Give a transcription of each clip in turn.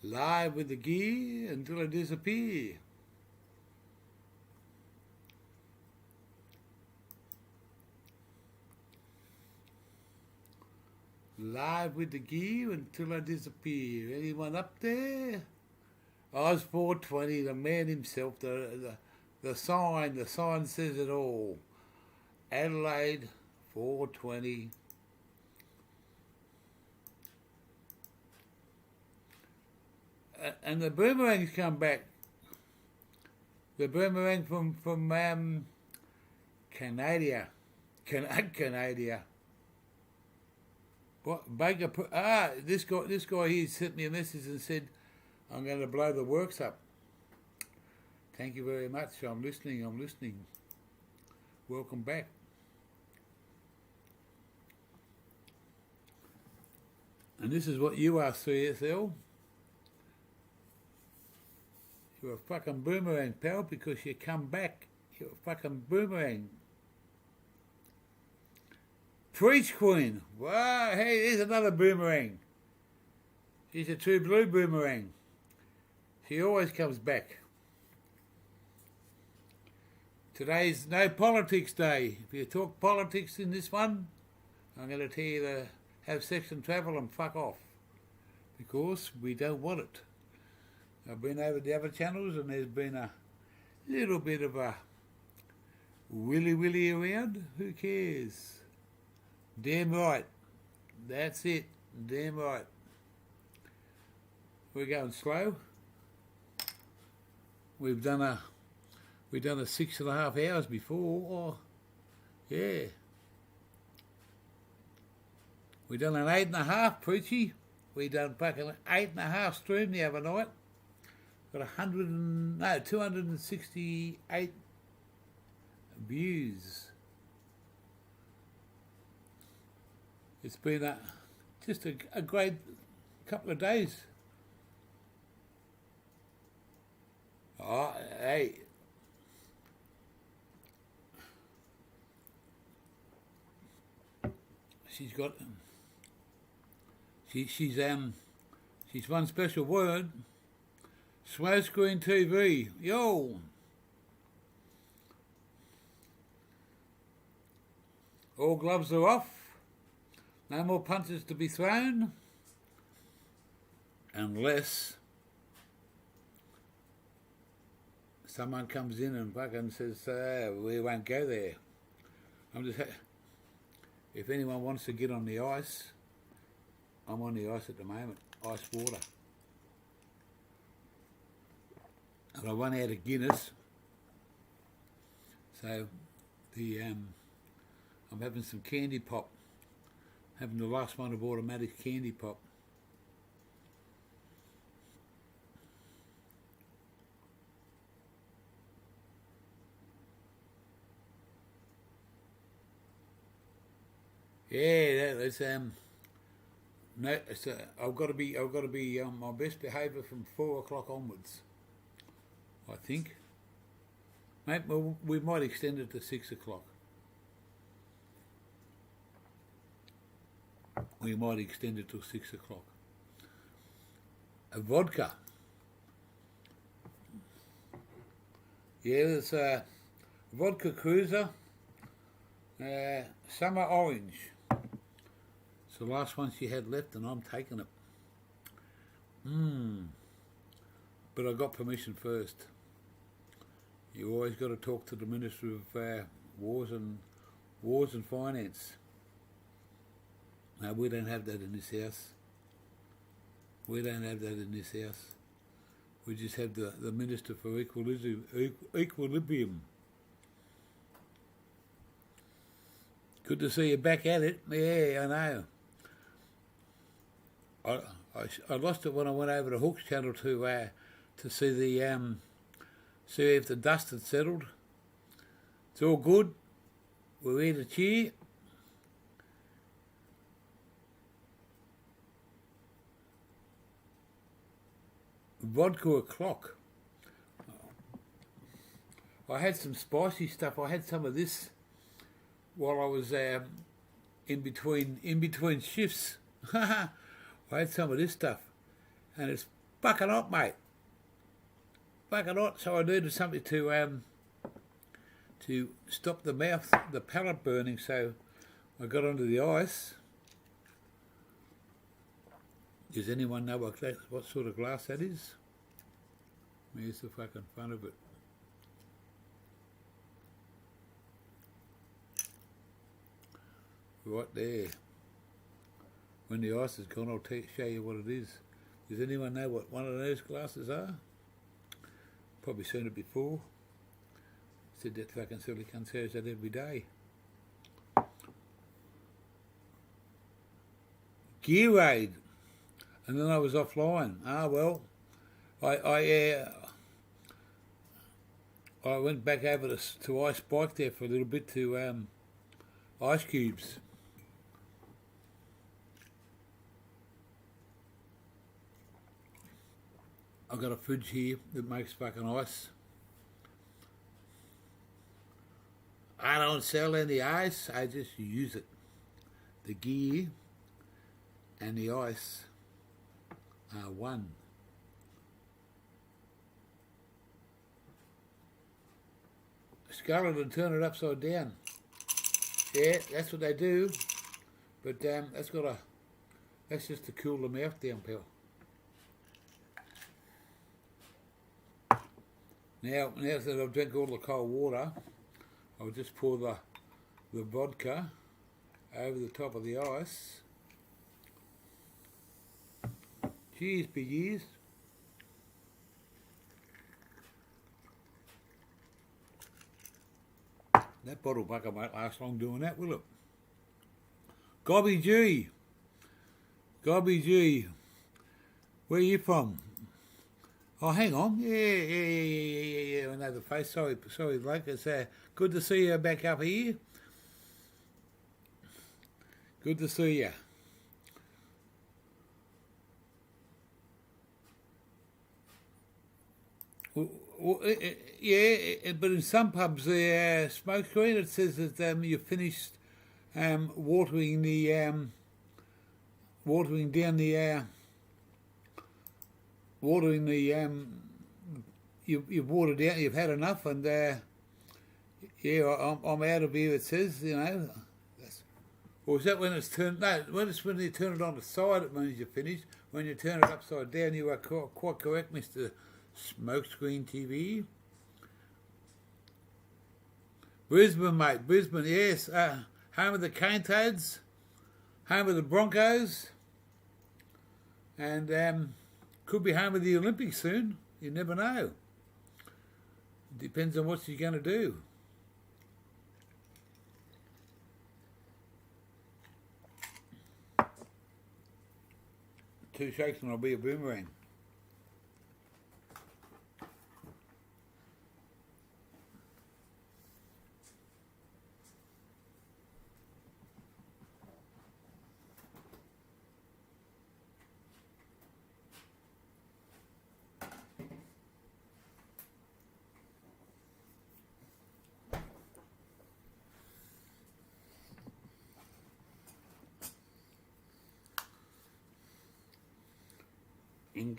Live with the gear until I disappear. Live with the gear until I disappear. Anyone up there? Oz 420, the man himself, the sign says it all. Adelaide 420. And the boomerangs come back. The boomerang from Canada. Canada. What Baker? This guy here sent me a message and said, "I'm going to blow the works up." Thank you very much. I'm listening. Welcome back. And this is what you are, CSL. You're a fucking boomerang, pal, because you come back. You're a fucking boomerang. Preach Queen. Wow, hey, there's another boomerang. She's a true blue boomerang. She always comes back. Today's no politics day. If you talk politics in this one, I'm going to tell you to have sex and travel and fuck off. Because we don't want it. I've been over the other channels and there's been a little bit of a willy around. Who cares? Damn right. That's it. Damn right. We're going slow. We've done a 6.5 hours before. Oh, yeah. We've done an 8.5, Preachy. We done fucking 8.5 stream the other night. Got 268 views. It's been just a great couple of days. Oh, hey. She's got. She's one special word. Smokescreen TV. Yo. All gloves are off. No more punches to be thrown. Unless someone comes in and fucking says, we won't go there. If anyone wants to get on the ice, I'm on the ice at the moment. Ice water. And I run out of Guinness. So I'm having some candy pop. Having the last one of automatic candy pop. Yeah, that's no. I've got to be on my best behaviour from 4 o'clock onwards. I think. Mate, well, we might extend it to 6 o'clock. We might extend it till 6 o'clock. A vodka. Yeah, it's a vodka cruiser. Summer orange. It's the last one she had left and I'm taking it. But I got permission first. You always got to talk to the Minister of Wars and Finance. No, we don't have that in this house. We don't have that in this house. We just have the Minister for Equilibrium. Good to see you back at it. Yeah, I know. I lost it when I went over to Hook's channel to see see if the dust had settled. It's all good. We're here to cheer. Vodka o'clock. I had some spicy stuff. I had some of this while I was in between shifts. I had some of this stuff, and it's fucking hot, mate. Fucking hot. So I needed something to stop the palate burning. So I got onto the ice. Does anyone know what sort of glass that is? Here's the fucking fun of it. Right there. When the ice is gone, I'll show you what it is. Does anyone know what one of those glasses are? Probably seen it before. Said that fucking silly cunt says that every day. Gearade. And then I was offline. Ah, well, I went back over to Ice Bike there for a little bit to Ice Cubes. I've got a fridge here that makes fucking ice. I don't sell any ice, I just use it. The gear and the ice are one. Scull it and turn it upside down. Yeah, that's what they do. But that's just to cool the mouth down, pal. Now that I've drank all the cold water, I'll just pour the vodka over the top of the ice. Cheers, big ears. That bottle bucket won't last long doing that, will it? Gobby G. Where are you from? Oh, hang on. Yeah. I know the face. Sorry, bloke. It's good to see you back up here. Good to see you. Yeah, but in some pubs, the smoke screen, it says that you've finished watering down you've watered out, you've had enough, and yeah, I'm out of here. It says, you know. Or is that when it's turned? No, when you turn it on the side, it means you're finished. When you turn it upside down, you are quite correct, Mr. Smokescreen TV. Brisbane, mate. Brisbane, yes. Home of the Canes, home of the Broncos, and could be home of the Olympics soon. You never know. Depends on what you're going to do. Two shakes and I'll be a boomerang.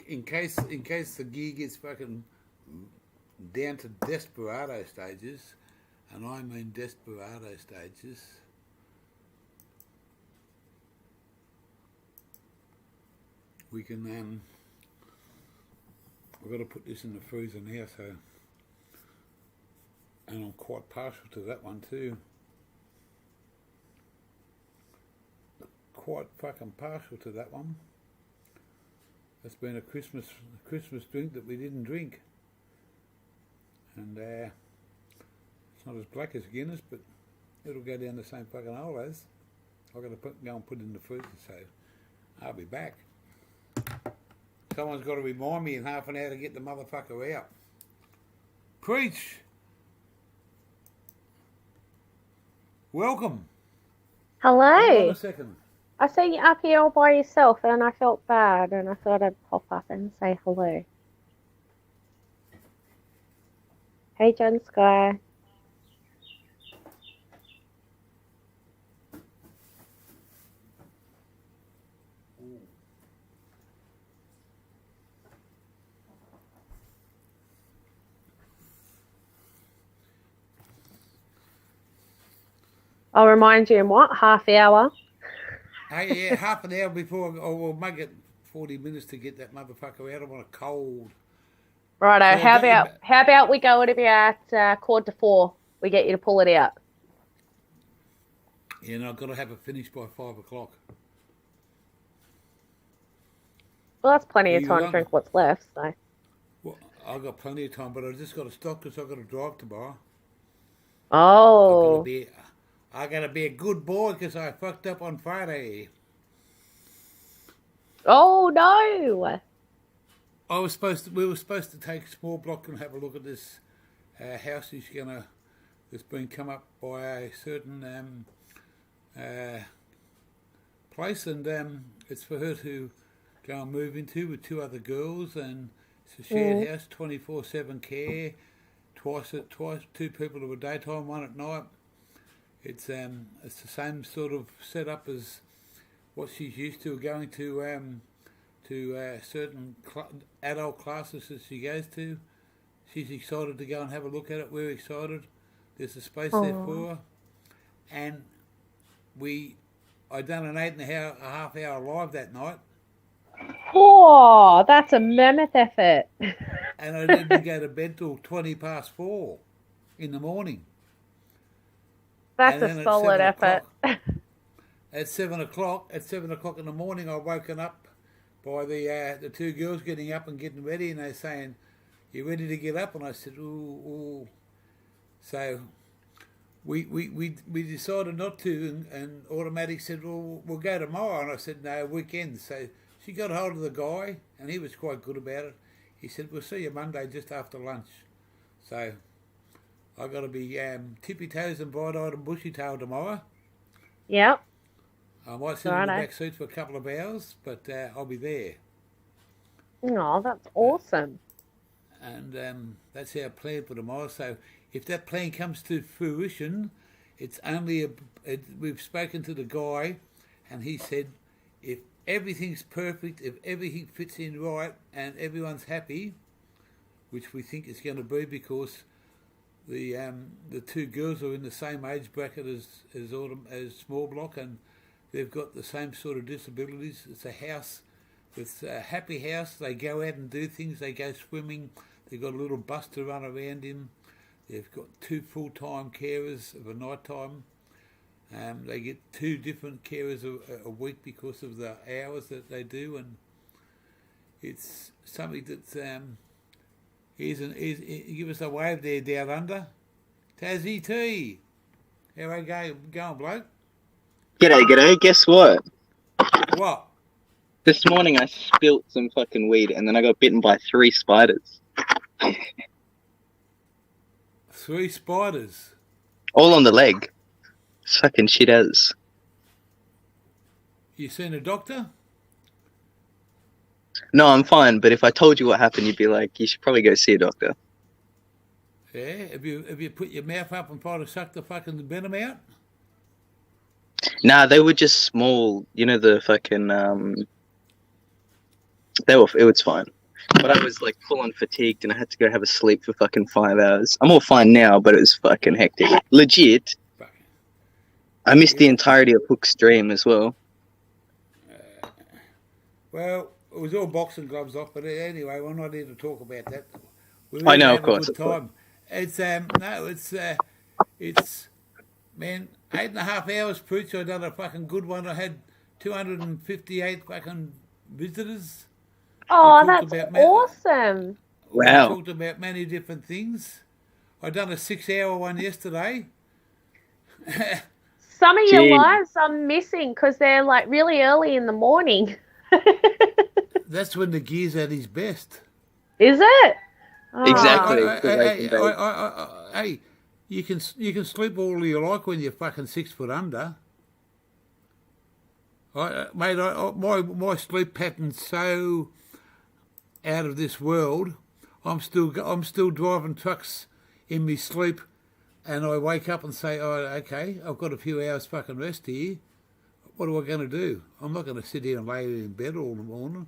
In case the gear gets fucking down to desperado stages, and I mean desperado stages, we can I've got to put this in the freezer now, so, and I'm quite partial to that one too. Quite fucking partial to that one. It's been a Christmas drink that we didn't drink, and it's not as black as Guinness, but it'll go down the same fucking hole as. I've got to go and put it in the freezer, so I'll be back. Someone's got to remind me in half an hour to get the motherfucker out. Preach! Welcome. Hello. Hold on a second. I seen you up here all by yourself and I felt bad and I thought I'd pop up and say hello. Hey, John Sky. I'll remind you in what, half hour? Hey, yeah, half an hour before, or we'll make it 40 minutes to get that motherfucker out. I want a cold. Righto. So I got you. How about we go at about 3:45? We get you to pull it out. Yeah, and I've got to have it finished by 5 o'clock. Well, that's plenty Are of you time to on? drink what's left. So. Well, I've got plenty of time, but I just got to stop because I've got to drive tomorrow. I got to Oh. be, I got to be a good boy because I fucked up on Friday. Oh no. We were supposed to take a small block and have a look at this house that's been come up by a certain uh, place, and it's for her to go and move into with two other girls, and it's a shared Mm. house, 24/7 care, twice two people of a daytime, one at night. It's the same sort of setup as what she's used to going to certain adult classes that she goes to. She's excited to go and have a look at it. We're excited. There's a space there Oh. for her, and I done an 8.5 hour live that night, Oh, that's a mammoth effort. and I didn't go to bed till 4:20 in the morning. That's And a then solid effort. at 7 o'clock in the morning, I woken up by the two girls getting up and getting ready, and they saying, "You ready to get up?" And I said, "Ooh, ooh." So we decided not to, and Automatic said, "Well, we'll go tomorrow." And I said, "No, weekend." So she got hold of the guy, and he was quite good about it. He said, "We'll see you Monday just after lunch." So I got to be tippy toes and bright eyed and bushy tailed tomorrow. Yep. I might sit in the Righto. back seat for a couple of hours, but I'll be there. Oh, that's Uh, awesome. and that's our plan for tomorrow. So if that plan comes to fruition, it's only we've spoken to the guy, and he said if everything's perfect, if everything fits in right, and everyone's happy, which we think is going to be because the two girls are in the same age bracket as Small Block, and they've got the same sort of disabilities. It's a house. It's a happy house. They go out and do things. They go swimming. They've got a little bus to run around in. They've got two full-time carers of a night time. They get two different carers a week because of the hours that they do, and it's something that's give us a wave there down under. Tassie T. How are you going, bloke? G'day, g'day. Guess what? What? This morning I spilt some fucking weed and then I got bitten by 3 spiders. 3 spiders. All on the leg. It's fucking shit as. You seen a doctor? No, I'm fine, but if I told you what happened, you'd be like, you should probably go see a doctor. Yeah. Have you put your mouth up and tried to suck the fucking venom out? Nah, they were just small. You know, the fucking, it was fine. But I was like full on fatigued and I had to go have a sleep for fucking 5 hours. I'm all fine now, but it was fucking hectic. Legit. Fuck. I missed the Yeah. entirety of Hook's dream as well. Well, it was all boxing gloves off, but anyway, we're not here to talk about that. We're I here to know, have of course, a good of course. time. It's man, 8.5 hours preach. I done a fucking good one. I had 258 fucking visitors. Oh, talked that's about awesome. We Wow. talked about many different things. I done a 6 hour one yesterday. Some of your Gee. lives I'm missing because they're like really early in the morning. That's when the gear's at his best. Is it? Exactly. Ah. Hey, you can sleep all you like when you're fucking 6 foot under. Mate, my sleep pattern's so out of this world. I'm still driving trucks in my sleep, and I wake up and say, "Oh, okay, I've got a few hours fucking rest here. What am I going to do? I'm not going to sit here and lay in bed all the morning."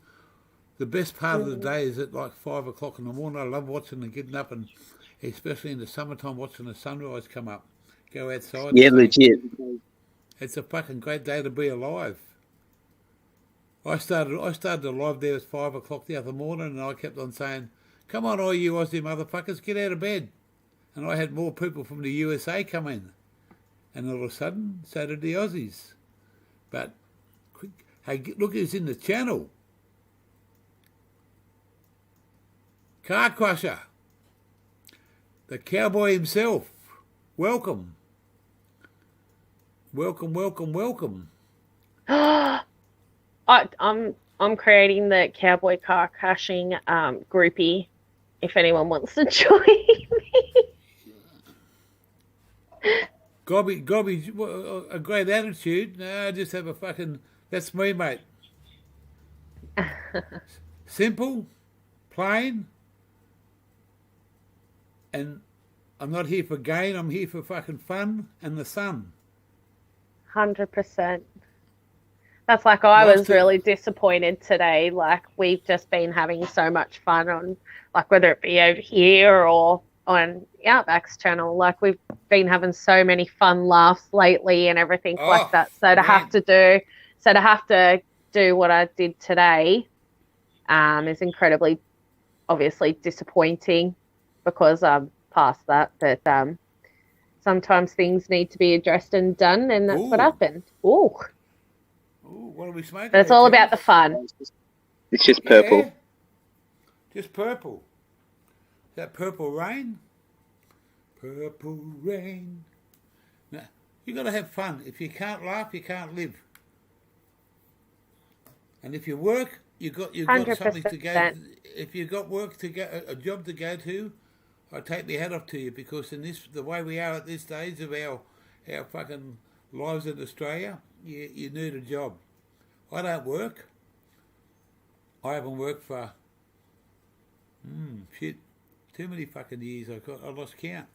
The best part of the day is at like 5 o'clock in the morning. I love watching and getting up, and especially in the summertime, watching the sunrise come up. Go outside. Yeah, So legit. it's a fucking great day to be alive. I started alive there at 5 o'clock the other morning, and I kept on saying, "Come on, all you Aussie motherfuckers, get out of bed." And I had more people from the USA come in, and all of a sudden, so did the Aussies. But quick, hey, look who's in the channel. Car Crusher, the cowboy himself. Welcome. Welcome, welcome, welcome. I'm creating the cowboy car crashing groupie. If anyone wants to join me. Gobby, a great attitude. No, just have a fucking. That's me, mate. Simple, plain, and I'm not here for gain. I'm here for fucking fun and the sun. 100%. That's like I Nice was to- really disappointed today. Like we've just been having so much fun on, like whether it be over here or on Outback's channel. Like we've been having so many fun laughs lately and everything like Oh, that. So to have man. to do what I did today, is incredibly, obviously disappointing because I'm past that. But sometimes things need to be addressed and done, and that's what Ooh. happened. Ooh. Ooh, what are we smoking? But it's there, all Tim? about the fun. It's just purple. Yeah. Just purple. Is that purple rain? Purple rain. Now, you got to have fun. If you can't laugh, you can't live. And if you work, you've got something to go. 100%. If you've got work to go, a job to go to, I take my hat off to you, because in the way we are at this stage of our fucking lives in Australia, you need a job. I don't work. I haven't worked for too many fucking years. I lost count.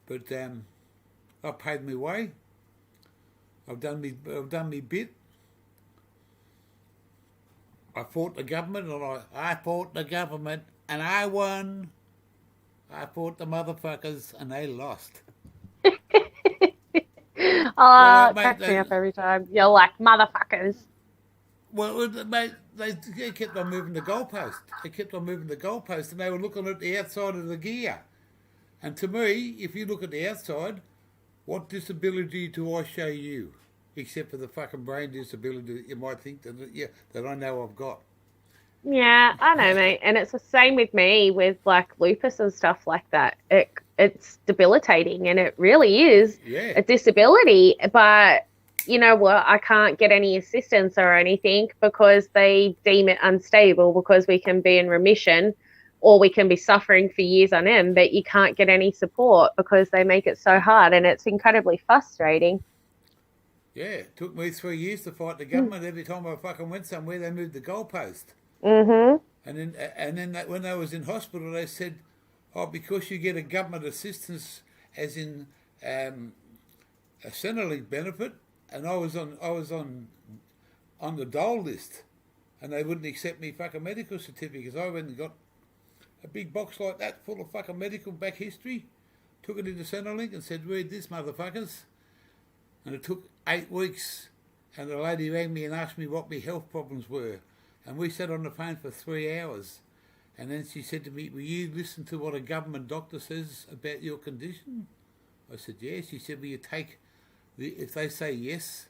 But I've paid my way. I've done me bit. I fought the government, and I fought the government, and I won. I fought the motherfuckers, and they lost. Oh, Well, it mate, cracks me up every time. You're like, motherfuckers. Well, mate, they kept on moving the goalpost. They kept on moving the goalpost, and they were looking at the outside of the gear. And to me, if you look at the outside, what disability do I show you? Except for the fucking brain disability that you might think that I know I've got. Yeah, I know, mate. And it's the same with me with like lupus and stuff like that. It's debilitating, and it really is Yeah. a disability. But you know what? I can't get any assistance or anything because they deem it unstable, because we can be in remission or we can be suffering for years on end, but you can't get any support because they make it so hard, and it's incredibly frustrating. Yeah, it took me 3 years to fight the government. Every time I fucking went somewhere, they moved the goalpost. Mhm. And then when I was in hospital, they said, "Oh, because you get a government assistance, as in a Centrelink benefit," and I was on the dole list, and they wouldn't accept me fucking medical certificates. I went and got a big box like that full of fucking medical back history, took it into Centrelink and said, "Read this, motherfuckers." And it took 8 weeks, and the lady rang me and asked me what my health problems were. And we sat on the phone for 3 hours. And then she said to me, "Will you listen to what a government doctor says about your condition?" I said, "Yeah." She said, "Will you take, if they say yes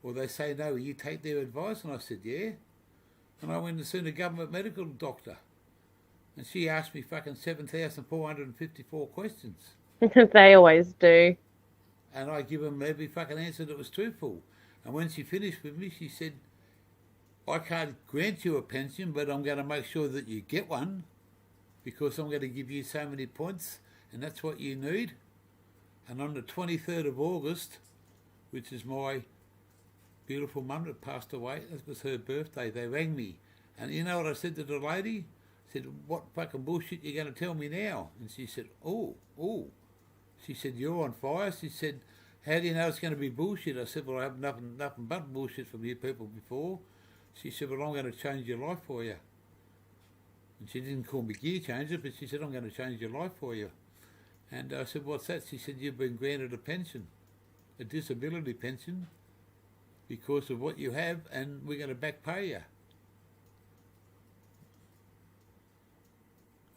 or they say no, will you take their advice?" And I said, "Yeah." And I went and seen a government medical doctor. And she asked me fucking 7,454 questions. They always do. And I give them every fucking answer that was truthful. And when she finished with me, she said, "I can't grant you a pension, but I'm going to make sure that you get one, because I'm going to give you so many points, and that's what you need." And on the 23rd of August, which is my beautiful mum that passed away, that was her birthday, they rang me. And you know what I said to the lady? I said, "What fucking bullshit you going to tell me now?" And she said, oh. She said, "You're on fire." She said, "How do you know it's going to be bullshit?" I said, "Well, I have nothing but bullshit from you people before." She said, "Well, I'm going to change your life for you." And she didn't call me gear changer, but she said, "I'm going to change your life for you." And I said, what's that? She said, you've been granted a pension, a disability pension, because of what you have, and we're going to back pay you.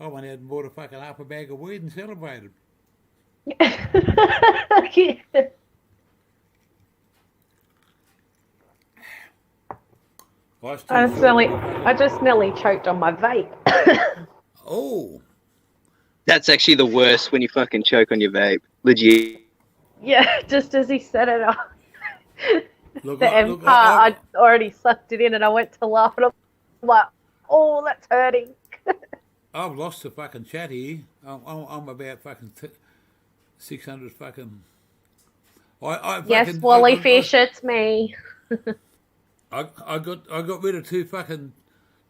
I went out and bought a fucking half a bag of weed and celebrated. I just nearly choked on my vape. Oh, That's actually the worst when you fucking choke on your vape. Legit. Yeah, just as he said it, look, the end part, I already sucked it in and I went to laugh and I'm like, oh, that's hurting. I've lost the fucking chat here. I'm about fucking 600 fucking. Yes, Wally Fish, it's me. I got rid of two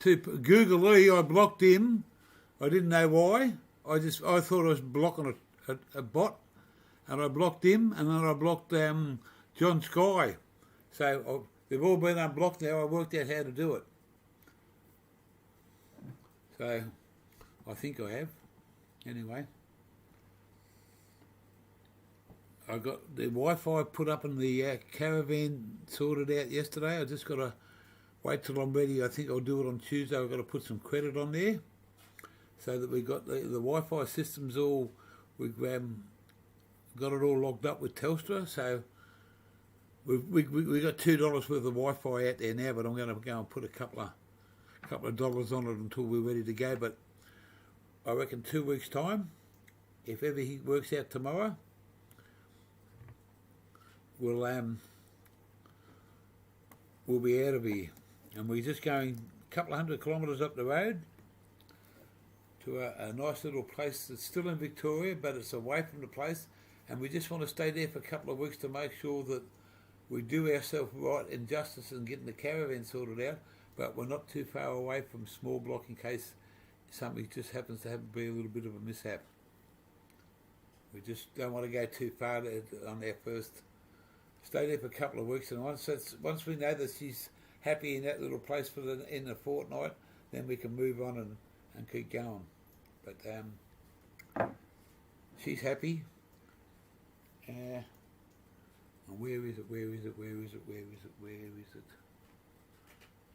Google Lee. I blocked him. I didn't know why. I thought I was blocking a bot, and I blocked him, and then I blocked John Sky. So they've all been unblocked now. I worked out how to do it. So I think I have. Anyway, I got the Wi-Fi put up in the caravan sorted out yesterday. I just got to wait till I'm ready. I think I'll do it on Tuesday. I've got to put some credit on there so that we got the Wi-Fi systems all. We've got it all logged up with Telstra. So we got $2 worth of Wi-Fi out there now, but I'm going to go and put a couple of dollars on it until we're ready to go. But I reckon 2 weeks' time, if everything works out tomorrow, we'll be out of here. And we're just going a couple of 100 kilometres up the road to a nice little place that's still in Victoria, but it's away from the place. And we just want to stay there for a couple of weeks to make sure that we do ourselves right in justice and getting the caravan sorted out, but we're not too far away from small block in case something just happens to be a little bit of a mishap. We just don't want to go too far on our first. Stay there for a couple of weeks, and once we know that she's happy in that little place in the fortnight, then we can move on and keep going. But she's happy. And where is it?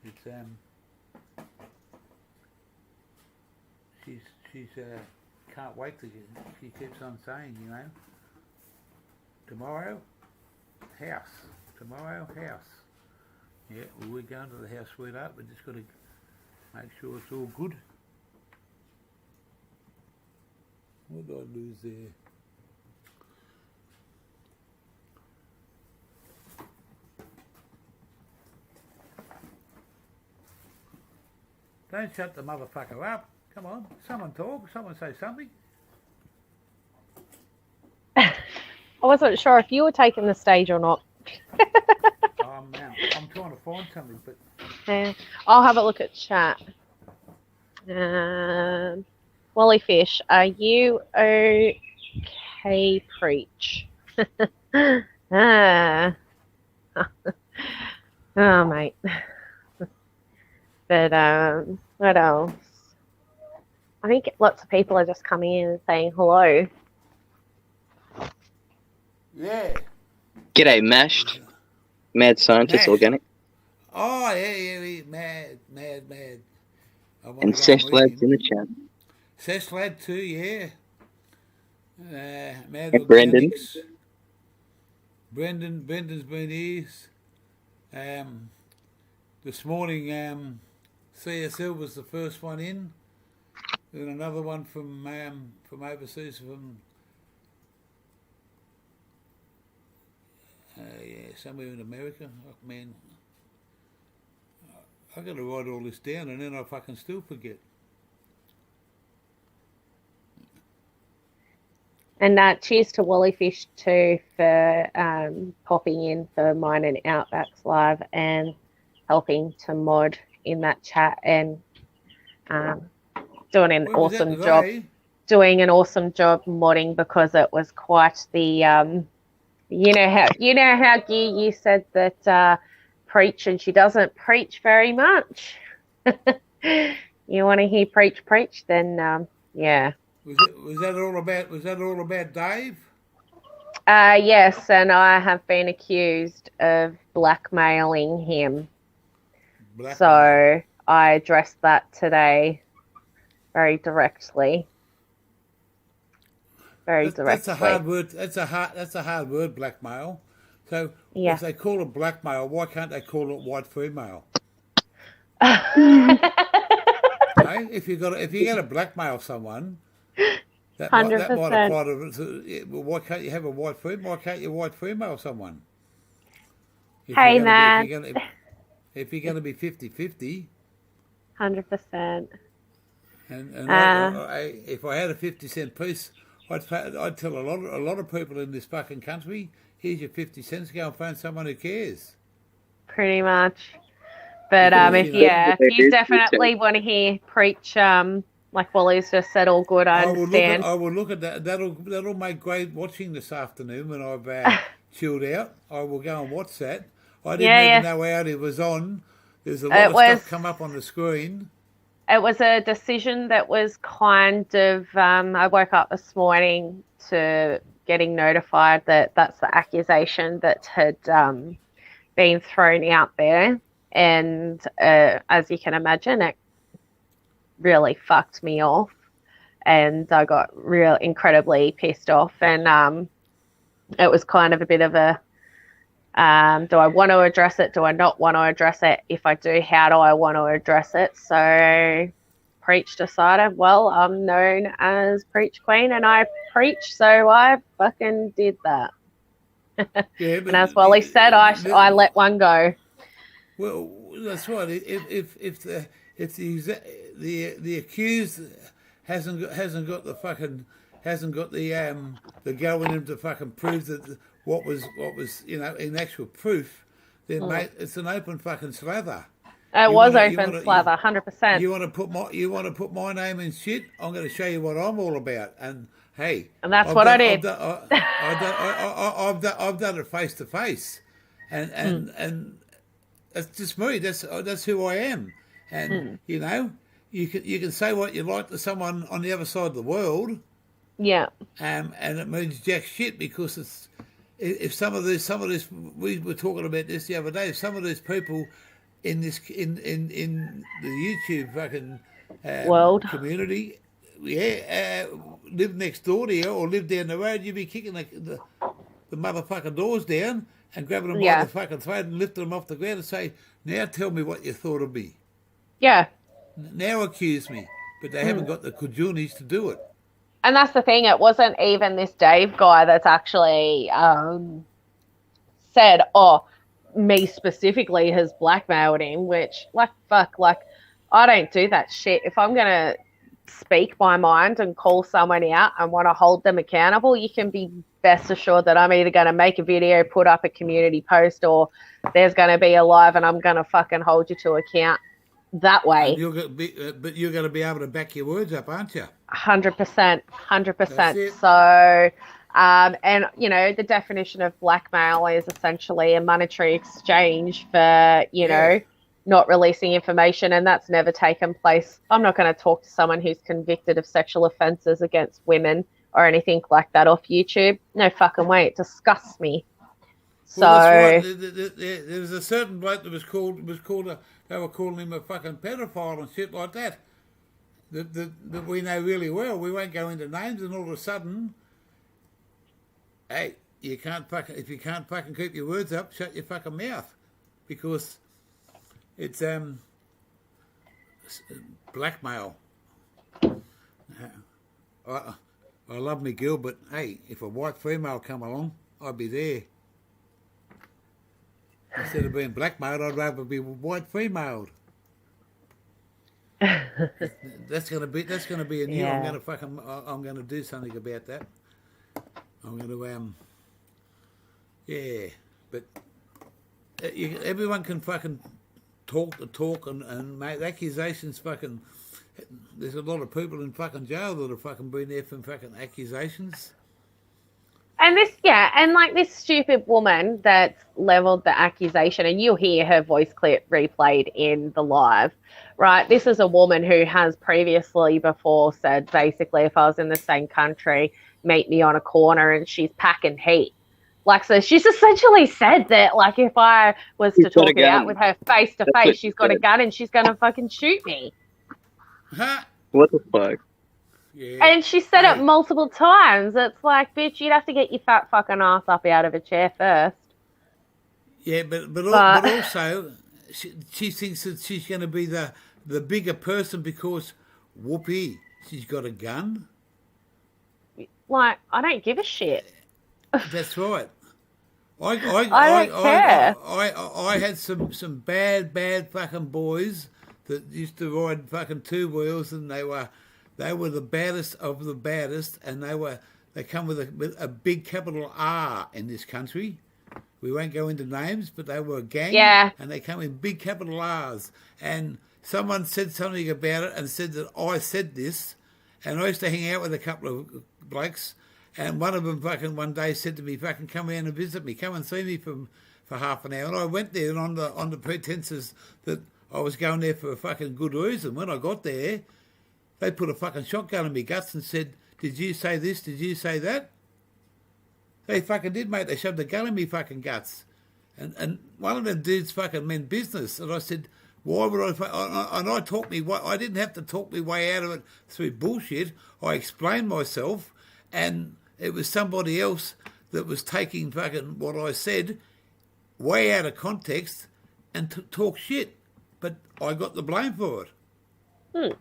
It's she's can't wait to get. She keeps on saying, tomorrow house. Yeah, well, we're going to the house, sweetheart. We just got to make sure it's all good. What did I lose there? Don't shut the motherfucker up. Come on, someone talk, someone say something. I wasn't sure if you were taking the stage or not. I'm trying to find something, but... I'll have a look at chat. Wally Fish, are you okay, Preach? Oh, mate. But what else? I think lots of people are just coming in and saying hello. Yeah. G'day, Mashed. Mad Scientist Mash. Organic. Oh, yeah, mad. And Sesh Lads in the chat. Sesh Lad too, yeah. Mad And Brendan. Organics. Brendan's been here. This morning, CSL was the first one in. Then another one from overseas, from somewhere in America. Oh, man, I got to write all this down, and then I fucking still forget. And cheers to Wally Fish too for popping in for mine and Outbacks Live and helping to mod in that chat and doing an awesome job. Doing an awesome job modding, because it was quite the you know how Guy, you said that Preach, and she doesn't preach very much. You want to hear preach, then yeah, Was that all about? Was that all about Dave? Yes, and I have been accused of blackmailing him. Blackmail. So I addressed that today very directly. That's a hard word. That's a hard word. Blackmail. So Yeah. if they call it blackmail, why can't they call it white female? Hey, if you're gonna blackmail someone, that might 100%. apply to. Why can't you have a white female? Why can't you white female someone? Hey, man. If you're gonna be 50-50, 100%. and if I had a 50-cent piece, I'd tell a lot of people in this fucking country, here's your 50 cents. Go and find someone who cares. Pretty much. But if you definitely want to hear Preach, like Wally's just said, all good. I understand. I will look at that. That'll make great watching this afternoon when I've chilled out. I will go and watch that. I didn't even know how it was on. There's a lot of stuff come up on the screen. It was a decision that was kind of. I woke up this morning to getting notified that that's the accusation that had been thrown out there. And as you can imagine, it really fucked me off, and I got incredibly pissed off. And it was kind of a bit of a, do I want to address it? Do I not want to address it? If I do, how do I want to address it? So Preach decided, well, I'm known as Preach Queen, and I preach, so I fucking did that. Yeah, and as Wally said, I let one go. Well, that's right. If the accused hasn't got the go in him to fucking prove that what was in actual proof, then mate, it's an open fucking slather. It was open slather, 100%. You want to put my name in shit? I'm going to show you what I'm all about. And hey, and that's what I did. I've done it face to face, and that's just me. That's who I am. And you can say what you like to someone on the other side of the world. Yeah. And it means jack shit, because if some of this we were talking about this the other day. If some of these people in the YouTube fucking world community, live next door to you or live down the road, you'd be kicking the motherfucking doors down and grabbing them by the fucking throat and lifting them off the ground and say, now tell me what you thought of me. Yeah. Now accuse me. But they haven't got the kujunis to do it. And that's the thing. It wasn't even this Dave guy that's actually said, oh, me specifically has blackmailed him, which, fuck, I don't do that shit. If I'm going to speak my mind and call someone out and want to hold them accountable, you can be best assured that I'm either going to make a video, put up a community post, or there's going to be a live and I'm going to fucking hold you to account that way. But you're going to be able to back your words up, aren't you? 100%. So, and the definition of blackmail is essentially a monetary exchange for, not releasing information, and that's never taken place. I'm not going to talk to someone who's convicted of sexual offences against women or anything like that off YouTube. No fucking way. It disgusts me. So that's right. There was a certain bloke that they were calling him a fucking pedophile and shit like that. That we know really well. We won't go into names, and all of a sudden, hey, if you can't fucking keep your words up, shut your fucking mouth, because it's blackmail. I love me girl, but hey, if a white female come along, I'd be there. Instead of being blackmailed, I'd rather be white femaled. That's gonna be a new. Yeah. I'm gonna do something about that. I'm gonna but everyone can fucking talk the talk and make accusations. Fucking, there's a lot of people in fucking jail that have fucking been there for fucking accusations. And this, yeah, and like this stupid woman that's leveled the accusation, and you'll hear her voice clip replayed in the live, right? This is a woman who has previously before said, basically, if I was in the same country, meet me on a corner, and she's packing heat. Like, so she's essentially said that, like, if I was to She's got a talk it out gun. with her face to That's what face, she she's got a said. gun and she's going to fucking shoot me. Huh? What the fuck? Yeah. And she said it Hey. multiple times. It's like, bitch, you'd have to get your fat fucking ass up out of a chair first. Yeah, but But- also, she thinks that she's going to be the bigger person because, whoopee, she's got a gun. Like, I don't give a shit. That's right. I don't care. I had some bad fucking boys that used to ride fucking two wheels, and they were the baddest of the baddest, and they come with a big capital R in this country. We won't go into names, but they were a gang, Yeah. and they come in big capital R's. And someone said something about it and said that I said this, and I used to hang out with a couple of blokes, and one of them fucking one day said to me, fucking come around and visit me, come and see me for half an hour. And I went there on the pretenses that I was going there for a fucking good reason. When I got there, they put a fucking shotgun in me guts and said, did you say this? Did you say that? They fucking did, mate. They shoved a gun in me fucking guts. And one of them dudes fucking meant business. And I said, why would I... And I didn't have to talk my way out of it through bullshit. I explained myself, and it was somebody else that was taking fucking what I said way out of context and talk shit. But I got the blame for it.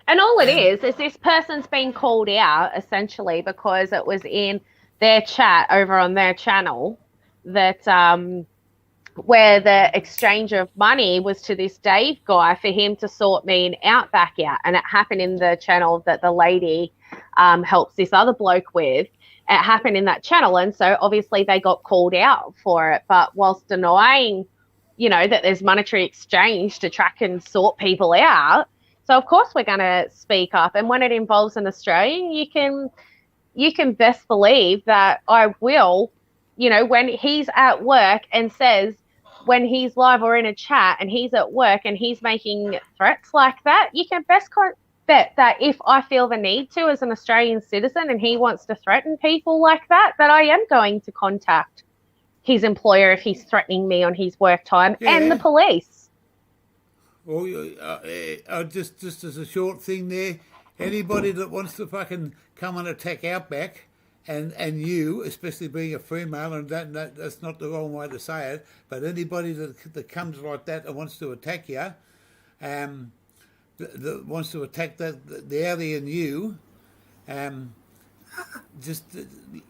And all it is this person's been called out essentially because it was in their chat over on their channel that where the exchange of money was to this Dave guy for him to sort me an Outback out. And it happened in the channel that the lady helps this other bloke with. It happened in that channel. And so obviously they got called out for it. But whilst denying, you know, that there's monetary exchange to track and sort people out, so of course we're going to speak up. And when it involves an Australian, you can best believe that I will, you know, when he's at work and says, when he's live or in a chat and he's at work and he's making threats like that, you can best bet that if I feel the need to as an Australian citizen and he wants to threaten people like that, that I am going to contact his employer if he's threatening me on his work time and the police. Well, just as a short thing there, anybody that wants to fucking come and attack Outback, and you, especially being a female, and that's not the wrong way to say it, but anybody that comes like that and wants to attack you, that wants to attack the Audi and you, just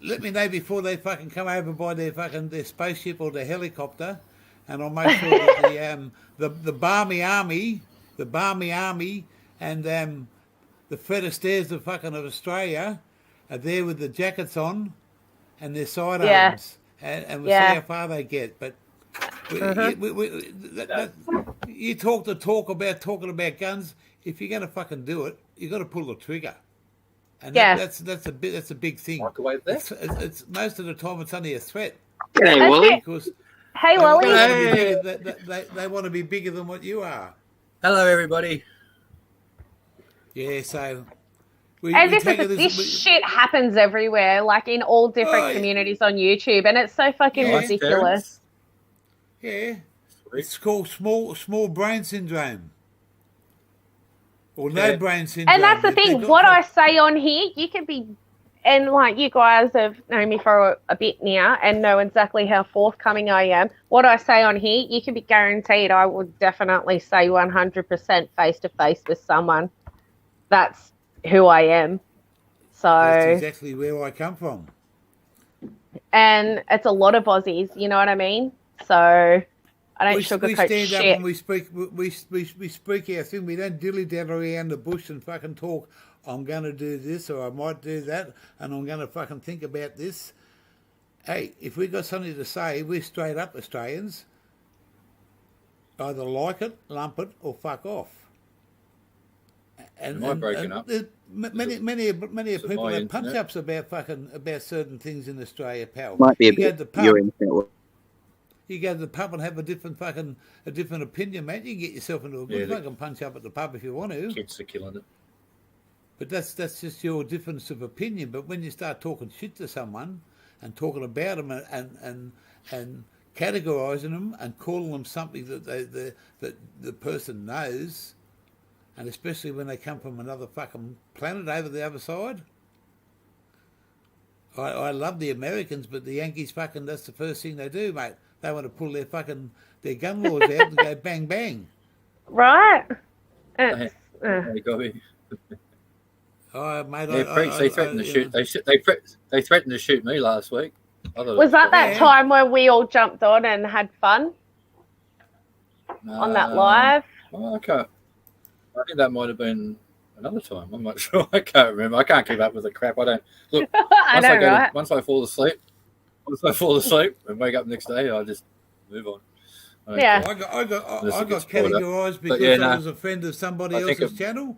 let me know before they fucking come over by their spaceship or their helicopter, and I'll make sure that the Barmy Army, and the Fred Astaire's of Australia are there with the jackets on and their sidearms, and we'll see how far they get. But you talking about guns. If you're going to fucking do it, you got to pull the trigger, and that's a big thing. It's most of the time it's only a threat. Hey, Wally. Because Hey, Wally. they want to be bigger than what you are. Hello, everybody. Yeah, so this shit happens everywhere, like in all different communities on YouTube, and it's so fucking ridiculous. Yeah, it's called small brain syndrome, or no brain syndrome. And that's the thing. What I say on here, you can be, and like you guys have known me for a bit now and know exactly how forthcoming I am. What I say on here, you can be guaranteed I would definitely say 100% face to face with someone. That's who I am. So that's exactly where I come from. And it's a lot of Aussies, you know what I mean? So I don't sugarcoat we stand shit. up and we speak our thing. We don't dilly-dally around the bush and fucking talk, I'm going to do this or I might do that and I'm going to fucking think about this. Hey, if we got something to say, we're straight up Australians. Either like it, lump it, or fuck off. And, Am I breaking up? Many it people my have punch internet? ups about certain things in Australia, pal. Might be a You go to bit the pub, your internet. you go to the pub and have a different opinion, mate. You can get yourself into a good Yeah, the- fucking punch up at the pub if you want to. Kids are killing it. But that's just your difference of opinion. But when you start talking shit to someone and talking about them and categorising them and calling them something that the person knows, and especially when they come from another fucking planet over the other side. I love the Americans, but the Yankees fucking, that's the first thing they do, mate. They want to pull their gun laws out and go bang bang. Right? Hey, It's, Hey, Gobby. Oh, mate, Yeah, Preach, they threatened to shoot. They threatened to shoot me last week. I thought it was that Yeah. time where we all jumped on and had fun on that live? Oh, okay. I think that might have been another time. I'm not sure. I can't remember. I can't keep up with the crap. I don't look. I know, right? Once I fall asleep and wake up next day, I just move on. I don't Yeah. care. I got gets brought up. categorised because yeah, I no. was a friend of somebody I think else's channel.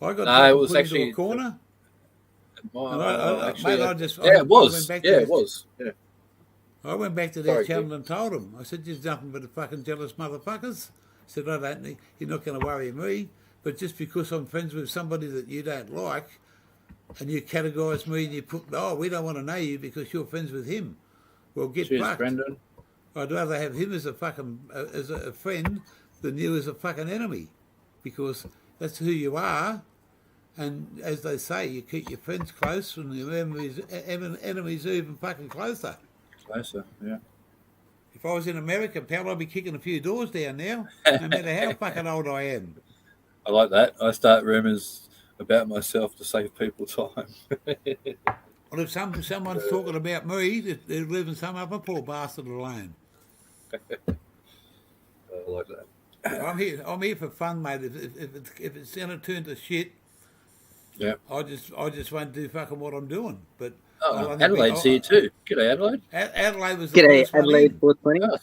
I got No, it put was into actually a corner. Actually, Mate, I just yeah, I it was. went back Yeah, to it was. Yeah. I went back to their Sorry, channel Keith. and told them. I said, "You're nothing but a fucking jealous motherfuckers." I said, "I don't need. You're not going to worry me, but just because I'm friends with somebody that you don't like, and you categorise me and you put, oh, we don't want to know you because you're friends with him. Well, get Cheers, fucked. Brendan. I'd rather have him as a fucking as a friend than you as a fucking enemy, because that's who you are. And as they say, you keep your friends close, and your enemies are even fucking closer. Closer, yeah. If I was in America, pal, I'd be kicking a few doors down now, no matter how fucking old I am. I like that. I start rumours about myself to save people time. Well, if someone's talking about me, they're leaving some other poor bastard alone. I like that. I'm here for fun, mate. If it's going to turn to shit, Yeah. I just won't do fucking what I'm doing. But Oh, I'll only Adelaide's here too. G'day, Adelaide. Adelaide was the G'day, first one Adelaide in. 420. Oh,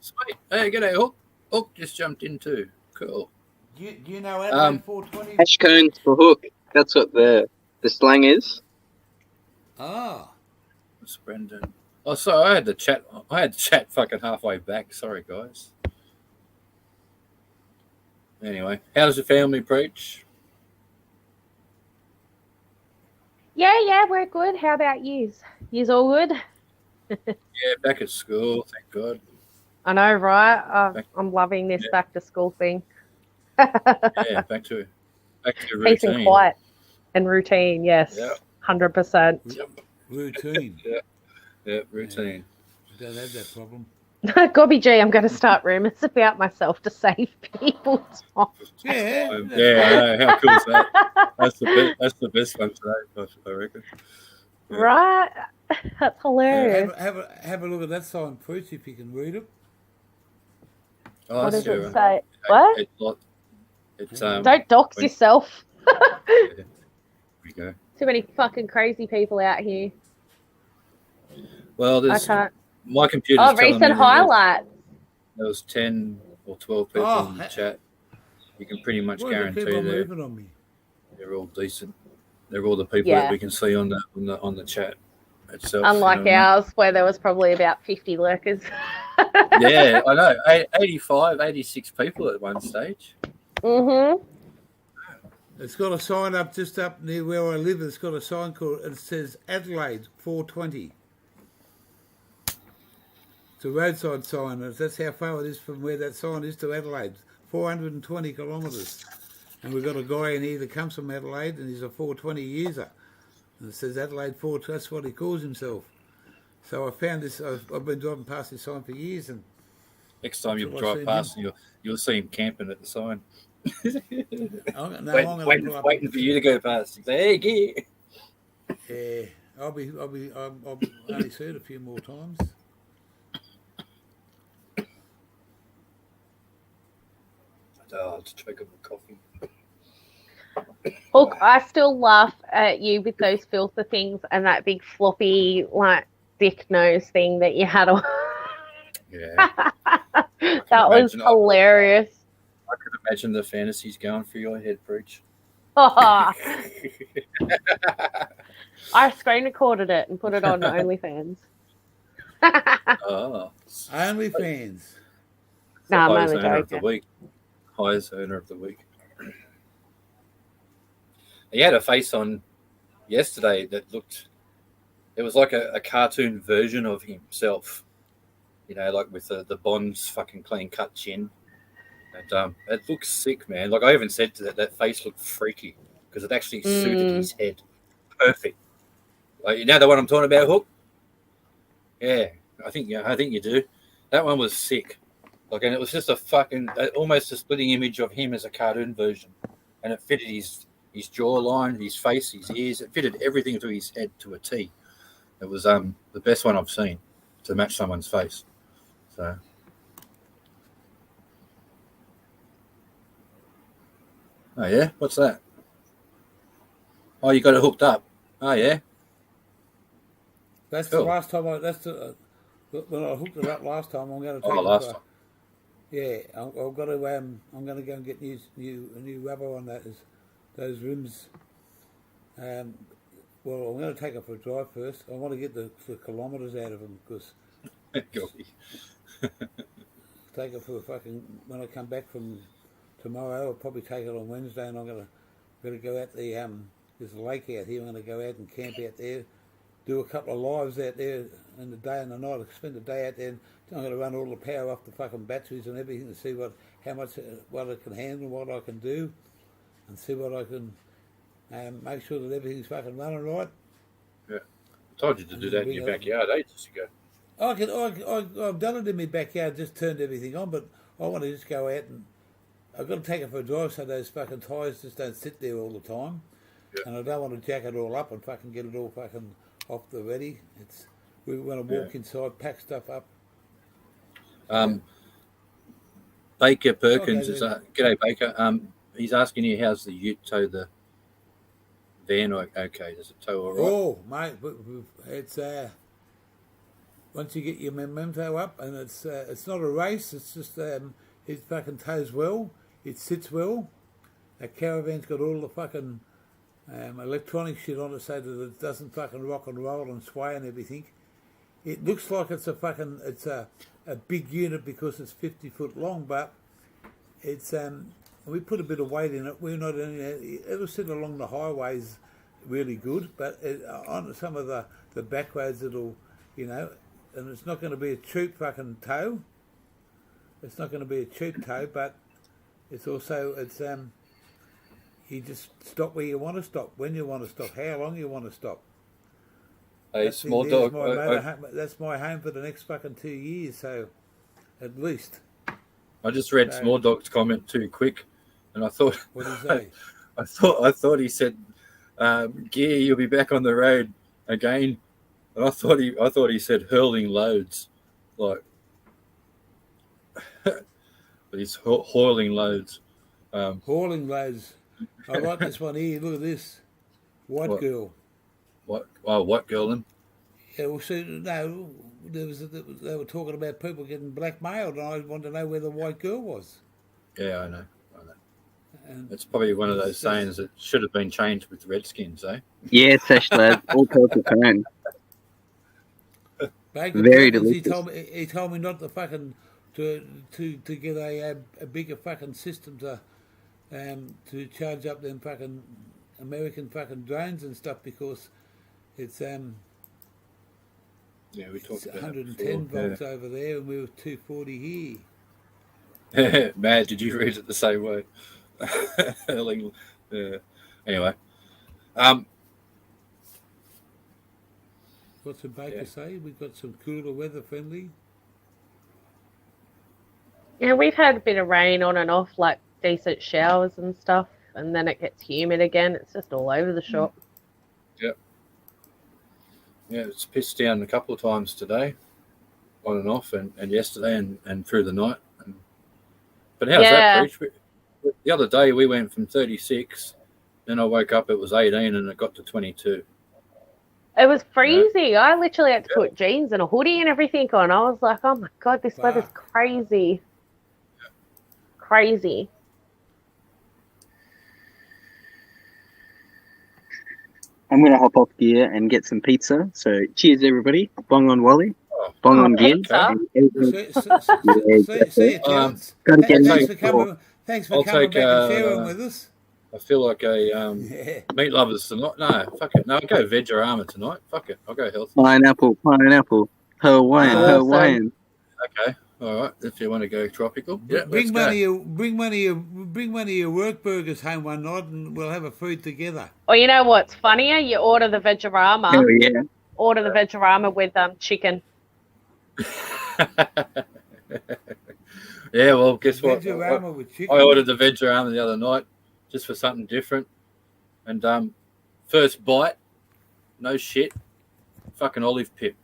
sweet. Hey, g'day, Hook. Hook just jumped in too. Cool. Do you know Adelaide 420? Hash cones for hook. That's what the slang is. Ah, It's Brendan. Oh, sorry, I had to chat fucking halfway back. Sorry, guys. Anyway, how does the family preach? Yeah, we're good. How about yous? Yous all good? Yeah, back at school, thank God. I know, right? I'm loving this Yeah. back to school thing. Yeah, back to routine. Peace and quiet and routine, yes. Yeah. 100%. Yep. routine. Yeah, routine. Don't have that problem. Gobby G, I'm going to start rumours about myself to save people time. Yeah. Yeah, I know. How cool is that? That's the best one today, I reckon. Yeah. Right? That's hilarious. Have a look at that sign, Preach, if you can read it. Oh, What that's does it your- say? What? It's Don't dox when- yourself. There we go. Too many fucking crazy people out here. Well, I there's can't. my computer's Oh, telling me recent highlights. there was 10 or 12 people Oh, in the chat. You can pretty much Why do guarantee people they're moving on me? all decent. They're all the people Yeah. that we can see on the chat itself. Unlike you know what I mean? ours, where there was probably about 50 lurkers. Yeah, I know. 85, 86 people at one stage. Mm-hmm. It's got a sign up just up near where I live. It's got a sign called, it says Adelaide 420. It's a roadside sign. And that's how far it is from where that sign is to Adelaide. 420 kilometres. And we've got a guy in here that comes from Adelaide and he's a 420 user. And it says Adelaide 420, that's what he calls himself. So I found this, I've been driving past this sign for years, and Next time you That's what drive I seen past, you'll see him camping at the sign. I'm gonna pull up. Waiting for you to go past. He's like, hey, get. Yeah, I'll only see it a few more times. Oh, it's choking with coffee. Look, I still laugh at you with those filter things and that big floppy, like, dick nose thing that you had on. Yeah. That was imagine. hilarious. I could imagine the fantasies going through your head, Preach. I screen recorded it and put it on OnlyFans. Oh. OnlyFans. No, I'm Highest only owner of the joking. week. Highest owner of the week. He had a face on yesterday that looked. It was like a cartoon version of himself. You know, like with the Bond's fucking clean cut chin. And it looks sick, man. Like I even said to that face looked freaky because it actually suited his head perfect. Like you know the one I'm talking about, Hook? Yeah, I think you do. That one was sick. Like, and it was just a fucking almost a splitting image of him as a cartoon version, and it fitted his jawline, his face, his ears. It fitted everything to his head to a T. It was the best one I've seen to match someone's face. So. Oh yeah, what's that? Oh, you got it hooked up. Oh yeah. That's Cool. the last time. When I hooked it up last time, I'm going to take Oh, it last for- time. Yeah, I've got to. I'm going to go and get a new rubber on those rims. Well, I'm going to take it for a drive first. I want to get the kilometres out of them because take it for a fucking. When I come back from tomorrow, I'll probably take it on Wednesday, and I'm going to go out the there's a lake out here. I'm going to go out and camp out there, do a couple of lives out there in the day and the night. I spend the day out there. And I'm going to run all the power off the fucking batteries and everything to see what it can handle, what I can do, and see what I can make sure that everything's fucking running right. Yeah, I told you to do that in your backyard ages ago. I've done it in my backyard, just turned everything on, but I want to just go out and I've got to take it for a drive so those fucking tyres just don't sit there all the time. Yeah. And I don't want to jack it all up and fucking get it all fucking off the ready. We want to walk inside, pack stuff up. Baker Perkins is g'day Baker. He's asking you how's the ute tow the van okay? Does it tow all right? Oh mate, it's once you get your memento up, and it's not a race. It's just it fucking tows well. It sits well. A caravan's got all the fucking electronic shit on it so that it doesn't fucking rock and roll and sway and everything. It looks like it's a big unit because it's 50 foot long, but it's we put a bit of weight in it. We're not it'll sit along the highways really good, but on some of the back roads it'll, you know, and it's not going to be a cheap fucking tow. It's not going to be a cheap tow, but it's you just stop where you want to stop, when you want to stop, how long you want to stop. Hey, small dog. That's my home for the next fucking 2 years, so at least. I just read Small Dog's comment too quick, and I thought. What did he say? I thought he said, "Gear, you'll be back on the road again," and I thought he said hurling loads, like. But he's hauling loads. Hauling loads. I like this one here. Look at this. White girl. What? Oh, what girl then? Yeah, well, see, no, they were talking about people getting blackmailed, and I wanted to know where the white girl was. Yeah, I know. And it's probably one of those sayings that should have been changed with Redskins, eh? Yeah, Sesh lad, all sorts of fun. Very delicious. He told me not to fucking to get a bigger fucking system to charge up them fucking American fucking drones and stuff because it's we talked about 110 volts over there and we were 240 here. Mad, did you read it the same way? Anyway, what's the Baker say? We've got some cooler weather friendly. Yeah, we've had a bit of rain on and off, like decent showers and stuff, and then it gets humid again. It's just all over the shop. Yep. Yeah, it's pissed down a couple of times today, on and off, and yesterday and through the night. But how's that, Preach? The other day we went from 36, then I woke up, it was 18, and it got to 22. It was freezing. Yeah. I literally had to put jeans and a hoodie and everything on. I was like, oh my God, this weather's crazy. Crazy. I'm going to hop off here and get some pizza. So cheers, everybody. Bong on Wally. Oh, Bong Oh, on Gin. pizza. See you, Terence. Gotta get Thanks next for door. coming. Thanks for I'll coming take, back and sharing with us. I feel like a Yeah. meat lovers tonight. No, fuck it. No, I'll go Vegorama tonight. Fuck it. I'll go healthy. Pineapple. Hawaiian. Awesome. Hawaiian. Okay. All right. If you want to go tropical. Yeah, Bring let's go. bring one of your work burgers home one night, and we'll have a food together. Or you know what's funnier? You order the Vegorama. Hell yeah. Order the Vegorama with chicken. Yeah, well, guess what? Vegorama with chicken. I ordered the Vegorama the other night just for something different. And first bite, no shit, fucking olive pip.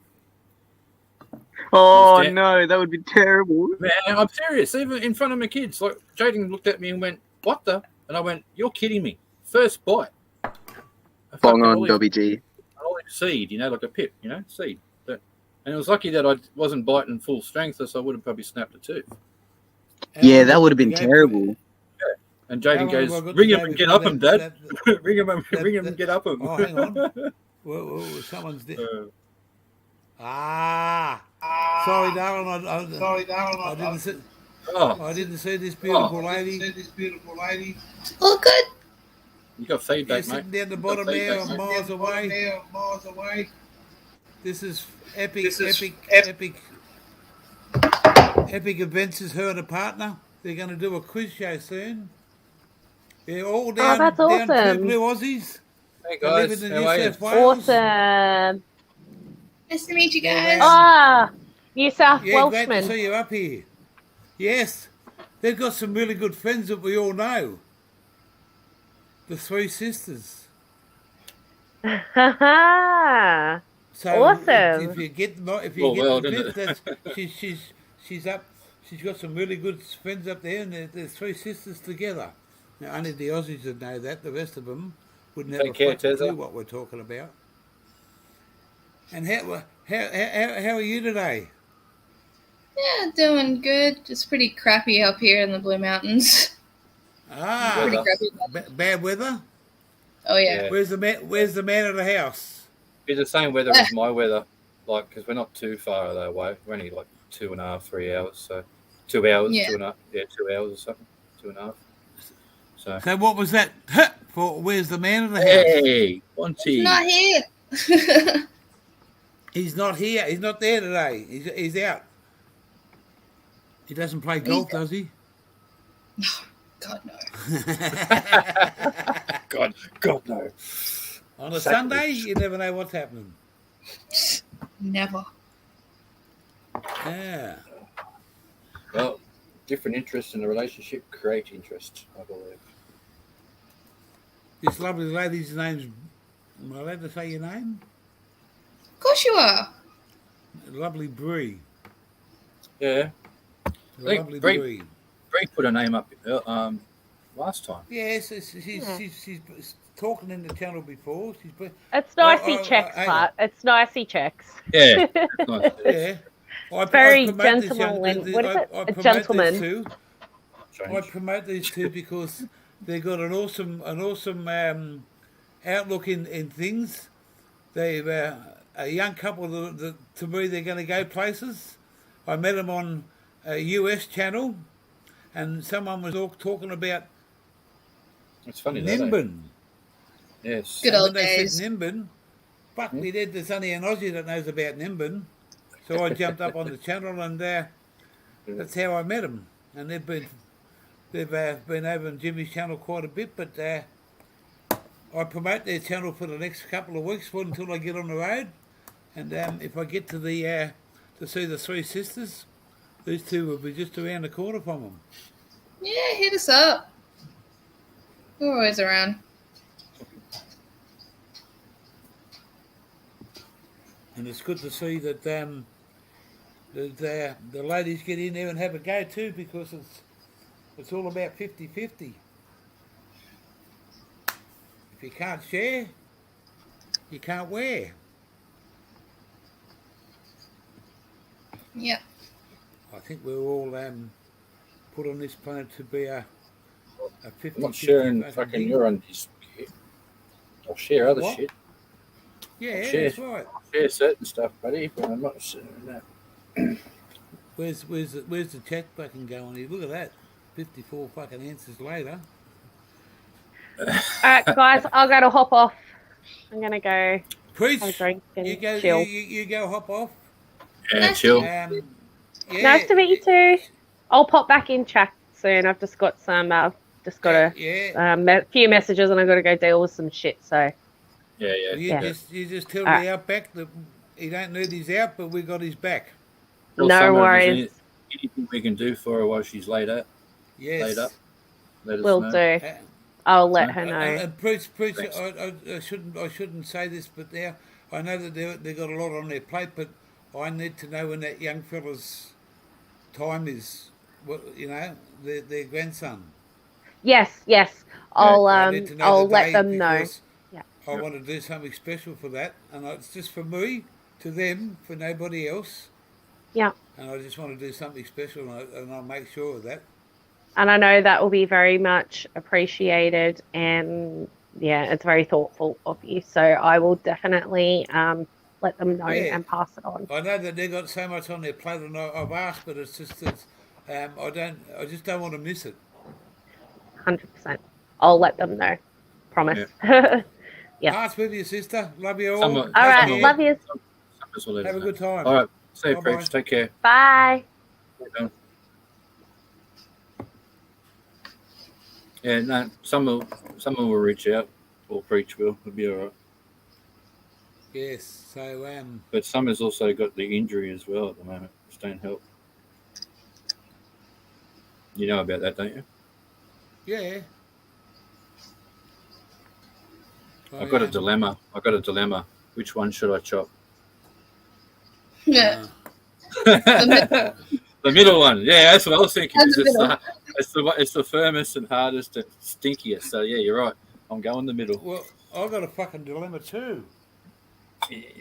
Oh, Understand? no. That would be terrible. Man, I'm serious. Even in front of my kids. Like, Jaden looked at me and went, what the? And I went, you're kidding me. First bite. A Bong fucking on, olive- Dobby G. an olive seed, like a pip, seed. And it was lucky that I wasn't biting full strength, so I would have probably snapped a tooth. Yeah, that would have been terrible. And How Jaden long have I goes, got ring to him go and get before up him, Dad. that- ring him and get up him. Oh, hang on. Well, someone's dead. Sorry, darling. I didn't see this beautiful lady. All good. You got You're feedback, mate. sitting down the bottom there, miles away. This is epic adventures. Her and a partner. They're going to do a quiz show soon. They're all down. that's down two awesome. blue Aussies. Hey They live guys, in the how New are you? South Wales. Awesome. Nice to meet you Well, guys. Ah, New South Yeah, glad to Welshman. see you up here. Yes, they've got some really good friends that we all know. The Three Sisters. Haha. So Awesome. if you get Well, well, the didn't clip, that's she's up. She's got some really good friends up there, and they're Three Sisters together. Now, only the Aussies would know that. The rest of them wouldn't have Take a care, fucking clue Tezza. what we're talking about. And how are you today? Yeah, doing good. Just pretty crappy up here in the Blue Mountains. Ah, Pretty Weather. crappy. bad weather. Oh yeah. Yeah. Where's the man of the house? It's the same weather as my weather, because we're not too far away. We're only like 2.5, 3 hours. So 2 hours, Yeah. 2.5, 2 hours or something, 2.5. So So what was that for? Where's the man of the house? hey, Monty. Not here. He's not here. He's not there today. He's out. He doesn't play golf, does he? God no. God no. On a Sacrilege. Sunday, you never know what's happening. Never. Yeah. Well, different interests in a relationship create interest, I believe. This lovely lady's name's. Am I allowed to say your name? Of course you are. Lovely Bree. Yeah, think Lovely Bree- Bree. Bree put her name up last time. Yes, she's talking in the channel before. It's nicey oh, checks, hang but it's nicey checks. Yeah, that's nice. Yeah. I Very promote this gentlemanly. What is it? I A promote gentleman. these two. I Strange. promote these two because they've got an awesome outlook in things. They've a young couple that to me they're going to go places. I met them on a US channel, and someone was talking about It's funny that. Nimbin. Yes. Good And old when they days. said Nimbin, fuck me dead. There's only an Aussie that knows about Nimbin. So I jumped up on the channel, and that's how I met them. And they've been over on Jimmy's channel quite a bit, but I promote their channel for the next couple of weeks until I get on the road. And if I get to to see the Three Sisters, these two will be just around the corner from them. Yeah, hit us up. We're always around. And it's good to see that the ladies get in there and have a go too, because it's all about 50-50. If you can't share, you can't wear. Yep. I think we're all put on this planet to be a 50-50. I'm not sharing fucking your undies. I'll share other What? shit. Yeah, Share. that's right. Share certain stuff, buddy, but I'm not sharing that. Where's the chat fucking going here? Look at that. 54 fucking answers later. All right, guys, I'll go to hop off. I'm gonna go Preach. have a drink and You go. chill. You go. Hop off. Yeah, Nice to chill. meet Yeah. Nice to meet you too. I'll pop back in chat soon. I've just got some. Just got a few messages, and I've got to go deal with some shit. So Yeah. You just tell Alright. the outback that he don't need his out, but we got his back. Tell no Summer if there's worries. anything we can do for her while she's laid up. Yes. Laid up. Let us Will know. do. Uh, I'll let her And, know. and preach. Thanks. I shouldn't say this, but now I know that they got a lot on their plate, but I need to know when that young fella's time is. What their grandson. Yes. I'll I need to know I'll the let day them know. because Yeah. I want to do something special for that, and it's just for me, to them, for nobody else. Yeah. And I just want to do something special, and I'll make sure of that. And I know that will be very much appreciated, and yeah, it's very thoughtful of you. So I will definitely let them know Yeah. and pass it on. I know that they've got so much on their plate, and I've asked, but it's just I just don't want to miss it. 100%. I'll let them know. Promise. Yeah. Hearts with you, sister. Love you all. Summer- All Take right. care. Love you. Summer's will let Have us a know. good time. All right. See you, Bye-bye. Preach. Take care. Bye. Yeah, no, someone will reach out, or Preach will. It'll be all right. Yes. So But Summer's also got the injury as well at the moment. Just don't help. You know about that, don't you? yeah. I've got a dilemma. Which one should I chop? Yeah. The middle one. Yeah, that's what I was thinking. That's the It's the firmest and hardest and stinkiest. So yeah, you're right. I'm going the middle. Well, I've got a fucking dilemma too.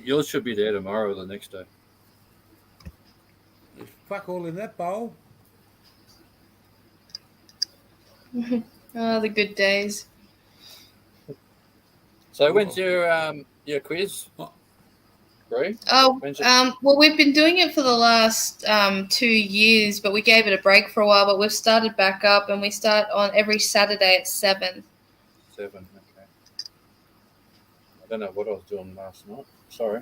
Yours should be there tomorrow or the next day. There's fuck all in that bowl. Oh, the good days. So when's your quiz? What? Bree? Oh, When's it? well, we've been doing it for the last 2 years, but we gave it a break for a while. But we've started back up, and we start on every Saturday at 7. 7. Okay. I don't know what I was doing last night. Sorry.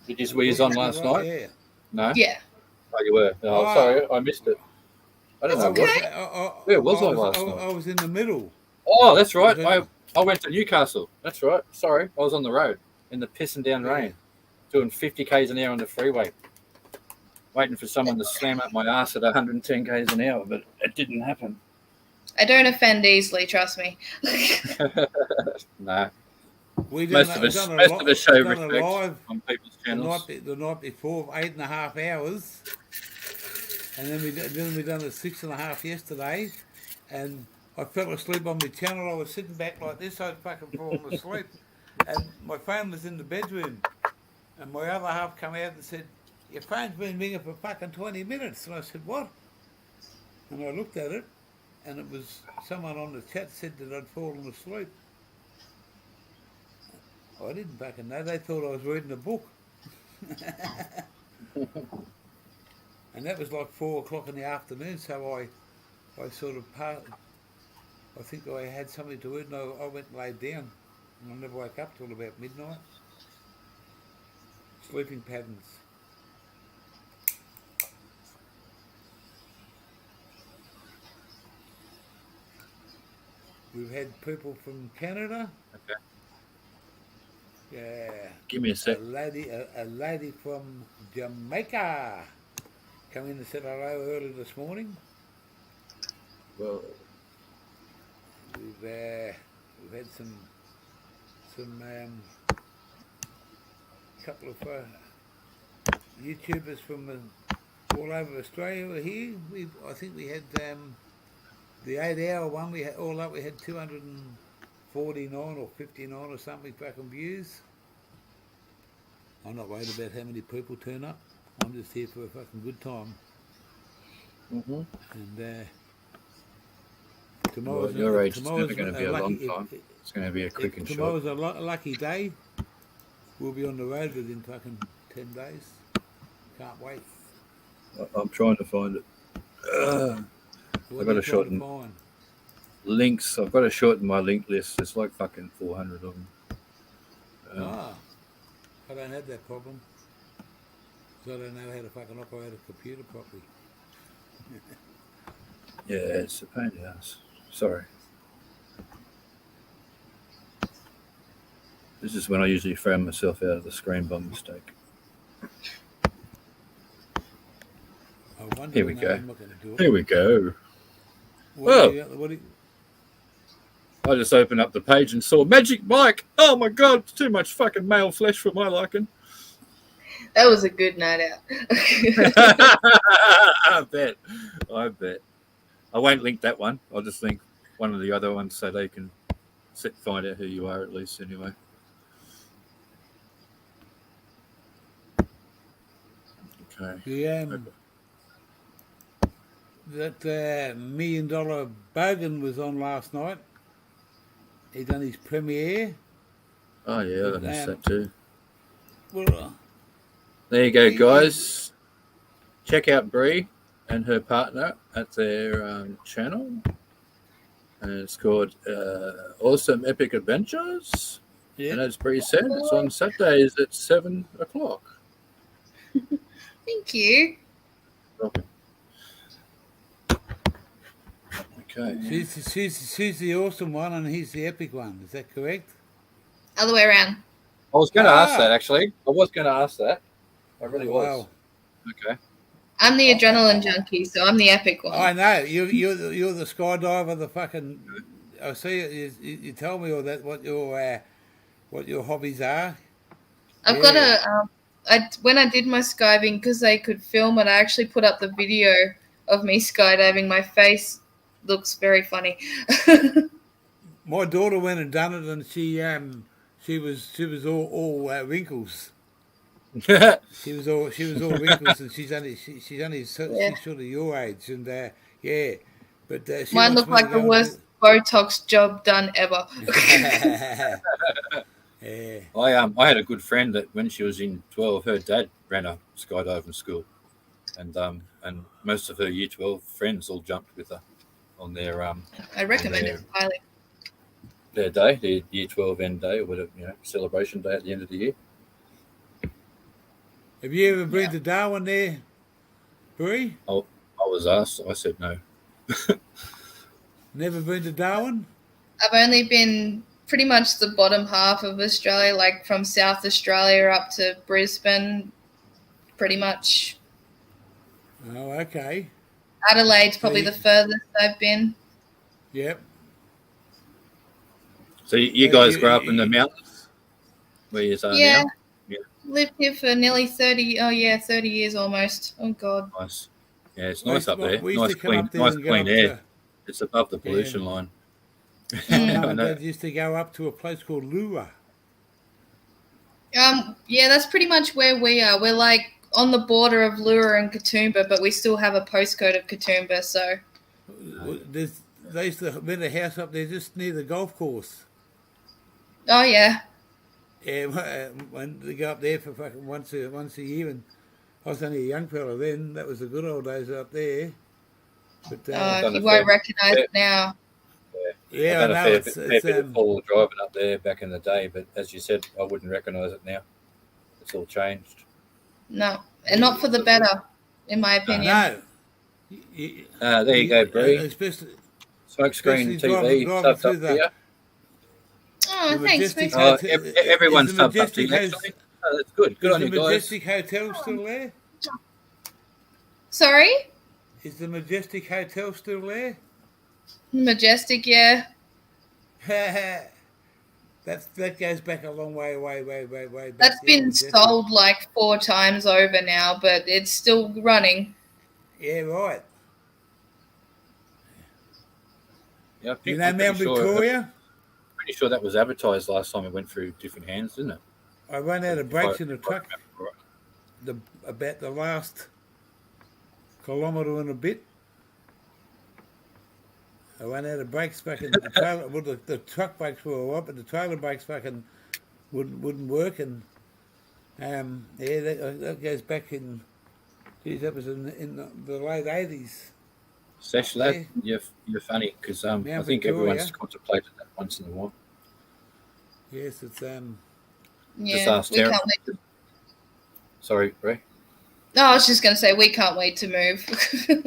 Were you on last night? Yeah. No. Yeah. Oh, you were. Oh, Oh. sorry, I missed it. I don't know. That's okay. Where was I last night? I was in the middle. Oh, that's right. I went to Newcastle. That's right. Sorry, I was on the road in the pissing down rain, doing 50 k's an hour on the freeway, waiting for someone to slam up my ass at 110 k's an hour, but it didn't happen. I don't offend easily, trust me. No, We most of us show done a respect live on people's the channels. the night before, 8.5 hours, and then we done it 6.5 yesterday, and I fell asleep on my channel. I was sitting back like this, I'd fucking fallen asleep, and my phone was in the bedroom, and my other half come out and said, "Your phone's been ringing for fucking 20 minutes," and I said, "What?" And I looked at it, and it was someone on the chat said that I'd fallen asleep. I didn't fucking know. They thought I was reading a book. And that was like 4 o'clock in the afternoon, so I sort of I think I had something to eat, and I went and laid down, and I never woke up till about midnight. Sleeping patterns. We've had people from Canada. Okay. Yeah. Give me a sec. A lady from Jamaica come in and said hello early this morning. Well, We've had some couple of YouTubers from all over Australia were here. I think we had the 8-hour one. We had all up. We had 249 or 59 or something fucking views. I'm not worried about how many people turn up. I'm just here for a fucking good time. mm-hmm. And Well, tomorrow's your age is tomorrow's never going to be a long lucky- time. It's going to be a quick and short. Tomorrow's a lucky day. We'll be on the road within fucking 10 days. Can't wait. I'm trying to find it. What I got are you a shot trying in to find? links. I've got to shorten my link list. There's like fucking 400 of them. I don't have that problem. 'Cause I don't know how to fucking operate a computer properly. Yeah, it's a pain in the ass. Sorry. This is when I usually throw myself out of the screen by mistake. I wonder Here we when go. I'm not going to do it. Here we go. What Whoa. what do you, I just opened up the page and saw Magic Mike. Oh my god, it's too much fucking male flesh for my liking. That was a good night out. I bet. I won't link that one. I'll just link one of the other ones so they can find out who you are at least anyway. Okay. that $1 million Bogan was on last night. He done his premiere. Oh yeah, I missed that too. Well, There you go, guys. Check out Bree and her partner at their channel. And it's called Awesome Epic Adventures. yeah. And as Bree said, it's on Saturdays at 7 o'clock. Thank you. Okay. Okay. She's the awesome one and he's the epic one. Is that correct? Other way around. I was going to ask that, actually. I was going to ask that. I really was. Wow. Okay. I'm the adrenaline junkie, so I'm the epic one. I know. You're the skydiver, the fucking... I see it. You tell me all that, what your hobbies are. I've got a... when I did my skiving, because they could film it, I actually put up the video of me skydiving. My face looks very funny. My daughter went and done it, and she was all wrinkles. She was all wrinkles, and she's sort of your age, and yeah. But she Mine wants looked me to like the go worst Botox job done ever. Yeah. I had a good friend that when she was in 12, her dad ran a skydiving school, and most of her year 12 friends all jumped with her on their I recommend it highly. their day, their year 12 end day, or whatever, celebration day at the end of the year. Have you ever been to Darwin there, Bree? I was asked, I said no. Never been to Darwin? I've only been pretty much the bottom half of Australia, like from South Australia up to Brisbane, pretty much. Oh, okay. Adelaide's probably the furthest I've been. Yep. So you guys grew up in the mountains where you are Yeah. now? Lived here for nearly 30 years almost. Oh, God. Nice. Yeah, it's nice up there. We used Nice to come up there and go clean up air. It's above the pollution Yeah. line. My I mum and know. dad used to go up to a place called Lua. Yeah, that's pretty much where we are. We're like on the border of Lura and Katoomba, but we still have a postcode of Katoomba, so. They used to rent a house up there just near the golf course. Oh, yeah. Yeah, when they go up there for fucking once a year, and I was only a young fella then. That was the good old days up there. But You won't recognise it now. yeah, I I've done know a it's fair bit of four-wheel driving up there back in the day, but as you said, I wouldn't recognise it now. It's all changed. No, and not for the better, in my opinion. no. There you go, Bree. Especially Smokescreen especially TV driving subbed through up the- here. Oh, The thanks, Majestic mate. Hotel- Everyone's is the subbed up to Majestic you, has- actually. Oh, that's good. Good Is on the you guys. Majestic Hotel still there? Sorry? Is the Majestic Hotel still there? Majestic, yeah. That goes back a long way back. That's yeah, been Majestic. sold like 4 times over now, but it's still running. Yeah, right. Yeah, I think You know I'm Mount pretty Victoria? pretty sure that was advertised last time it went through different hands, didn't it? I ran out of brakes in the If I truck remember right. about the last kilometre and a bit. I ran out of brakes fucking the trailer. Well, the truck brakes were all right, but the trailer brakes fucking wouldn't work, and That goes back in. Geez, that was in the late 80s. Sesh lad, you're funny because I Mount think Victoria. everyone's contemplated that once in a while. Yes, it's Yeah, ask we Terry. can't wait. Sorry, Ray. No, I was just going to say we can't wait to move.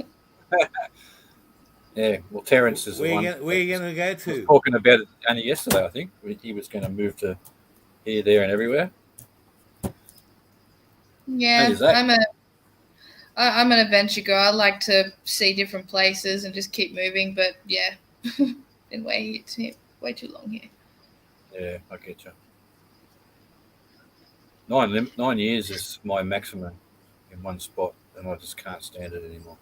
Yeah, well, Terrence is the one. where you going to go was to? talking about it only yesterday, I think. He was going to move to here, there, and everywhere. Yeah, Hey, Zach. I'm an adventure guy. I like to see different places and just keep moving. But yeah, been way too long here. Yeah, I get you. 9 years is my maximum in one spot, and I just can't stand it anymore.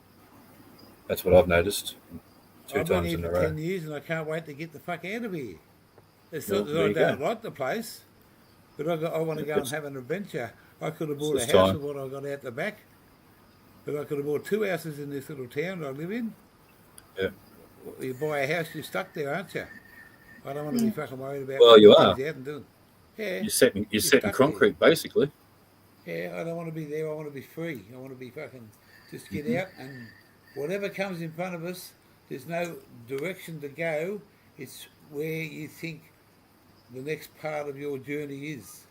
That's what I've noticed. Two I've been times here in a for row. 10 years and I can't wait to get the fuck out of here. It's Well, not that there I you don't go. like the place, but I want to go and have an adventure. I could have bought It's a house time. with what I got out the back, but I could have bought 2 houses in this little town I live in. Yeah. You buy a house, you're stuck there, aren't you? I don't want to be fucking worried about Well, you putting are. things out and doing. Yeah, You're setting stuck there. concrete, basically. Yeah, I don't want to be there. I want to be free. I want to be fucking just get Mm-hmm. out and whatever comes in front of us, there's no direction to go. It's where you think the next part of your journey is.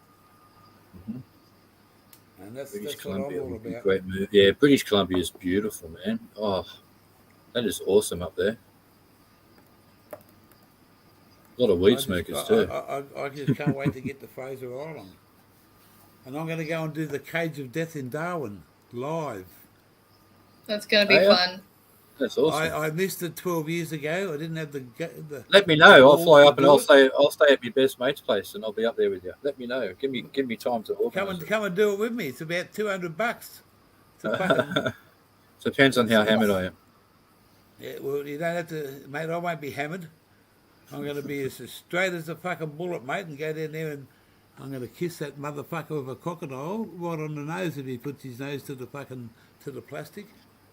Mhm. And that's British what I'm Columbia all would be a about. great move. Yeah, British Columbia is beautiful, man. Oh, that is awesome up there. A lot of weed smokers too. I just can't wait to get to Fraser Island. And I'm going to go and do the Cage of Death in Darwin live. That's going to be Oh, yeah? fun. That's awesome. I missed it 12 years ago. I didn't have the Let me know. I'll balls fly to up and do I'll stay at my best mate's place and I'll be up there with you. Let me know. Give me time to organise. come and do it with me. It's about $200. It's a fucking, Depends on how hammered I am. yeah, well, you don't have to, mate. I won't be hammered. I'm going to be as straight as a fucking bullet, mate, and go down there and I'm going to kiss that motherfucker with a crocodile right on the nose if he puts his nose to the plastic.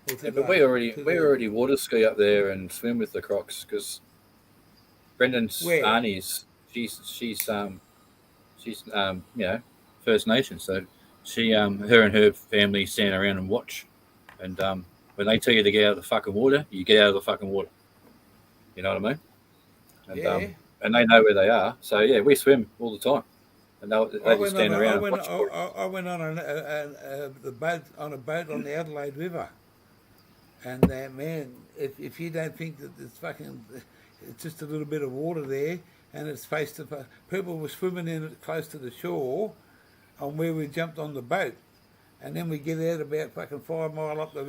Or to Yeah, but the- we to the- already water ski up there and swim with the crocs because Brendan's Where? Arnie's she's First Nation, so she her and her family stand around and watch, and when they tell you to get out of the fucking water, you get out of the fucking water. You know what I mean? And Yeah. and they know where they are, so yeah, we swim all the time, and they I just stand around and watch. I went on a boat on the Adelaide River, and man, if you don't think that it's just a little bit of water there, and it's face to face, people were swimming in it close to the shore, on where we jumped on the boat, and then we get out about fucking 5 mile up the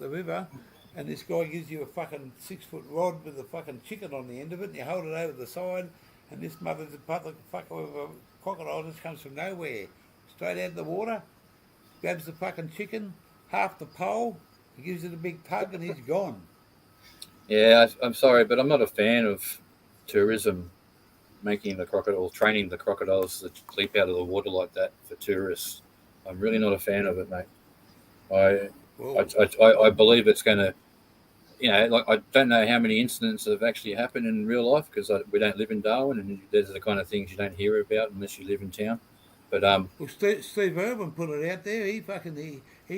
river. And this guy gives you a fucking 6-foot rod with a fucking chicken on the end of it, and you hold it over the side, and this fucker with a crocodile just comes from nowhere, straight out of the water, grabs the fucking chicken, half the pole, he gives it a big tug, and he's gone. Yeah, I'm sorry, but I'm not a fan of tourism making the training the crocodiles to leap out of the water like that for tourists. I'm really not a fan of it, mate. I believe it's going to, like I don't know how many incidents have actually happened in real life because we don't live in Darwin, and there's the kind of things you don't hear about unless you live in town. But Well, Steve Irwin put it out there. He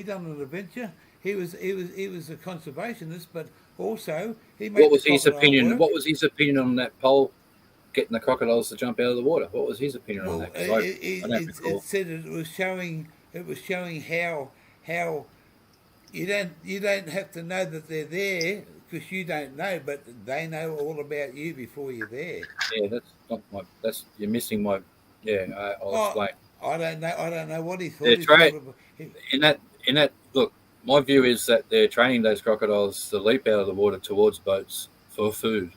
done an adventure. He was a conservationist, but also he made what was the his crocodile opinion? work. What was his opinion on that pole getting the crocodiles to jump out of the water? What was his opinion on Well, that? 'Cause I don't recall. it said it was showing how you don't have to know that they're there because you don't know, but they know all about you before you're there. Yeah, that's not my. You're missing my. Yeah, I'll explain. I don't know what he thought. They're He trained- thought of- In that look, my view is that they're training those crocodiles to leap out of the water towards boats for food,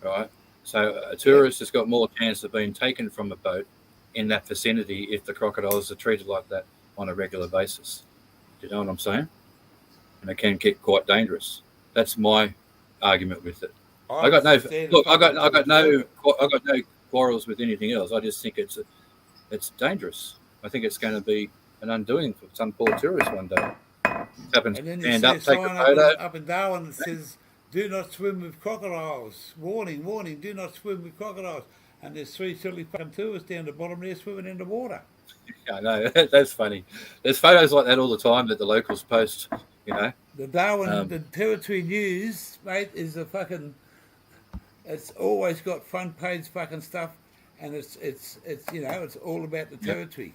right? So a tourist has got more chance of being taken from a boat in that vicinity if the crocodiles are treated like that on a regular basis. Do you know what I'm saying? And it can get quite dangerous. That's my argument with it. I got no quarrels with anything else. I just think it's dangerous. I think it's going to be an undoing for some poor tourist one day. And then Stand you up, see a take a sign photo. up in Darwin that says, "Do not swim with crocodiles." Warning, warning, do not swim with crocodiles. and there's 3 silly fucking tourists down the bottom there swimming in the water. I know. That's funny. There's photos like that all the time that the locals post, you know. The Darwin, the Um, Territory News, mate, is a fucking. It's always got front page fucking stuff, and it's you know, it's all about the Yeah. territory.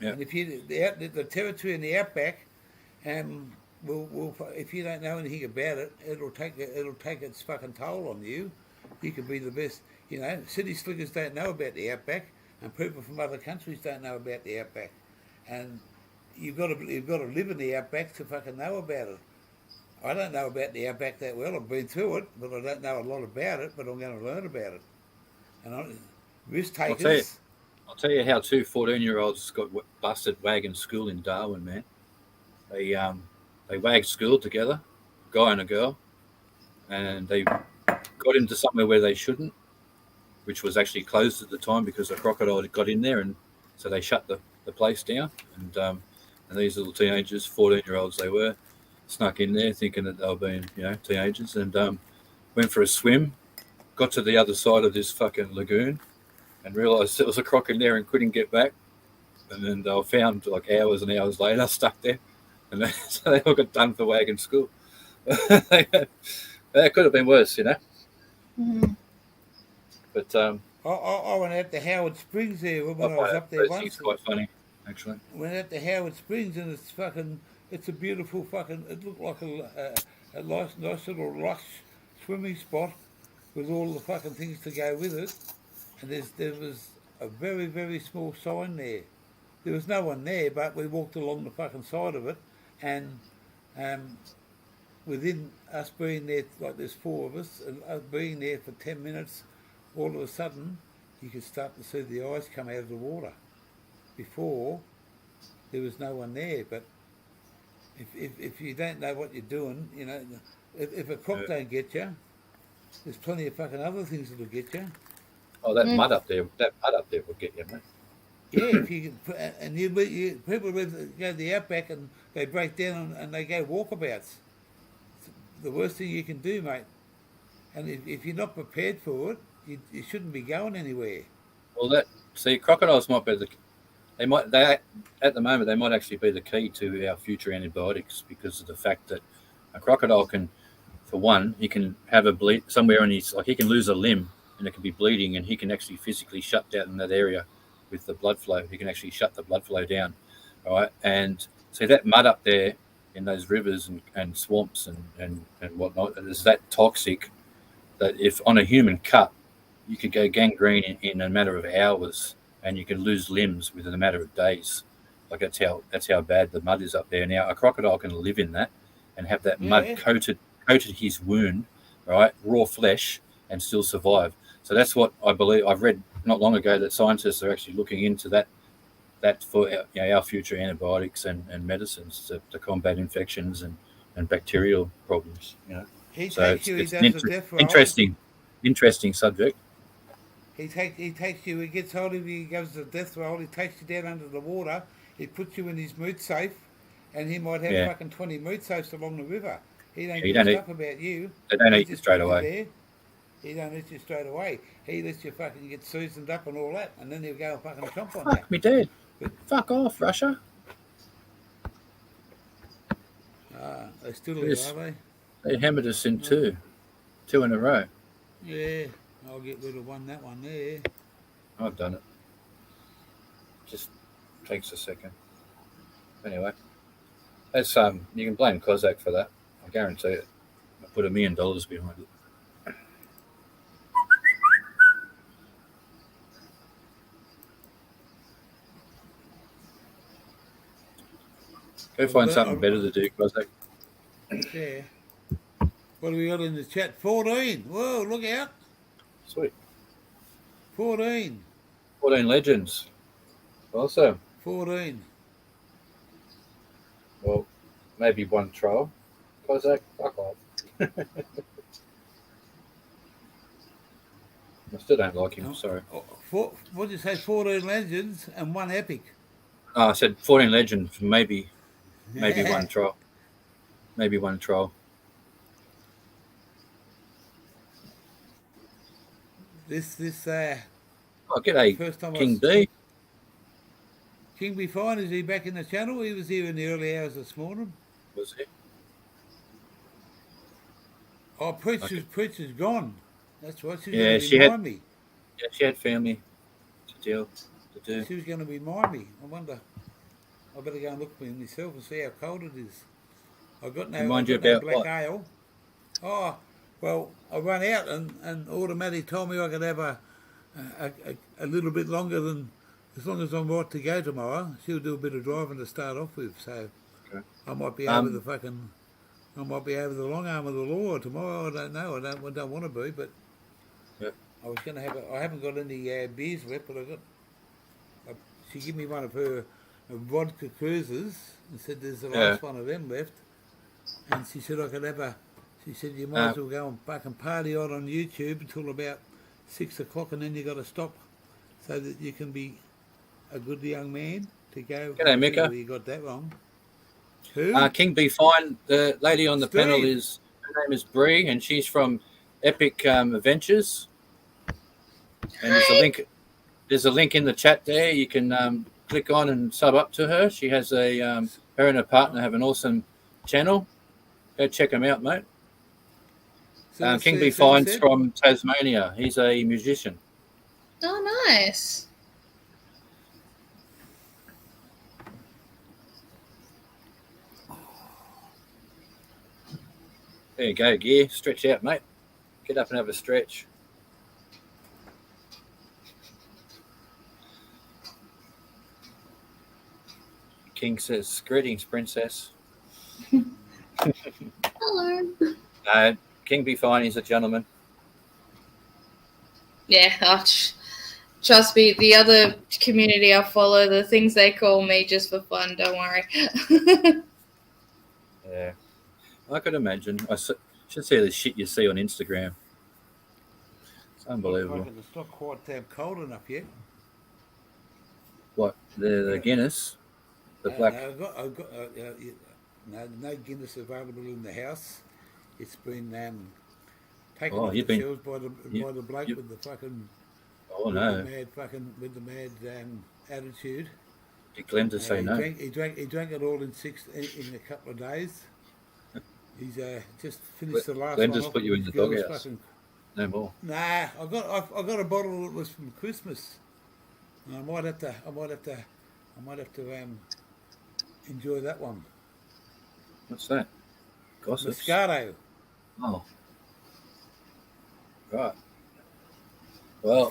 Yeah. And if you the territory in the outback, will if you don't know anything about it, it'll take its fucking toll on you. You could be the best, you know. City slickers don't know about the outback, and people from other countries don't know about the outback, and you've got to live in the outback to fucking know about it. I don't know about the outback that well. I've been through it, but I don't know a lot about it. But I'm going to learn about it. And risk I'll tell you. takers. I'll tell you how 2 14-year-olds got busted wagging school in Darwin, man. They wagged school together, a guy and a girl, and they got into somewhere where they shouldn't, which was actually closed at the time because a crocodile had got in there, and so they shut the place down. And these little teenagers, 14-year-olds they were, snuck in there thinking that they were being, you know, teenagers, and went for a swim, got to the other side of this fucking lagoon, and realised there was a croc in there and couldn't get back. And then they were found like hours and hours later, stuck there, and so they all got done for wagging school. That could have been worse, you know. Mhm. But I went out to Howard Springs there when I I was find up there those once. things quite funny, actually. Went out to Howard Springs, and it's a beautiful fucking. It looked like a nice little lush swimming spot with all the fucking things to go with it. And there was a very, very small sign there. There was no one there, but we walked along the fucking side of it, and within us being there, like there's 4 of us, and us being there for 10 minutes, all of a sudden you could start to see the eyes come out of the water. Before, there was no one there, but if you don't know what you're doing, you know, if a croc Yeah. don't get you, there's plenty of fucking other things that'll get you. Oh, that Mm. mud up there will get you, mate. Yeah, if you and people go to the outback and they break down and they go walkabouts. It's the worst thing you can do, mate. And if you're not prepared for it, you shouldn't be going anywhere. Well, crocodiles might be at the moment they might actually be the key to our future antibiotics because of the fact that a crocodile can, for one, he can have a bleed somewhere and he can lose a limb and it can be bleeding and he can actually physically shut down that area with the blood flow. He can actually shut the blood flow down, all right? And so that mud up there in those rivers and swamps and whatnot is that toxic that if on a human cut, you could go gangrene in a matter of hours and you can lose limbs within a matter of days. Like that's how bad the mud is up there. Now a crocodile can live in that and have that mud Yeah. coated his wound, right, raw flesh, and still survive. So that's what I believe. I've read not long ago that scientists are actually looking into that for our future antibiotics and medicines to combat infections and bacterial problems. You know, He so takes you, he it's does an the death roll. interesting subject. He takes you, he gets hold of you, he goes to the death roll, he takes you down under the water, he puts you in his moot safe, and he might have Yeah. fucking 20 moot safes along the river. He don't Yeah, give you a don't stuff about you. They don't He eat you just straight puts away. there. He don't eat you straight away. He lets you fucking get seasoned up and all that, and then he'll go and fucking chomp on you. Fuck me dead. Fuck off, Russia. They still Yes. are they? They hammered us in two in a row. Yeah, I'll get rid of that one there. I've done it. Just takes a second. Anyway, that's you can blame Kozak for that. I guarantee it. I put $1 million behind it. Go find something better to do, Kozak. Yeah. What do we got in the chat? 14. Whoa, look out. Sweet. 14. 14 legends. Awesome. 14. Well, maybe one troll. Kozak, fuck off. I still don't like him, sorry. What did you say? 14 legends and 1 epic. I said 14 legends, maybe one troll. Maybe one troll. Oh, g'day, first time King D. King be fine. Is he back in the channel? He was here in the early hours this morning. Was it? Oh, Preacher's gone. That's right. She's Yeah, going to she be had- Miami. Yeah, she had family to do. She was going to be Miami. I wonder. I better go and look for myself and see how cold it is. I got no, Remind I you got no about black what? ale. Oh, well, I ran out and automatic told me I could have a little bit longer than, as long as I'm right to go tomorrow. She'll do a bit of driving to start off with, so Okay. I might be over the fucking, I might be over the long arm of the law tomorrow. I don't know. I don't want to be, but Yep. I was going to have. I haven't got any beers left, but I got. She gave me one of her vodka cruises and said there's the last one of them left. And she said I could have a. She said you might as well go and fucking party on YouTube until about 6 o'clock, and then you got to stop, so that you can be a good young man to go. G'day, Mika. You got that wrong. Who? King Be Fine. The lady on the Steve. panel her name is Bree, and she's from Epic Adventures. And there's a link in the chat there. You can click on and sub up to her. She has her and her partner have an awesome channel. Go check them out, mate. King Be Fine's from Tasmania. He's a musician. Oh, nice. There you go, Gear. Stretch out, mate. Get up and have a stretch. King says, "Greetings, princess." Hello. King Be Fine. He's a gentleman. Yeah, trust me, the other community I follow, the things they call me just for fun, don't worry. Yeah, I could imagine. Should see the shit you see on Instagram. It's unbelievable. It's not quite cold enough yet. What the Guinness, the black? I've got no Guinness available in the house. It's been taken off the shelves by the bloke with the fucking. Oh no! With the mad attitude. Get Glenn to say no. He drank it all in a couple of days. He's just finished the last Glenn one. just put you in the doghouse. No more. Nah, I got a bottle that was from Christmas. And I might have to enjoy that one. What's that? Gossips. Moscato. Oh. Right. Well,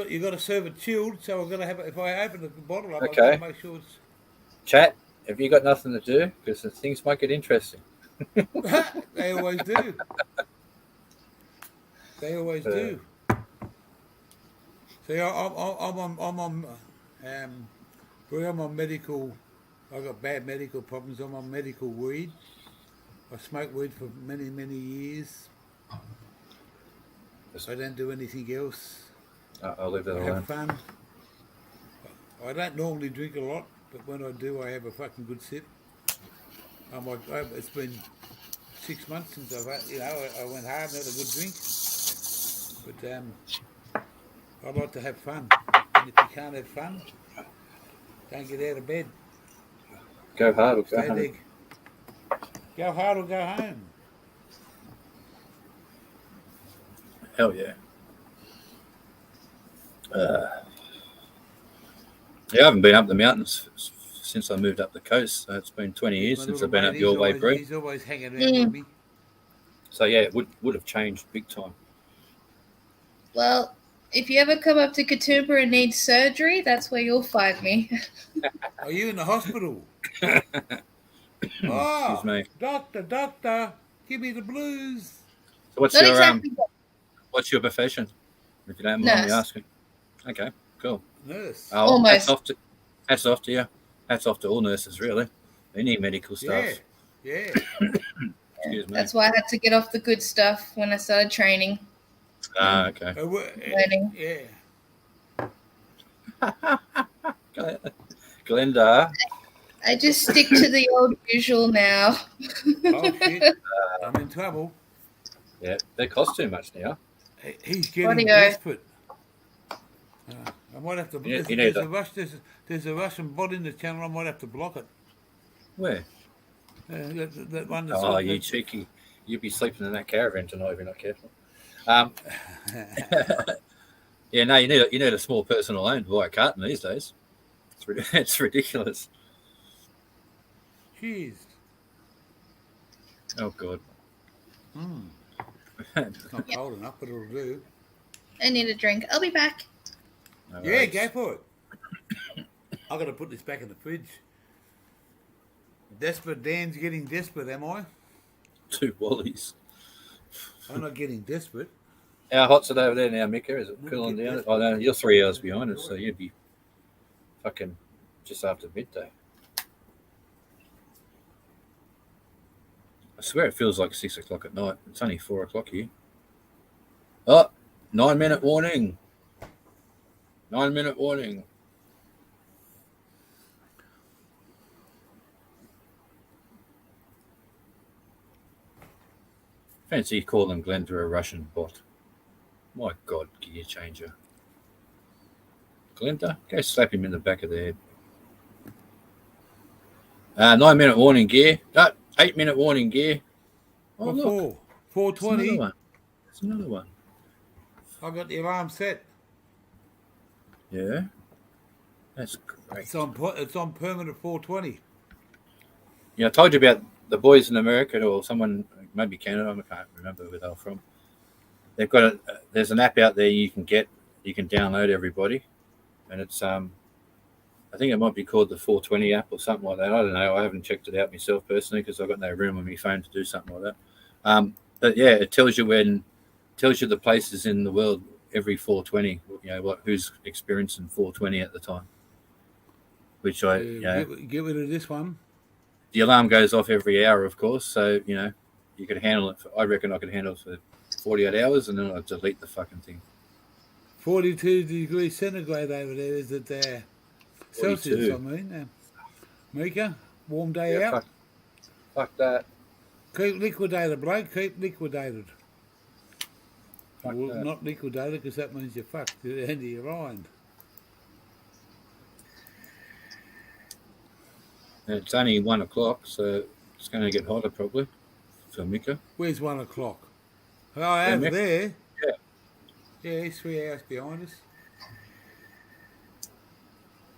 You got to serve it chilled, so I've got to have it. If I open the bottle up, I've Okay. got to make sure it's. chat. Have you got nothing to do? Because things might get interesting. They always do. They always do. See, I'm on medical. I've got bad medical problems. I'm on medical weed. I smoked weed for many years. I don't do anything else. I'll leave that I alone. have fun. I don't normally drink a lot, but when I do, I have a fucking good sip. It's been 6 months since I went hard and had a good drink. But I like to have fun. And if you can't have fun, don't get out of bed. Go hard or go Stay home. there. Go hard or go home. Hell yeah. Yeah, I haven't been up the mountains since I moved up the coast. So it's been 20 years My since little I've been up mate, your way, Bree. He's always hanging around with me. So yeah, it would have changed big time. Well, if you ever come up to Katoomba and need surgery, that's where you'll find me. Are you in the hospital? Excuse me. Doctor, give me the blues. So what's Not your exactly. what's your profession? If you don't mind me Nurse. asking. Okay, cool. Nurse. Oh, Almost. Hats off to you. Hats off to all nurses, really. Any medical stuff. Yeah. Excuse me. That's why I had to get off the good stuff when I started training. Okay. Learning. Yeah. Glenda. I just stick to the old usual now. Oh shit. I'm in trouble. Yeah, they cost too much now. He's getting Audio. desperate. might have to. You There's, need there's a- a there's a Russian bot in the channel. I might have to block it. Where? That one. That's Oh, you cheeky! You'll be sleeping in that caravan tonight if you're not careful. Yeah, no, you need a small personal loan to buy a carton these days. It's ridiculous. Cheers. Oh God. It's not cold enough, but it'll do. I need a drink. I'll be back. No Yeah, worries. go for it. I got to put this back in the fridge. Desperate Dan's getting desperate, am I? 2 Wallies. I'm not getting desperate. How hot's it over there now, Mika? Is it Look cooling at down? this. Oh no, you're 3 hours behind us, so you'd be fucking just after midday. I swear it feels like 6 o'clock at night. It's only 4 o'clock here. Oh, 9-minute warning. 9-minute warning. Fancy calling Glenda a Russian bot. My God, can you change her? Glenda, go slap him in the back of the head. 9-minute warning gear. 8-minute warning gear. Oh, What look. for? There's another 4:20. one. There's another one. I got the alarm set. Yeah. That's great. It's on permanent 4:20. Yeah, I told you about the boys in America or someone, maybe Canada, I can't remember where they're from. They've got there's an app out there you can download, everybody. And it's, I think it might be called the 420 app or something like that. I don't know. I haven't checked it out myself personally because I've got no room on my phone to do something like that. But yeah, it tells you the places in the world every 420, who's experiencing 420 at the time. Which Get rid of this one. the alarm goes off every hour, of course. So, you could handle it. I reckon I could handle it for 48 hours and then I'd delete the fucking thing. 42 degrees centigrade over there. Is it there? 42. Celsius, I mean. Mika, warm day Yeah, out. fuck that. Keep liquidated, bloke. Keep liquidated. Fuck Well, that. not liquidated because that means you're fucked to the end of your iron. And it's only 1 o'clock, so it's going to get hotter probably for Mika. Where's 1 o'clock? Oh, over Mick? there. Yeah. Yeah, he's 3 hours behind us.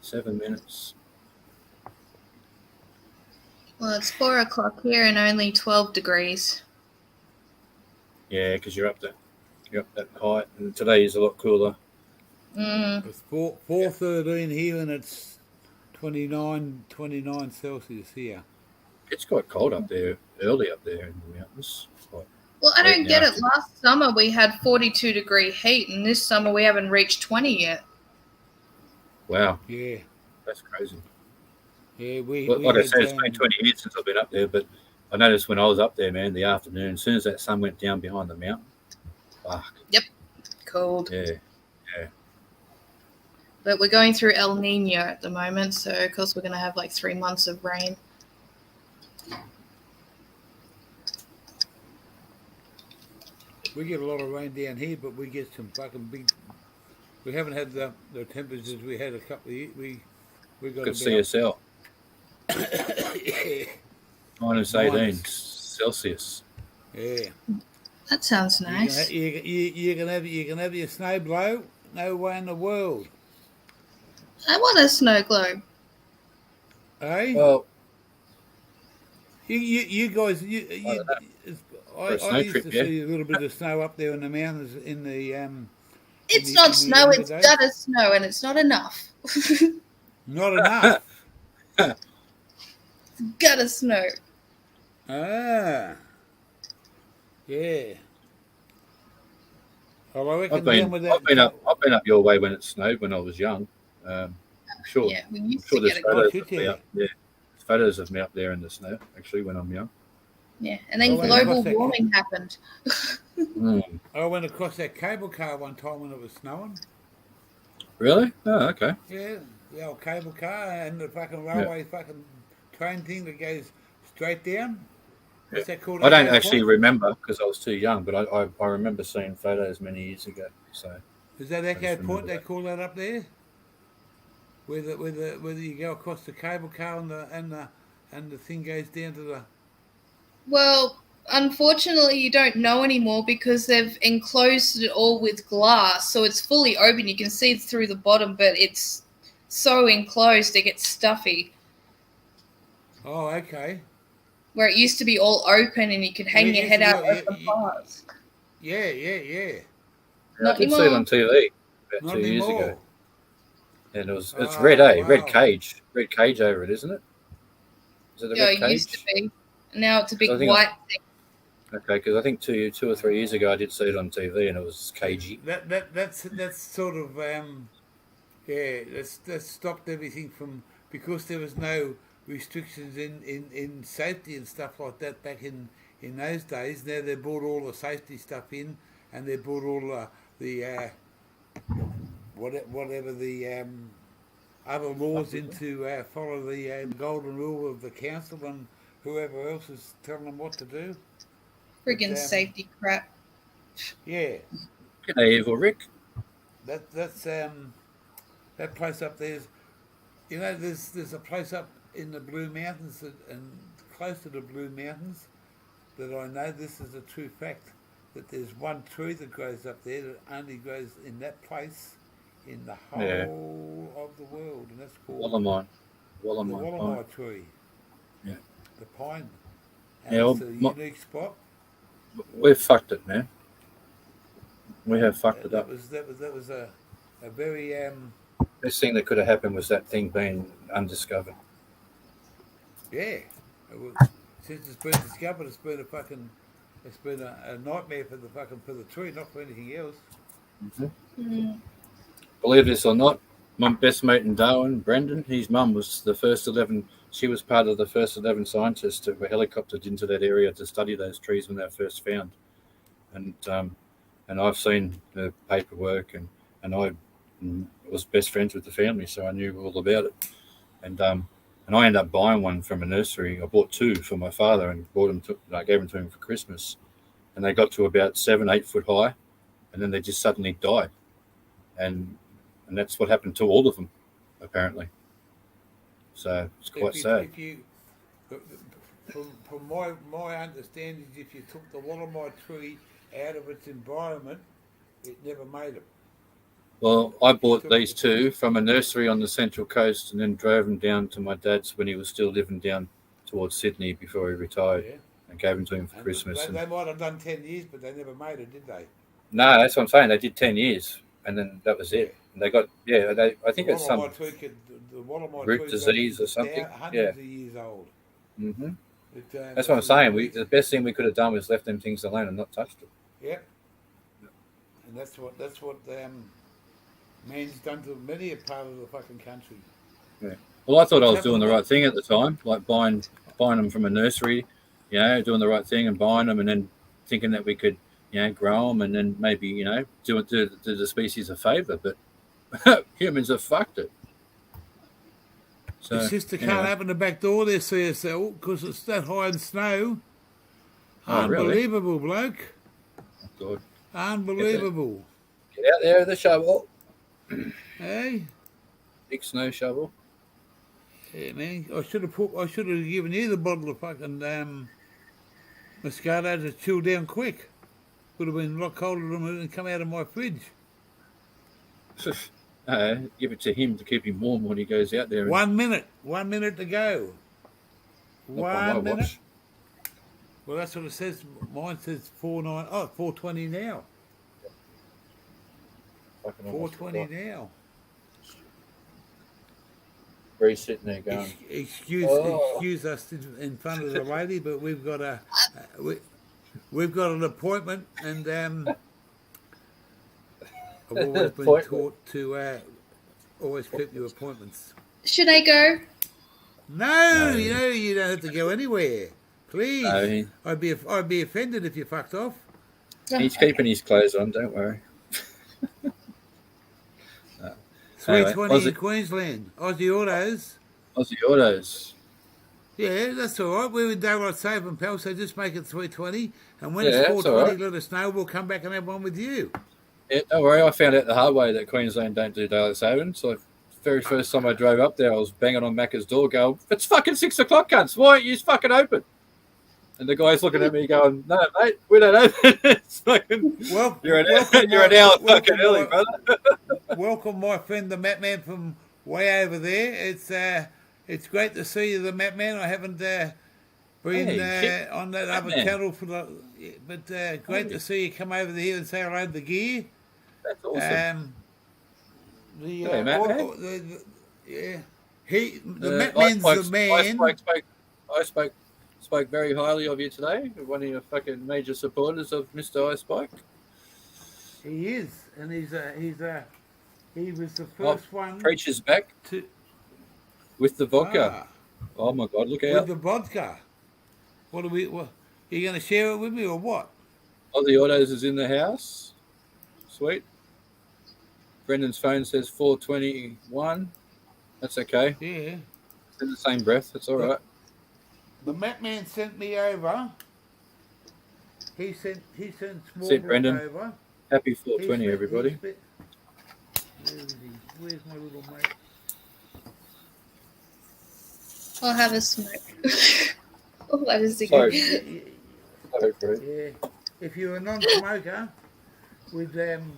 7 minutes. Well, it's 4 o'clock here and only 12 degrees. Yeah, because you're up that height, and today is a lot cooler. It's 4:13 here and it's 29 Celsius here. It's quite cold up there, early up there in the mountains. Like, Well, I don't Right get now. it. Last summer we had 42-degree heat, and this summer we haven't reached 20 yet. wow, Yeah. that's crazy. Yeah, we Like I had, said, it's been 20 years since I've been up there, but I noticed when I was up there, man, the afternoon, as soon as that sun went down behind the mountain, fuck, Cold. yeah. But we're going through El Nino at the moment, so of course we're going to have like 3 months of rain. we get a lot of rain down here, but we get some fucking big. We haven't had the temperatures we had a couple of years. We got Good about CSL, minus 18 Minus. Celsius. yeah. That sounds nice. You can have your snow blow. No way in the world, I want a snow globe. eh? Well, You guys, For a snow I used trip, to yeah. see a little bit of snow up there in the mountains in the It's the- not in the snow, younger it's days? gutter snow, and it's not enough. Not enough. Gutter snow. Ah, yeah. Well, I reckon I've down been with that. I've been up your way when it snowed when I was young. I'm sure. Yeah, we I'm used sure to there's get it. Oh, photos shit, of me yeah. up there. There's photos of me up there in the snow, actually, when I'm young. Yeah, and then Oh, wait, global what's that? warming happened. Mm. I went across that cable car one time when it was snowing. Really? Oh, okay. Yeah, the old cable car and the fucking railway fucking train thing that goes straight down. What's that called? I don't Echo actually Point? remember because I was too young, but I remember seeing photos many years ago. So Is that just Echo remember Point they that. call that up there? whether you go across the cable car and the thing goes down to the. Well, unfortunately, you don't know anymore because they've enclosed it all with glass, so it's fully open. You can see through the bottom, but it's so enclosed it gets stuffy. Oh, okay. Where it used to be all open and you could hang your head out over the parts. Yeah. Not I did see it on TV about Not 2 years anymore. ago. And it's Oh, red, wow. red cage over it, isn't it? Is it a Yeah, red it cage? used to be. Now it's a big I think white thing. Okay, because I think 2 or 3 years ago I did see it on TV and it was cagey. That's sort of that's stopped everything from, because there was no restrictions in safety and stuff like that back in those days. Now they brought all the safety stuff in, and they brought all the whatever the other laws in to follow the golden rule of the council and whoever else is telling them what to do. Friggin' safety crap. Yeah, G'day, Evil Rick. that's that place up there's, you know, there's a place up in the Blue Mountains and close to the Blue Mountains that I know, this is a true fact, that there's one tree that grows up there that only grows in that place in the whole of the world, and that's called Wallamine. the Wallamai tree. Yeah. The pine. And Yeah, it's a unique spot. We've fucked it, man. We have fucked it That up. was a very Best thing that could have happened was that thing being undiscovered. yeah. Since it's been discovered, it's been a nightmare for the tree, not for anything else. Mm. Believe this or not, my best mate in Darwin, Brendan, his mum was the first 11. She was part of the first 11 scientists that were helicoptered into that area to study those trees when they were first found. And I've seen the paperwork, and I was best friends with the family, so I knew all about it. And I ended up buying one from a nursery. I bought 2 for my father and I gave them to him for Christmas. And they got to about 7-8 foot high, and then they just suddenly died. And that's what happened to all of them, apparently. So it's quite sad. From my understanding, if you took the Wallamai tree out of its environment, it never made it. Well, I bought these 2 from a nursery on the Central Coast and then drove them down to my dad's when he was still living down towards Sydney before he retired, Yeah. and gave them to him for And Christmas. They might have done 10 years, but they never made it, did they? No, that's what I'm saying. They did 10 years, and then that was it. And they got, I think it's some The Wallamai root tree disease or is something. hundreds of years old. hmm That's what I'm saying. The best thing we could have done was left them things alone and not touched it. Yep. And that's what man's done to many a part of the fucking country. Well, I thought I was doing the right thing at the time, like buying them from a nursery, doing the right thing and buying them, and then thinking that we could, grow them and then maybe, do the species a favour. But humans have fucked it. So, Your sister can't open the back door there, CSL, because it's that high in snow. Oh, really? Unbelievable, bloke. God. Unbelievable. Get out there with the shovel. Hey? Big snow shovel. Yeah, man. I should have given you the bottle of fucking Moscato to chill down quick. Would have been a lot colder than it come out of my fridge. Give it to him to keep him warm when he goes out there. 1 minute. 1 minute to go. Not by my 1 minute. watch. Well, that's what it says. Mine says 4:20 now. Fucking almost 4:20 forgot. now. Bree's sitting there going, Excuse us in front of the lady, but we've got we've got an appointment, and I've always been taught to always keep your appointments. Should I go? No, you don't have to go anywhere. Please, No, I'd be offended if you fucked off. he's keeping his clothes on, don't worry. 320 in Queensland, Aussie Autos. Aussie Autos. Yeah, that's all right. We're in daylight saving, pal, so just make it 320. And when Yeah, it's that's all 420, right. let us know. We'll come back and have one with you. Yeah, don't worry. I found out the hard way that Queensland don't do daylight saving, so very first time I drove up there, I was banging on Macca's door going, it's fucking 6 o'clock, cunts. Why aren't you fucking open? And the guy's looking at me going, no, mate, we don't open. It's fucking, Well, you're an hour fucking early, brother. Welcome, my friend, the Map Man from way over there. It's great to see you, the Map Man. I haven't been Hey, on that Map other Man. channel but great to see you come over here and say hello to the gear. That's awesome. The Map Man. yeah, the I Map Man's the man. I spoke very highly of you today. One of your fucking major supporters of Mr. iSpike. He is, and he was the first one Preacher's back to with the vodka. Oh my God, look with out. the vodka. What are you going to share it with me or what? Aussie Autos is in the house. Sweet. Brendan's phone says 421. That's okay. Yeah. It's in the same breath. That's all right. The Map Man sent me over. He sent small That's it, Brendan. over. Happy 420, everybody. Where is he? Where's my little mate? I'll have a smoke. I'll have a Sorry. cigarette. Sorry, Brett. Yeah. If you're a non-smoker, we don't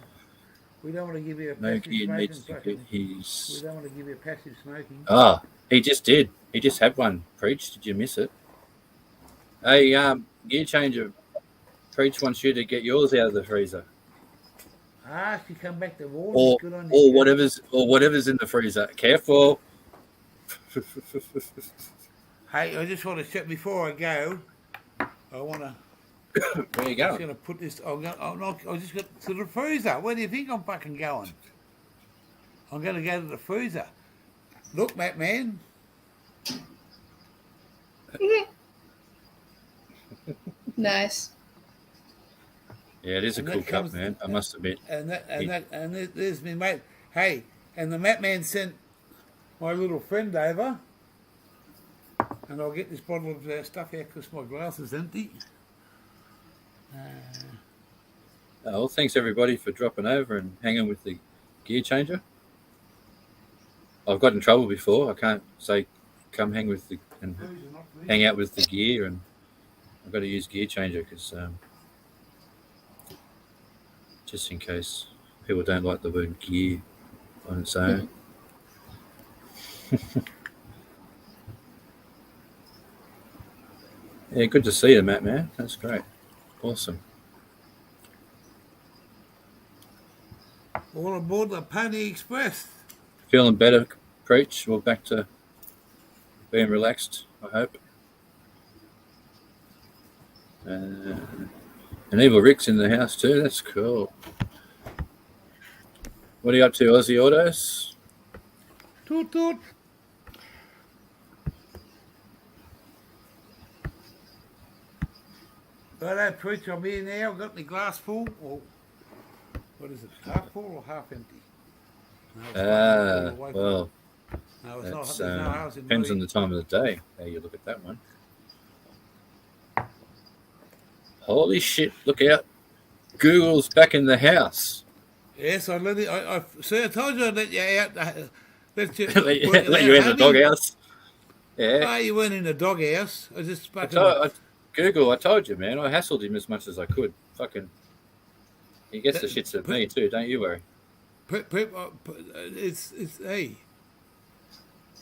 want to give you a No, passive he smoking. needs to get We his. don't want to give you a passive smoking. Ah, he just did. He just had one. Preach, did you miss it? Hey, gear changer. Preach wants you to get yours out of the freezer, She come back to war. or Good on or you. whatever's in the freezer. Careful. Hey, I just want to check before I go. I want to. Where you I'm just going? going to put this. I just got to the freezer. Where do you think I'm fucking going? I'm going to go to the freezer. Look, Map Man. Nice. Yeah, it is a And that cool cup, comes- man. I must admit. There's me mate. Hey, and the Map Man sent my little friend over, and I'll get this bottle of stuff out because my glass is empty. Oh, well, thanks everybody for dropping over and hanging with the gear changer. I've got in trouble before. I can't say come hang with the and hang out with the gear, and I've got to use gear changer because just in case people don't like the word gear on its own. Yeah, good to see you, Matt, man. That's great. Awesome. All aboard the Pony Express. Feeling better, Preach? We're back to being relaxed, I hope. And Evil Rick's in the house too. That's cool. What are you up to, Aussie Autos? Toot toot. Righto, Preach, I'm here now. I've got my glass full. Or what is it? Half full or half empty? No, it's not full away from- Well, no, it's not. that's, There's no halves in depends on mine. the time of the day, how you look at that one. Holy shit, look out. Google's back in the house. Yes, I let it. I told you I'd let you out. Let you, let you, work it let you out, in the haven't you? doghouse. Yeah. Oh, you weren't in the doghouse. I just I fucking. Google, I told you, man. I hassled him as much as I could. Fucking. He gets the That- shits of me too, don't you worry. It's hey.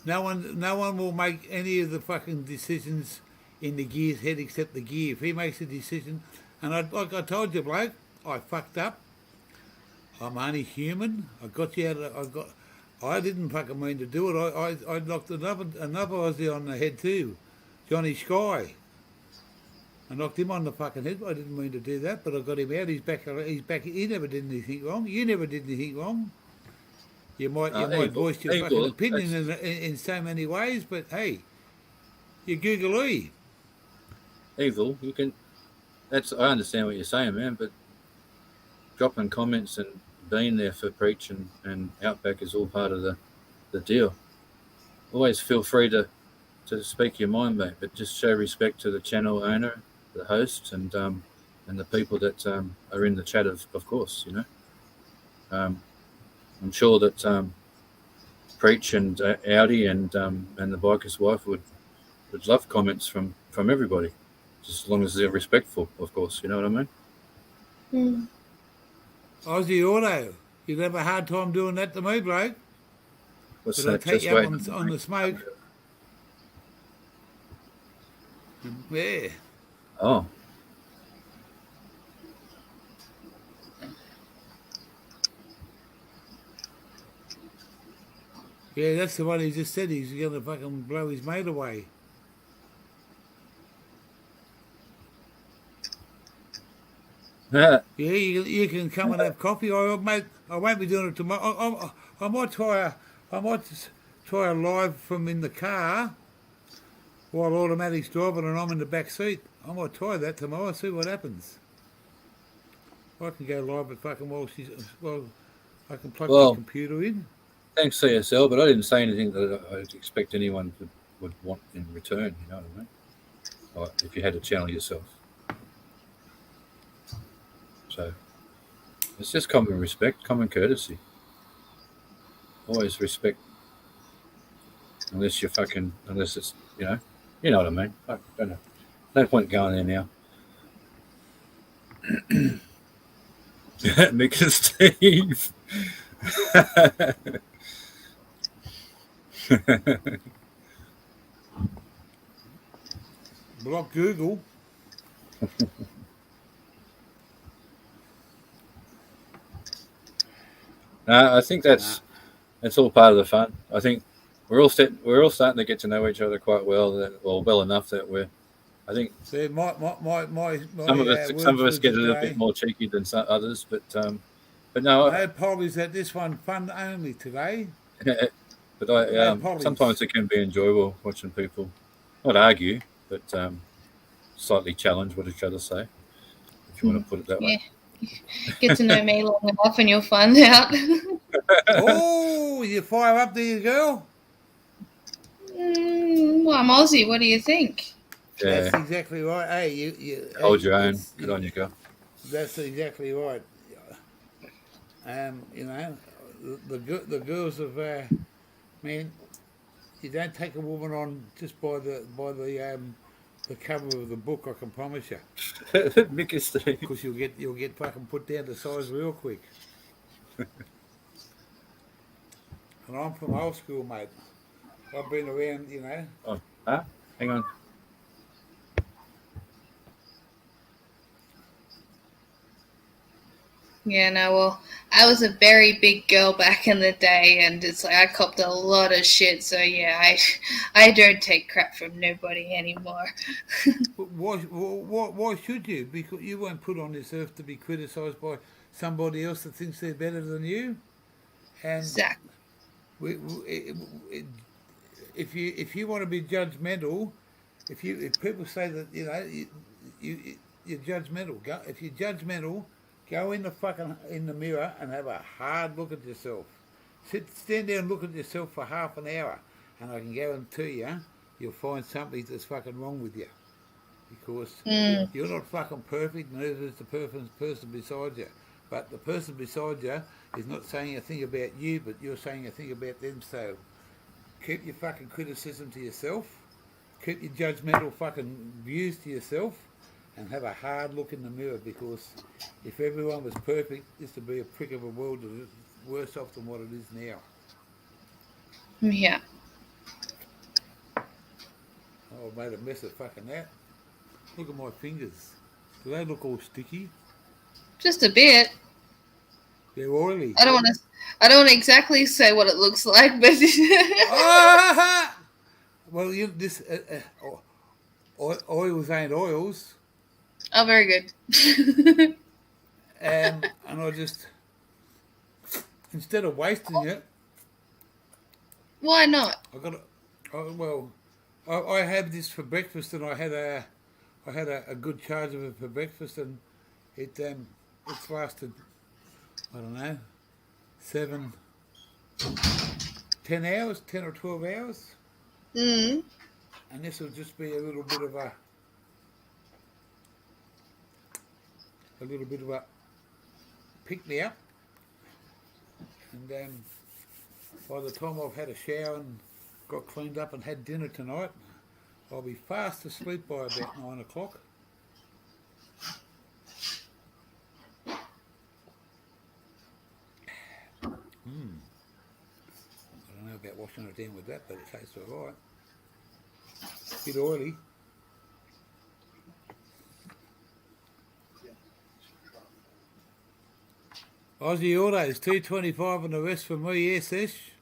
No one will make any of the fucking decisions in the gear's head except the gear. If he makes a decision, and like I told you, bloke, I fucked up. I'm only human. I got you out. I didn't fucking mean to do it. I knocked another Aussie on the head too, Johnny Sky. I knocked him on the fucking head. I didn't mean to do that, but I got him out. He's back. He never did anything wrong. You never did anything wrong. You might Evil. voice your Evil. fucking opinion in so many ways, but hey, you Google-y. Evil, you can. I understand what you're saying, man, but dropping comments and being there for Preach and Outback is all part of the deal. Always feel free to speak your mind, mate, but just show respect to the channel owner, the host, and the people that are in the chat, of course, you know. I'm sure that Preach and Audi and the biker's wife would love comments from everybody, just as long as they're respectful, of course. You know what I mean? Mm. Aussie Auto, you'd have a hard time doing that to me, bloke. What's But I'll that? take Just you up wait. on the smoke. Yeah. Oh, Yeah, that's the one he just said he's going to fucking blow his mate away. Yeah, you can come and have coffee. Mate, I won't be doing it tomorrow. I might try a live from in the car while automatic's driving and I'm in the back seat. I might try that tomorrow. See what happens. I can go live at fucking well. I can plug Well, the computer in. thanks CSL, but I didn't say anything that I'd expect anyone would want in return. You know what I mean? Like, if you had to channel yourself. So it's just common respect, common courtesy. Always respect, unless it's you know what I mean. I don't know. No point going there now. Mick and Steve. Block Google. I think that's all part of the fun. I think we're all starting to get to know each other quite well, well enough that I think See, my some of us get a little bit more cheeky than some others, but no. No apologies at this one, fun only today. But sometimes it can be enjoyable watching people not argue, but slightly challenge what each other say, if you want to put it that way. Get to know me long enough and you'll find out. Oh, you fire up there, girl? Well, I'm Aussie. What do you think? Yeah. That's exactly right. Hey, you Hold your own. Good on you, girl. That's exactly right. You know, the girls of man, you don't take a woman on just by the cover of the book. I can promise you, Mick and Steve. because you'll get fucking put down to size real quick. And I'm from old school, mate. I've been around, you know. Oh, hang on. Yeah, no, well, I was a very big girl back in the day, and it's like I copped a lot of shit. So yeah, I don't take crap from nobody anymore. But why should you? Because you weren't put on this earth to be criticised by somebody else that thinks they're better than you. And Exactly. if you want to be judgmental, if people say that you're judgmental, if you're judgmental, go in the mirror and have a hard look at yourself. Stand there and look at yourself for half an hour, and I can guarantee you'll find something that's fucking wrong with you, because you're not fucking perfect, neither is the person beside you. But the person beside you is not saying a thing about you, but you're saying a thing about them. So keep your fucking criticism to yourself, keep your judgmental fucking views to yourself, and have a hard look in the mirror, because if everyone was perfect, this would be a prick of a world that is worse off than what it is now. Yeah. Oh, I made a mess of fucking that. Look at my fingers. Do they look all sticky? Just a bit. They're oily. I don't want to exactly say what it looks like, but Ah! Well, this oils ain't oils. oh, very good. And I just, instead of wasting it, Why not? I had this for breakfast, and I had a good charge of it for breakfast, and it's lasted, I don't know, 10 hours, 10 or 12 hours, Mm. and this will just be a little bit of a pick me up, and by the time I've had a shower and got cleaned up and had dinner tonight, I'll be fast asleep by about 9 o'clock. I don't know about washing it down with that, but it tastes all right. Bit oily. Aussie Autos, 225 and the rest for me, yes, Ish.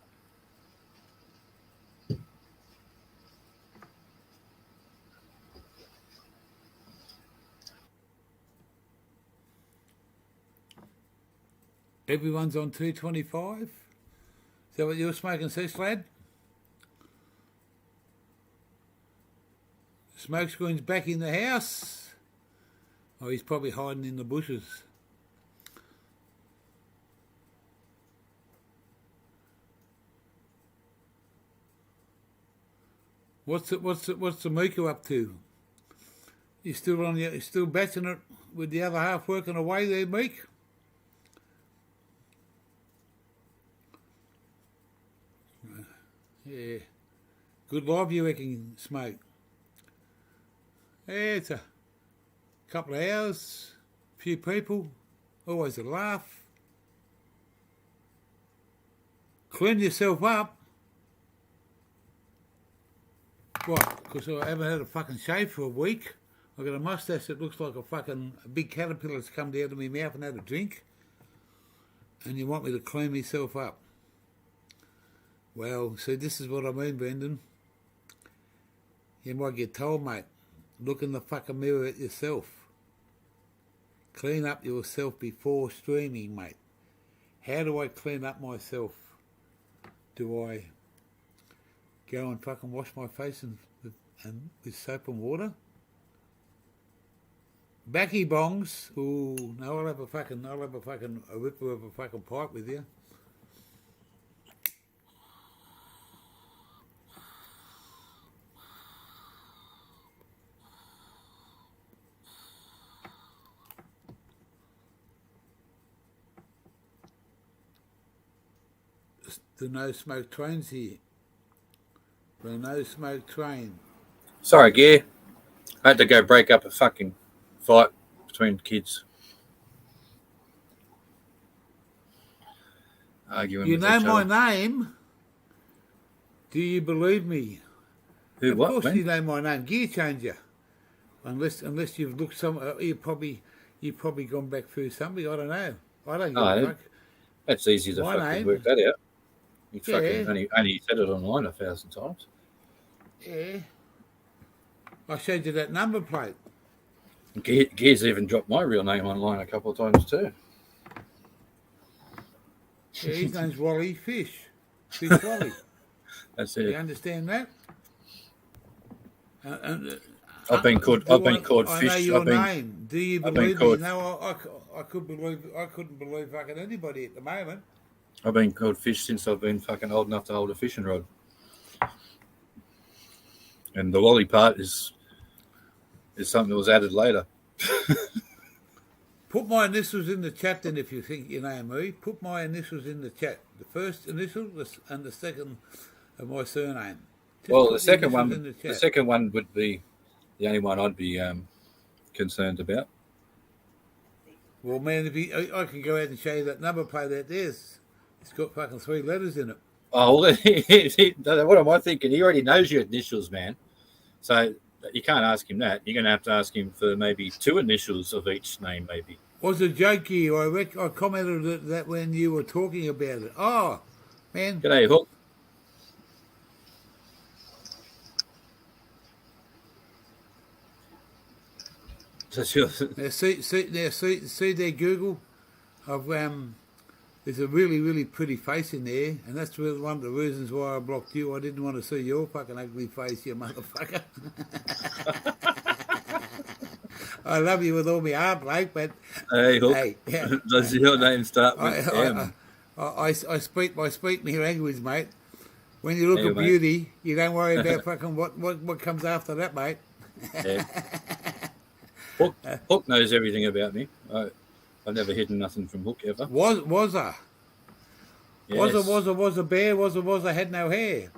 Everyone's on 225? Is that what you're smoking, Sesh, lad? Smoke screen's back in the house. Oh, he's probably hiding in the bushes. What's the Miku up to? You still batching it with the other half working away there, Meek? Yeah. Good life you reckon, Smoke? Yeah, it's a couple of hours, few people, always a laugh. Clean yourself up. What? Because I haven't had a fucking shave for a week. I've got a moustache that looks like a big caterpillar that's come down to my mouth and had a drink. And you want me to clean myself up. Well, see, this is what I mean, Brendan. You might get told, mate, look in the fucking mirror at yourself. Clean up yourself before streaming, mate. How do I clean up myself? Do I go and fucking wash my face with soap and water? Backy bongs. Ooh, no, I'll have a ripper of a fucking pipe with you. The no smoke train's here. The no smoke train. Sorry, Gear. I had to go break up a fucking fight between kids. Arguing You with know each my other. name? Do you believe me? Who, Of what, course man? you know my name, Gear Changer. Unless you've looked you've probably gone back through somebody. I don't know. I don't give a fuck. That's easy to My fucking name? work that out. You Yeah. fucking only said it online 1,000 times. Yeah. I showed you that number plate. Gear's even dropped my real name online a couple of times too. Yeah, his name's Wally Fish. Fish Wally. That's You it. understand that? I've been called I know fish. your name. Do you I've been believe me? called- No, I couldn't believe fucking anybody at the moment. I've been called fish since I've been fucking old enough to hold a fishing rod. And the Wally part is something that was added later. Put my initials in the chat then if you think you know me. Put my initials in the chat. The first initial and the second of my surname. Just Well, put the second initials one, in the the chat. second one would be the only one I'd be concerned about. Well, man, I can go out and show you that number plate out there. It's got fucking 3 letters in it. Oh, well, what am I thinking? He already knows your initials, man. So you can't ask him that. You're going to have to ask him for maybe 2 initials of each name, maybe. Was a joke here. I commented that when you were talking about it. Oh, man. G'day, Hook. So Now, see there, Google. There's a really, really pretty face in there, and that's one of the reasons why I blocked you. I didn't want to see your fucking ugly face, you motherfucker. I love you with all my heart, Blake, but Hey, Hook. hey, yeah. Does your name start with M? I speak my language, mate. When you look Hey, at mate. beauty, you don't worry about fucking what comes after that, mate. Yeah. Hook knows everything about me. I've never hidden nothing from Hook ever. Was I? Was Yes. a bear, was a had no hair.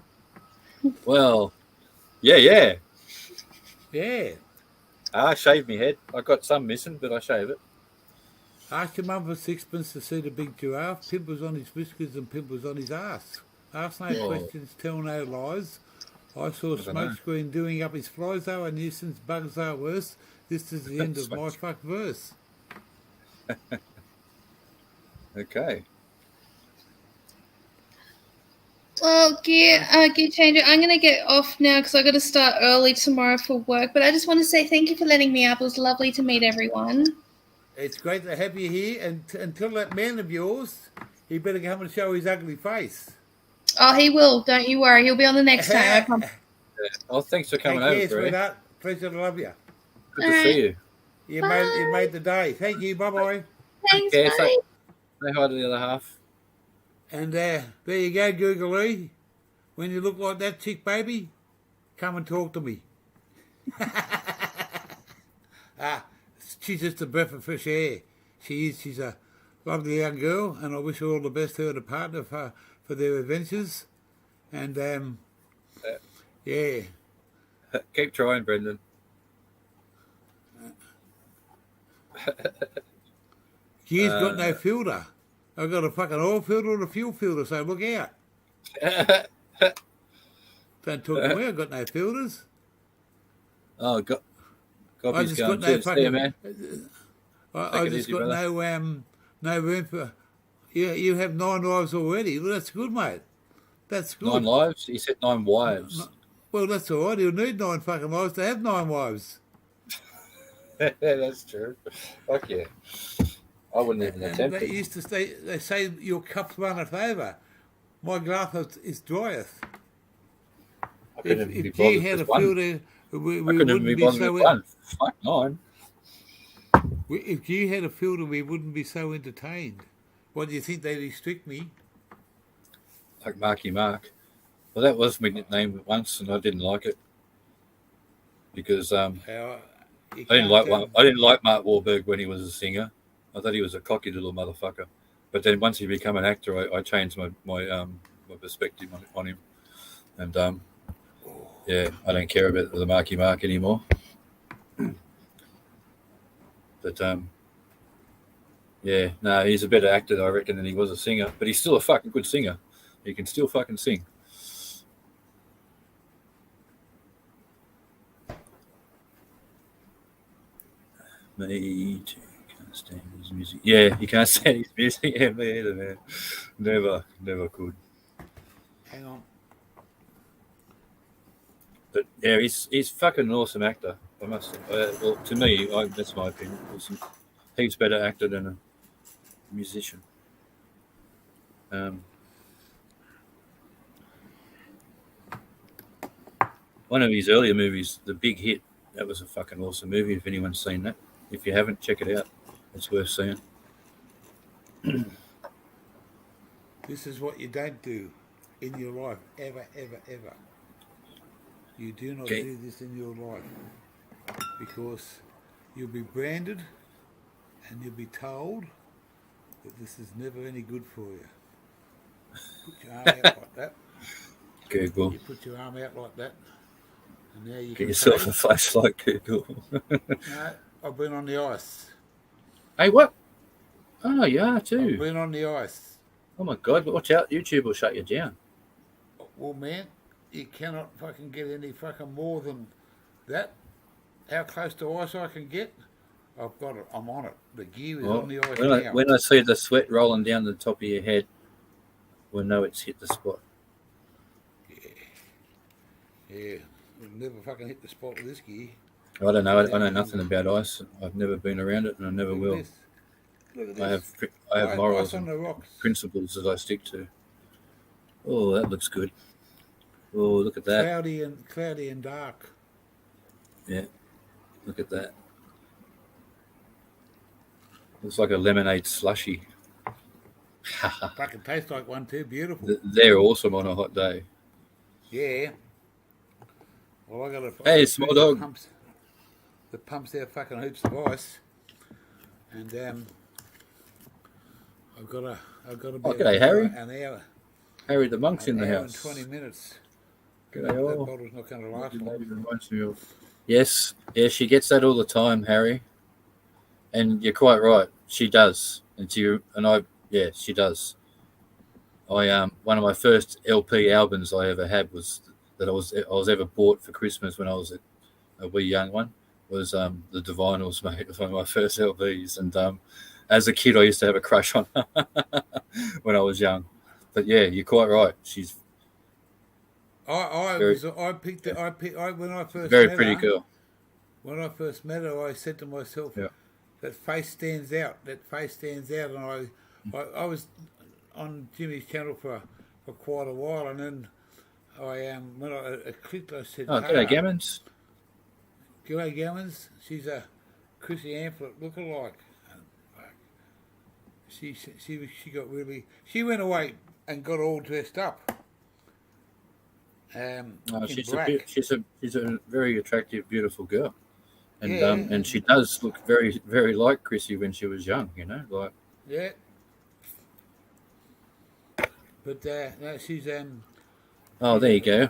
Well, yeah. Yeah. I shaved my head. I got some missing, but I shave it. Asked your mum for sixpence to see the big giraffe. Pimp was on his whiskers and Pimp was on his ass. Ask no Whoa. questions, tell no lies. I saw I don't know. Smokescreen doing up his flies, though. I knew since bugs are worse. This is the end of my fuck verse. Okay. Well, gear changer. I'm gonna get off now because I got to start early tomorrow for work. But I just want to say thank you for letting me up. It was lovely to meet everyone. It's great to have you here, and until that man of yours, he better come and show his ugly face. Oh, he will. Don't you worry. He'll be on the next time. I promise. Yeah. Oh, thanks for coming Take over, care, Bree. sweetheart. Pleasure to love you. Good to see you. You Bye. made the day. Thank you. Bye-bye. Thanks, Yeah, bye. Say hi to the other half. And there you go, Google. When you look like that chick, baby, come and talk to me. She's just a breath of fresh air. She is. She's a lovely young girl, and I wish her all the best, her and her partner, for their adventures. And, yeah. Keep trying, Brendan. She's got no filter. I've got a fucking oil filter and a fuel filter, so look out. Don't talk to me, I've got no filters. Oh, God. I Gobby's just going. got no Cheers. See you, fucking. man. I Take it just easy, got brother. no room for. You have 9 wives already. Well, that's good, mate. That's good. 9 lives? He said 9 wives. Well, that's all right. He'll need 9 fucking wives to have 9 wives. That's true. Fuck yeah. I wouldn't even And attempt they it. used to say, your cup runneth over. My glass is drieth. I couldn't even be If you bothered had a with one. filter, we I couldn't even wouldn't be be bothered so. with one. Fuck 9. If you had a filter, we wouldn't be so entertained. What do you think they restrict me? Like Marky Mark. Well, that was my nickname once, and I didn't like it because I didn't like Mark Wahlberg when he was a singer. I thought he was a cocky little motherfucker. But then once he became an actor, I changed my perspective on him, and yeah, I don't care about the Marky Mark anymore. But yeah, no, he's a better actor, I reckon, than he was a singer. But he's still a fucking good singer. He can still fucking sing. Me too. Can't stand his music. Yeah, he can't stand his music. Yeah, me either, man. Never could. Hang on. But yeah, he's fucking an awesome actor. I must. Well, to me, that's my opinion. Awesome. He's a better actor than a musician. One of his earlier movies, The Big Hit, that was a fucking awesome movie. If anyone's seen that, if you haven't, check it out. It's worth seeing. This is what you don't do in your life, ever, ever, ever. You do not Okay. do this in your life because you'll be branded and you'll be told that this is never any good for you. Put your arm out like that. Google. You put your arm out like that, and now you Get can yourself say, a flashlight, Google. no, I've been on the ice. Hey, what? Oh, yeah, I've too. been on the ice. Oh my God! Watch out! YouTube will shut you down. Well, man, you cannot fucking get any fucking more than that. How close to ice I can get, I've got it. I'm on it. The gear is Well, on the ice when now. when I see the sweat rolling down the top of your head, we'll know it's hit the spot. Yeah, we'll never fucking hit the spot with this gear. I don't know. I know nothing about ice. I've never been around it, and I never Look will. at this. Look at this. I have morals Ice on and the rocks. principles that I stick to. Oh, that looks good. Oh, look at that. Cloudy and dark. Yeah, look at that. Looks like a lemonade slushy. Fucking tastes like one too. Beautiful. They're awesome on a hot day. Yeah. Well, I got a. Hey, small dog. That pumps out fucking hoops of ice, and I've got to Oh, be g'day, Harry. an hour. Harry the monk's in An the hour house. and 20 minutes. G'day, That all. bottle's not going to last Maybe long. reminds me of. Yes, she gets that all the time, Harry. And you're quite right. She does. She does. One of my first LP albums I ever had was that I was ever bought for Christmas when I was a wee young one was the Divinals, mate. It was one of my first LPs, and as a kid I used to have a crush on her when I was young. But yeah, you're quite right. She's I picked when I first very met pretty her. girl. When I first met her, I said to myself, Yeah. "That face stands out. That face stands out." And I was on Jimmy's channel for quite a while, and then when I clicked, I said, Oh, g'day, Gammons. G'day, Gammons. She's a Chrissy Amphlett lookalike. She got really. She went away and got all dressed up. In black. She's a very attractive, beautiful girl, and Yeah. and she does look very, very like Chrissy when she was young. You know, like Yeah. But no, she's oh, there you go,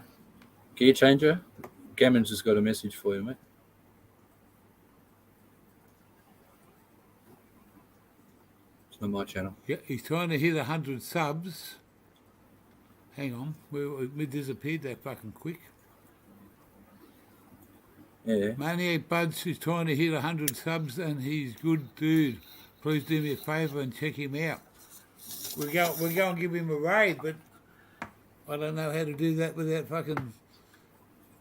gear changer. Gammons has got a message for you, mate. It's on my channel. yeah, he's trying to hit 100 subs. Hang on, we disappeared that fucking quick. Yeah. Maniac Buds is trying to hit 100 subs, and he's good dude. Please do me a favour and check him out. We're going to give him a raid, but I don't know how to do that without fucking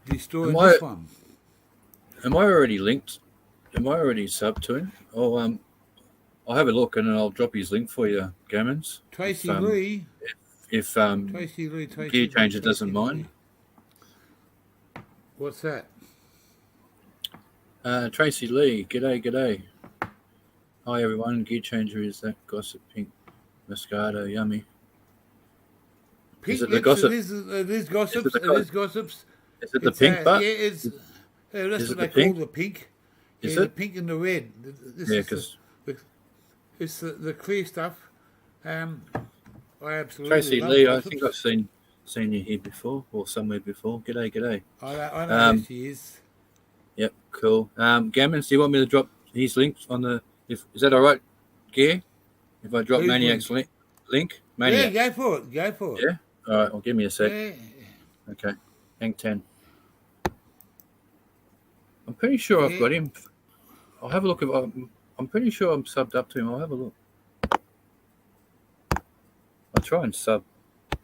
destroying Am I- this one. Am I already linked? Am I already subbed to him? Oh, I'll have a look and then I'll drop his link for you, Gammons. Tracy If, Lee. If Tracy Lee. Gear Changer doesn't mind. What's that? Tracy Lee, g'day. Hi everyone, Gear Changer is that gossip pink Moscato, yummy. Pink, Is it the gossip? It is gossips. Is it It the is gossips. Is it the It's, pink butt? Yeah, it's. That's is what it they the call pink? the pink. Is yeah, it? The pink and the red. This Yeah, is because it's the clear stuff. I absolutely Tracy love Lee, I gossips. think I've seen you here before or somewhere before. G'day. I know who she is. Yep, cool. Gammons, do you want me to drop his links on the? Is that all right, Gear? If I drop Whose Maniac's link, Maniac. Yeah, go for it. Yeah? All right, well, give me a sec. Yeah. Okay, hang 10. I'm pretty sure I've Yeah. got him. I'll have a look. I'm pretty sure I'm subbed up to him. I'll have a look. I'll try and sub.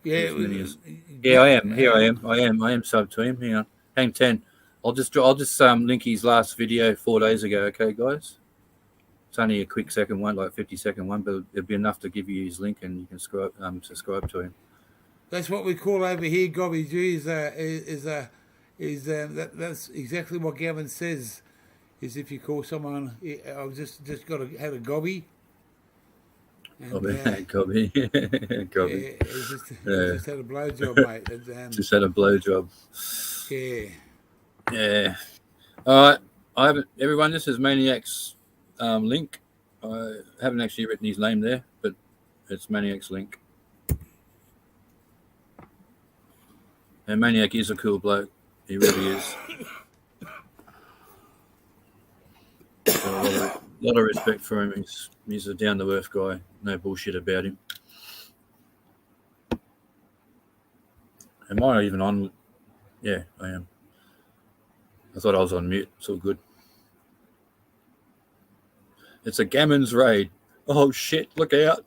Yeah, as many as- Yeah, I am. Here I am. I am subbed to him. Hang on. Hang 10. I'll just link his last video 4 days ago. Okay, guys. It's only a quick second one, like 50-second one, but it'll be enough to give you his link and you can subscribe to him. That's what we call over here, Gobby G. That's exactly what Gavin says. Is if you call someone, I've just had a gobby. And, Gobby. Yeah, just had a blowjob, mate. And, Just had a blowjob. yeah. Yeah. All right. Everyone, this is Maniac's link. I haven't actually written his name there, but it's Maniac's link. And Maniac is a cool bloke. He really is. So a lot of respect for him. He's a down-to-earth guy. No bullshit about him. Am I even on? Yeah, I am. I thought I was on mute. It's all good. It's a Gammons raid. Oh, shit. Look out.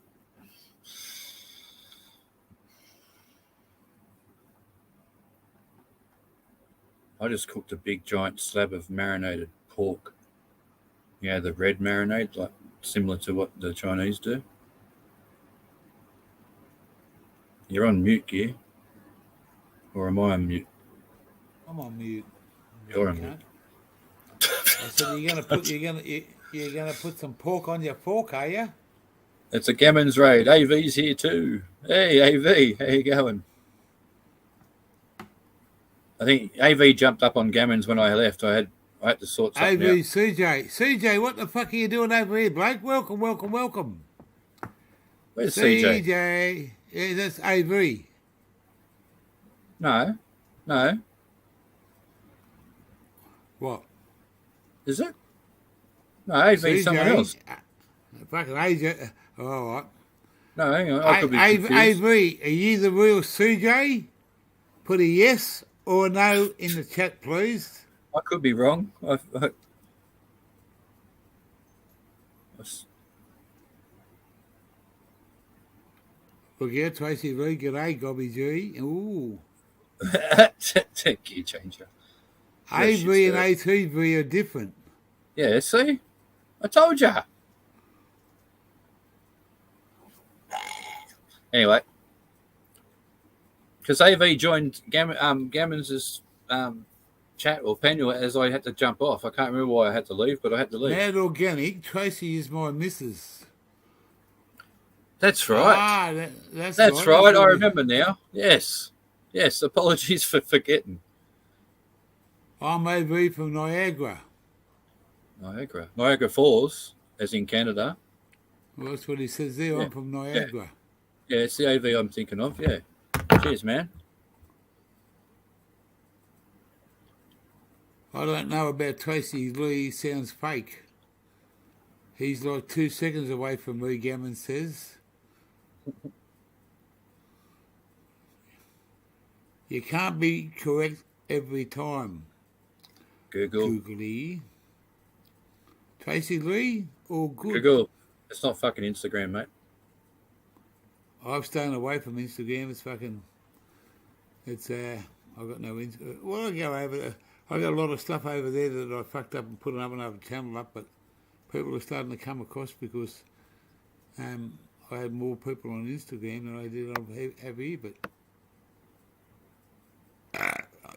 I just cooked a big giant slab of marinated pork. Yeah, the red marinade, like similar to what the Chinese do. You're on mute, Gear. Or am I on mute? I'm on mute. You're on mute. I said you're gonna put some pork on your fork, are you? It's a Gammons raid. AV's here too. Hey, AV, how you going? I think AV jumped up on Gammons when I left. I had to sort something AV, out. CJ, what the fuck are you doing over here, Blake? Welcome. Where's CJ? CJ. Yeah, that's AV. No. What? Is it? No, AV someone else. Fucking AJ. All right. No, hang on. I could be confused. AV, are you the real CJ? Put a yes or a no in the chat, please. I could be wrong. Look here, Tracy Lee. G'day, Gobby G. Ooh. Gear changer. AV and ATV are different. Yeah, see? I told ya. Anyway. Because AV joined Gammon's chat or panel as I had to jump off. I can't remember why I had to leave, but I had to leave. Mad Organic, Tracy is my missus. That's right. Ah, that's right. I remember now. Yes. Apologies for forgetting. I'm AV from Niagara. Niagara Falls, as in Canada. Well, that's what he says there. Yeah. I'm from Niagara. Yeah, it's the AV I'm thinking of. Yeah. Cheers, man. I don't know about Tracy Lee. He sounds fake. He's like 2 seconds away from me, Gammon says. You can't be correct every time. Googly. Tracy Lee? All good. Google. It's not fucking Instagram, mate. I've stayed away from Instagram. It's fucking... It's, I've got no... Well, I go over there. I got a lot of stuff over there that I fucked up and put another channel up, but people are starting to come across because I had more people on Instagram than I did on AV, but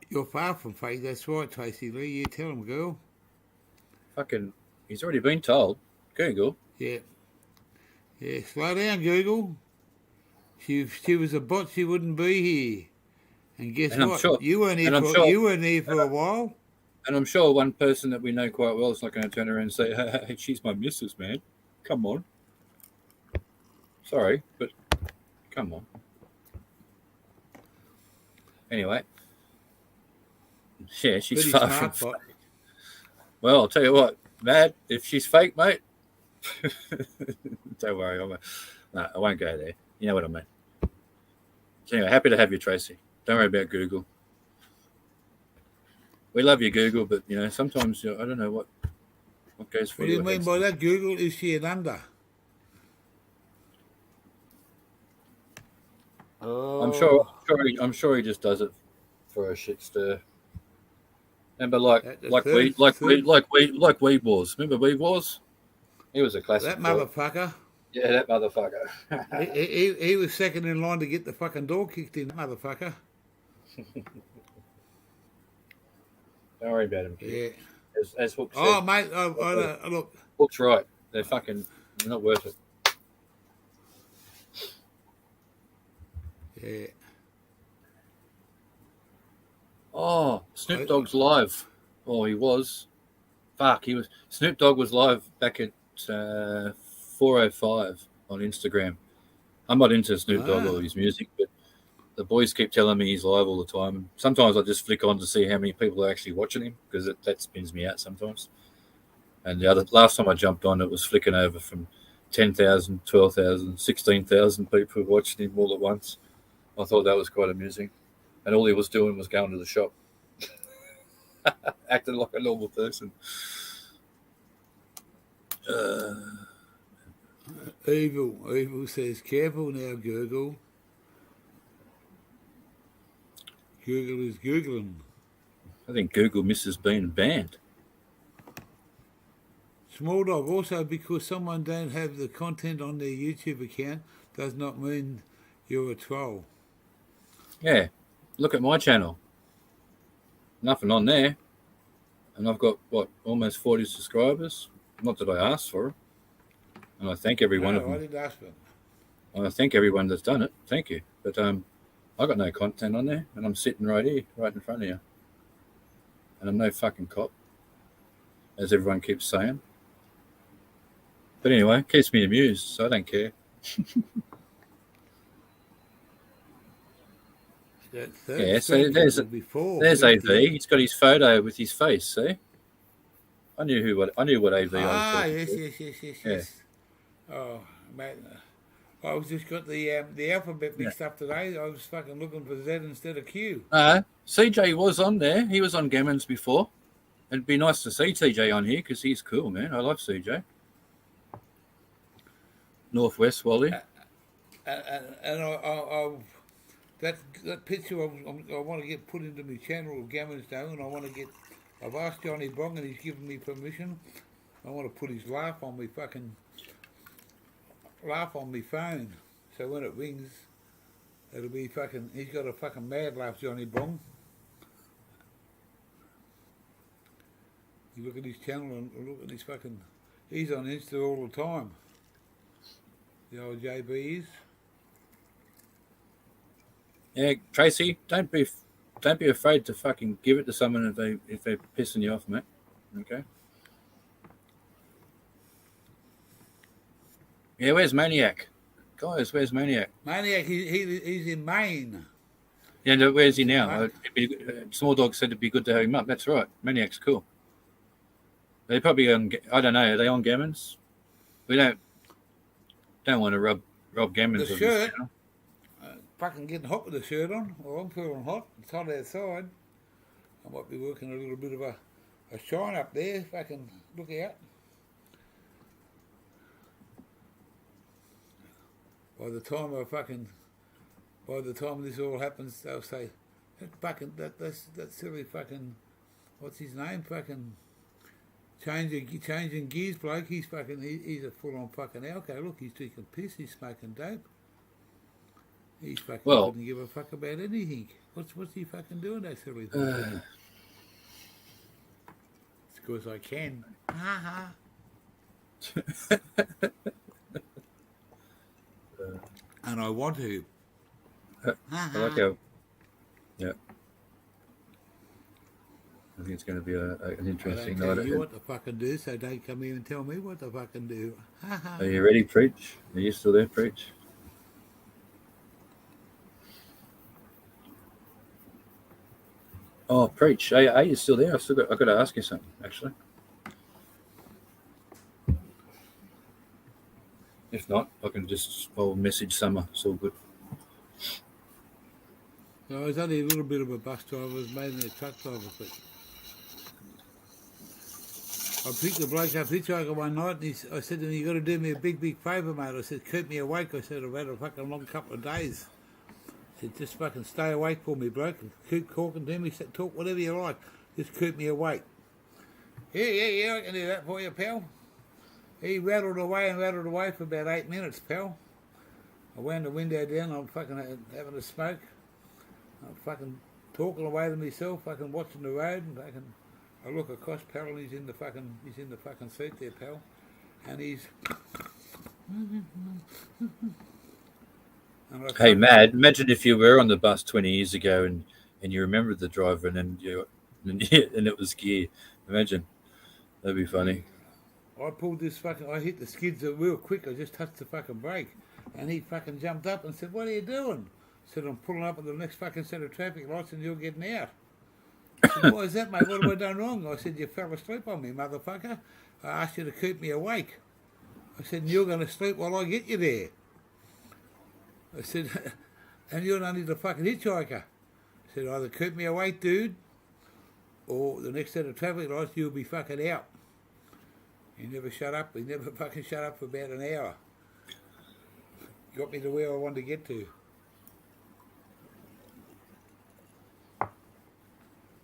you're far from fake. That's right, Tracy Lee. You tell him, girl. Fucking, he's already been told. Google. Yeah. Slow down, Google. She was a bot. She wouldn't be here. And guess what? Sure, you weren't here for a while. And I'm sure one person that we know quite well is not going to turn around and say, hey, she's my missus, man. Come on. Sorry, but come on. Anyway. Yeah, she's far from fake. Well, I'll tell you what, Mad, if she's fake, mate, don't worry. No, I won't go there. You know what I mean. So anyway, happy to have you, Tracy. Don't worry about Google. We love you, Google, but sometimes I don't know what goes for you. What do you mean by that, Google? Is she an under? Oh. I'm sure he just does it for a shit stir. Remember, like Weed Wars. Remember Weed Wars? He was a classic. That motherfucker. Yeah, that motherfucker. he was second in line to get the fucking door kicked in, motherfucker. Don't worry about him, kid. Yeah. As Hook said. Oh, mate, look. Hook's right. They're not worth it. Yeah. Oh, Snoop Dogg's live. Oh, he was. Fuck, he was. Snoop Dogg was live back at 4:05 on Instagram. I'm not into Snoop Dogg or his music, but the boys keep telling me he's live all the time. Sometimes I just flick on to see how many people are actually watching him because that spins me out sometimes. And last time I jumped on, it was flicking over from 10,000, 12,000, 16,000 people watching him all at once. I thought that was quite amusing. And all he was doing was going to the shop. Acting like a normal person. Evil says, careful now, Google. Google is Googling. I think Google misses being banned. Small Dog, also because someone don't have the content on their YouTube account does not mean you're a troll. Yeah, look at my channel. Nothing on there. And I've got, almost 40 subscribers. Not that I asked for it. And I thank every one of them. I didn't ask for it. I thank everyone that's done it. Thank you. But I got no content on there, and I'm sitting right here, right in front of you. And I'm no fucking cop, as everyone keeps saying. But anyway, it keeps me amused, so I don't care. Yeah, so there's before. AV. He's got his photo with his face. See, I knew what AV I was Ah, talking yes, to. yes. Oh, mate, I was just got the alphabet mixed up today. I was fucking looking for Z instead of Q. CJ was on there. He was on Gammons before. It'd be nice to see TJ on here because he's cool, man. I love CJ. Northwest Wally. And that picture I want to get put into my channel of Gammons now, and I want to get. I've asked Johnny Bong, and he's given me permission. I want to put his laugh on my phone, so when it rings, it'll be fucking. He's got a fucking mad laugh, Johnny Bong. You look at his channel and look at his fucking. He's on Insta all the time. The old JB is. Yeah, Tracy, don't be afraid to fucking give it to someone if they're pissing you off, mate. Okay. Yeah, where's Maniac? Guys, where's Maniac? Maniac, he's in Maine. Yeah, no, where's he now? Right. Small Dog said it'd be good to have him up. That's right. Maniac's cool. They're probably on. I don't know. Are they on Gammons? We don't want to rub Gammons. The of shirt. This channel. Fucking getting hot with the shirt on. Well, I'm feeling hot. It's hot outside. I might be working a little bit of a shine up there. Fucking look out. By the time this all happens, they'll say, that silly fucking, what's his name? Fucking changing gears bloke. He's a full on fucking alco. Look, he's drinking piss. He's smoking dope. He's fucking couldn't give a fuck about anything. What's he fucking doing, that silly thing? It's because I can. Ha ha. And I want to. I like how. Yeah. I think it's going to be an interesting I don't night. tell you what to fucking do, so don't come here and tell me what to fucking do. Ha ha. Are you ready, Preach? Are you still there, Preach? Oh, Preach, are you still there? I've got to ask you something, actually. If not, I'll message Summer. It's all good. No, I was only a little bit of a bus driver. I was mainly a truck driver, but I picked the bloke up hitchhiker one night, and I said to him, "You got to do me a big favour, mate." I said, "Keep me awake." I said, "I've had a fucking long couple of days." I said, "Just fucking stay awake for me, bloke, and keep talking to me. He said, talk whatever you like. Just keep me awake." Yeah, I can do that for you, pal. He rattled away for about 8 minutes, pal. I wound the window down. I'm fucking having a smoke. I'm fucking talking away to myself, fucking watching the road, and fucking I look across, pal, and he's in the fucking seat there, pal, and he's. Hey, Mad, imagine if you were on the bus 20 years ago and you remembered the driver and it was gear. Imagine. That'd be funny. I pulled I hit the skids real quick. I just touched the fucking brake, and he fucking jumped up and said, "What are you doing?" I said, "I'm pulling up at the next fucking set of traffic lights and you're getting out." I said, "Why is that, mate? What have I done wrong?" I said, "You fell asleep on me, motherfucker. I asked you to keep me awake." I said, "And you're going to sleep while I get you there." I said, "And you're only the fucking hitchhiker." I said, "Either keep me awake, dude, or the next set of traffic lights, you'll be fucking out." He never shut up. He never fucking shut up for about an hour. Got me to where I wanted to get to.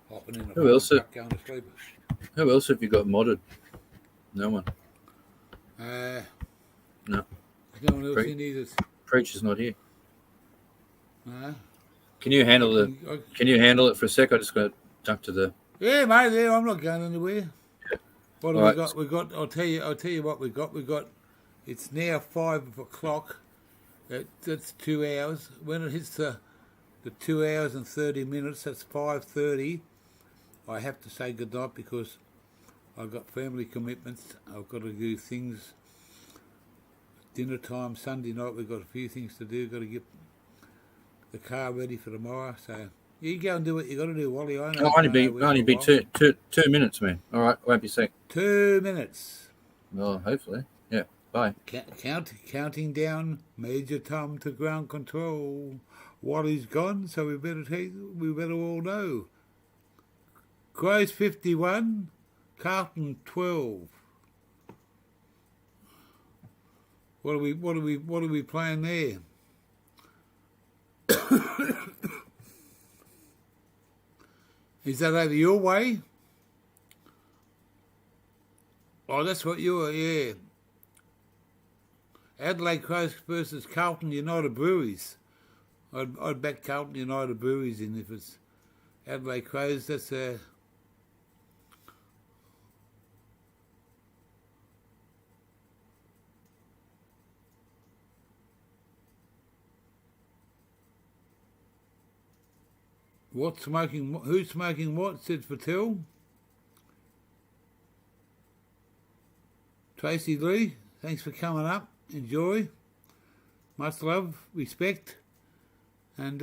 Hopping in the Who else? truck going to sleep. Who else have you got modded? No one. No. No. There's no one else in either. Preach is not here. No. Can you handle it for a sec? I just got to jump to the. Yeah, mate. Yeah, I'm not going anywhere. What have Right. we got? We got. I'll tell you what we got. We got. It's now 5 o'clock. That's 2 hours. When it hits the 2 hours and 30 minutes, that's 5:30. I have to say goodnight because I've got family commitments. I've got to do things dinner time Sunday night. We've got a few things to do. Got to get the car ready for tomorrow. So you go and do what you got to do, Wally. I know. It'll only be 2 minutes, man. All right, won't be sec. 2 minutes. Well, hopefully. Yeah. Bye. Counting down Major Tom to ground control. Wally's gone, so we better all know. Crows 51, Carlton 12. What are we playing there? Is that over your way? Oh, that's what you are, yeah. Adelaide Crows versus Carlton United Breweries. I'd back Carlton United Breweries in if it's Adelaide Crows. That's what's smoking? Who's smoking what? Said Patel. Tracy Lee, thanks for coming up. Enjoy. Much love, respect. And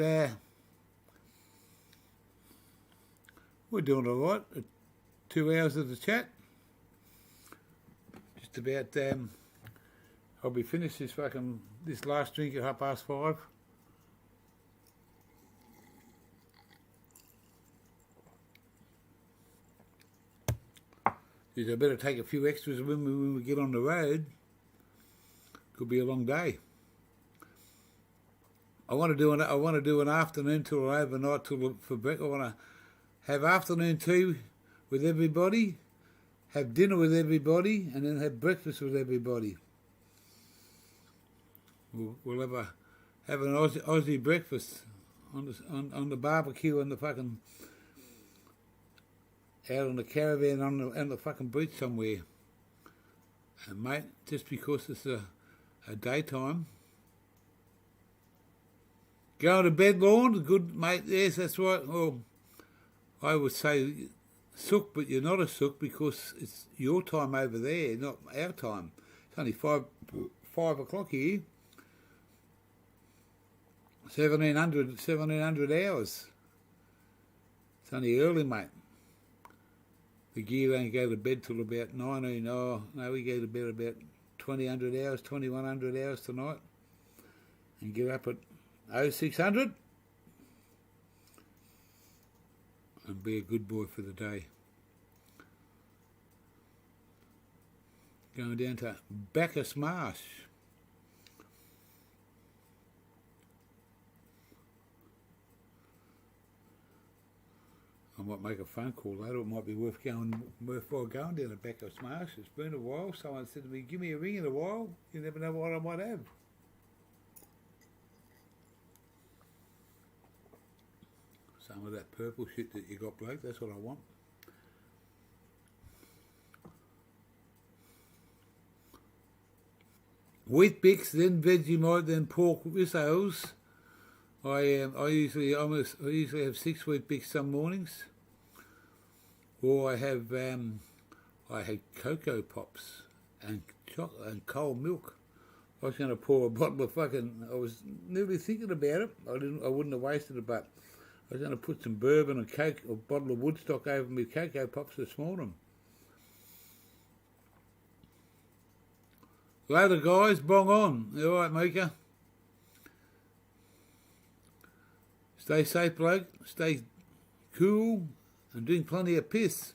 we're doing all right. 2 hours of the chat. Just about. I'll be finished this last drink at 5:30. I better take a few extras when we get on the road. Could be a long day. I want to do an afternoon till overnight for breakfast. I want to have afternoon tea with everybody, have dinner with everybody, and then have breakfast with everybody. We'll have an Aussie breakfast on the barbecue and the fucking out on the caravan on the fucking beach somewhere. And mate, just because it's a daytime. Going to bed, Lorne? Good, mate. Yes, that's right. Well, I would say sook, but you're not a sook because it's your time over there, not our time. It's only 5 o'clock here. 1700 hours. It's only early, mate. The gear don't go to bed till about 19. Oh, no, we go to bed about 2000 hours, 2100 hours tonight. And get up at 0600 and be a good boy for the day. Going down to Bacchus Marsh. I might make a phone call later. It might be worthwhile going down to Bacchus Marsh. It's been a while. Someone said to me, give me a ring in a while. You never know what I might have. Some of that purple shit that you got, bloke, that's what I want. Wheat Bix, then Vegemite, then pork rissoles. I usually have 6 Wheat Bix some mornings. Or I had Cocoa Pops and chocolate and cold milk. I was going to pour a bottle of I was nearly thinking about it. I wouldn't have wasted it, but I was going to put some bourbon and Coke, or a bottle of Woodstock over my Cocoa Pops this morning. Later, guys, bong on. You all right, Mika? Stay safe, bloke. Stay cool and drink plenty of piss.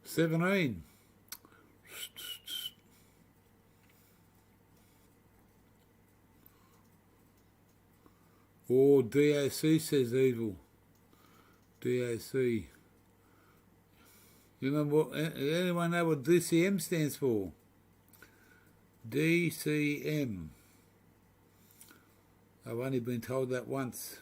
$17. Or DAC, says Evil. DAC. You know what? Anyone know what DCM stands for? DCM. I've only been told that once.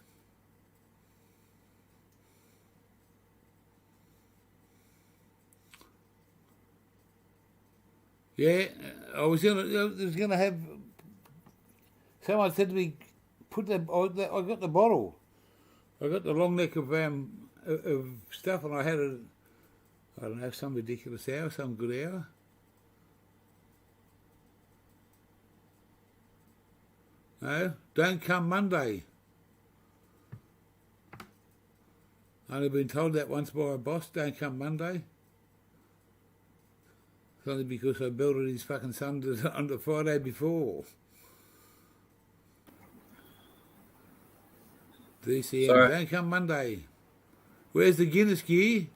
Yeah, I was gonna have. Someone said to me, I got the bottle. I got the long neck of stuff, and I I don't know, some ridiculous hour, some good hour. No, don't come Monday. Only been told that once by a boss, don't come Monday. It's only because I belted his fucking son on the Friday before. DCM, Sorry. don't come Monday. Where's the Guinness gear?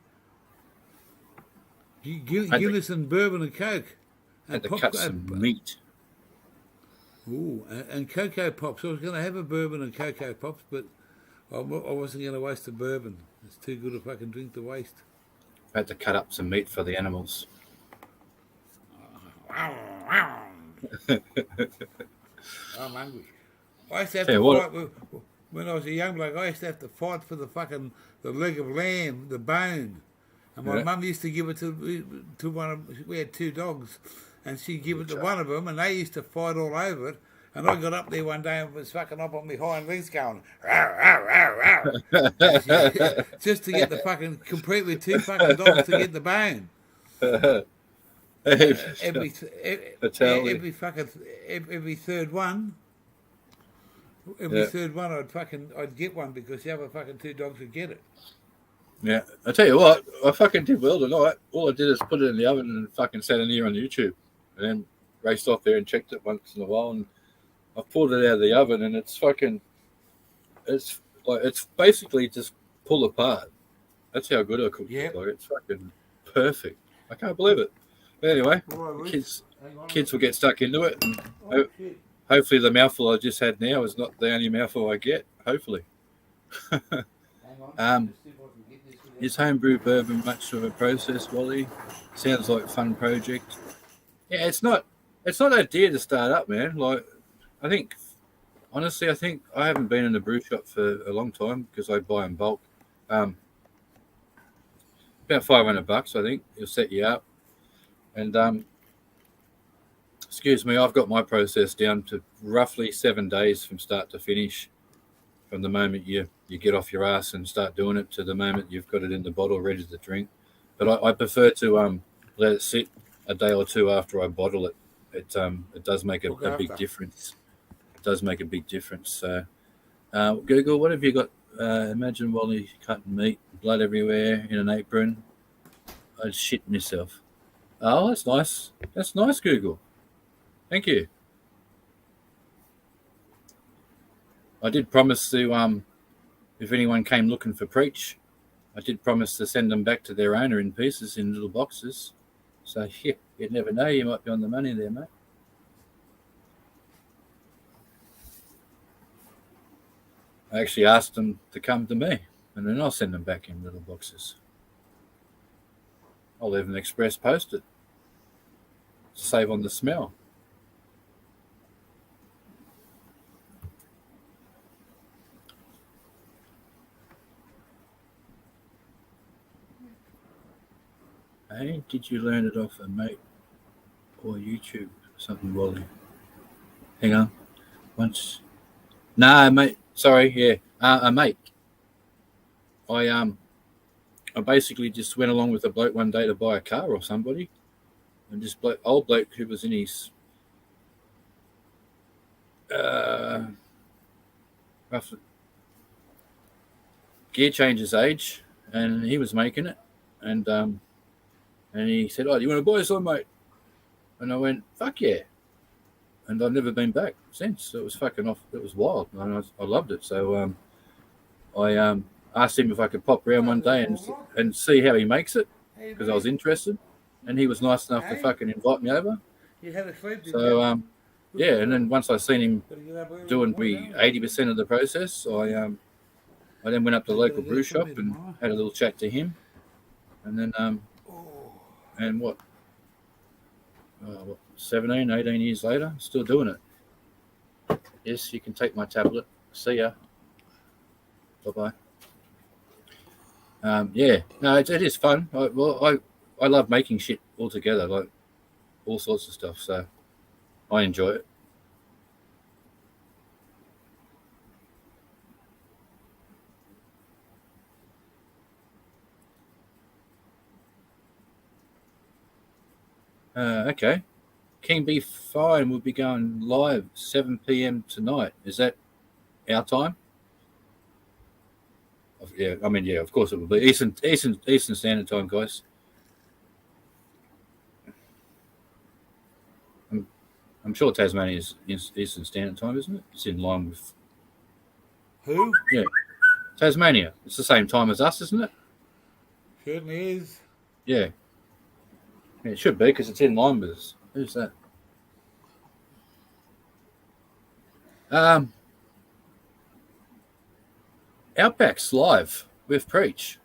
Guinness and bourbon and Coke. Had to cut some meat. Ooh, and Cocoa Pops. I was going to have a bourbon and Cocoa Pops, but I wasn't going to waste the bourbon. It's too good a fucking drink to waste. I had to cut up some meat for the animals. I'm hungry. I used to have Tell you to what. fight when I was a young bloke. I used to have to fight for the leg of lamb, the bone. And my Yeah. mum used to give it to one of. We had 2 dogs, and she'd give it to one of them, and they used to fight all over it. And I got up there one day and was fucking up on my hind legs going, row, row, row, row. Just to get the fucking, complete with 2 fucking dogs to get the bone. Every third one. Every Yeah. third one I'd get one because the other fucking 2 dogs would get it. Yeah, I tell you what, I fucking did well tonight. All I did is put it in the oven and fucking sat in here on YouTube, and then raced off there and checked it once in a while. And I pulled it out of the oven, and it's basically just pull apart. That's how good I cooked Yep. it. Like, it's fucking perfect. I can't believe it. But anyway, kids will get stuck into it. And hopefully, the mouthful I just had now is not the only mouthful I get. Hopefully. Is homebrew bourbon much of a process, Wally? Sounds like a fun project. Yeah, it's not that dear to start up, man. Like, honestly, I think I haven't been in a brew shop for a long time because I buy in bulk. About $500, I think. It'll set you up. And excuse me, I've got my process down to roughly 7 days from start to finish. From the moment you get off your ass and start doing it to the moment you've got it in the bottle ready to drink. But I prefer to let it sit a day or 2 after I bottle it. It does make a big difference. It does make a big difference. So, Google, what have you got? Imagine Wally cutting meat, blood everywhere in an apron. I'd shit myself. Oh, that's nice. That's nice, Google. Thank you. I did promise to, if anyone came looking for Preach, I did promise to send them back to their owner in pieces in little boxes. So, yeah, you'd never know. You might be on the money there, mate. I actually asked them to come to me, and then I'll send them back in little boxes. I'll even express post it. Save on the smell. Hey, did you learn it off a mate or YouTube? Something, Wally. Hang on. Once. Nah, mate. Sorry, yeah. A mate. I basically just went along with a bloke one day to buy a car or somebody. And this old bloke who was in his roughly gear changer's age, and he was making it. And he said, "Oh, do you want to buy some, mate?" And I went, "Fuck yeah!" And I've never been back since. It was fucking off. It was wild, and I loved it. So I asked him if I could pop around one day and see how he makes it because I was interested, and he was nice enough to fucking invite me over. So yeah, and then once I seen him doing 80% of the process, I then went up to the local brew shop and had a little chat to him, and then and what 17, 18 years later, still doing it. Yes, you can take my tablet. See ya. Bye-bye. Yeah, no, it is fun. I love making shit altogether, like all sorts of stuff. So I enjoy it. Okay. King Be Fine will be going live 7 p.m. tonight. Is that our time? Yeah, I mean, yeah, of course it will be Eastern Standard Time, guys. I'm sure Tasmania is Eastern Standard Time, isn't it? It's in line with Who? Tasmania. It's the same time as us, isn't it? Certainly is. Yeah. Yeah, it should be because it's in line with us. Who's that? Outback's live with Preach.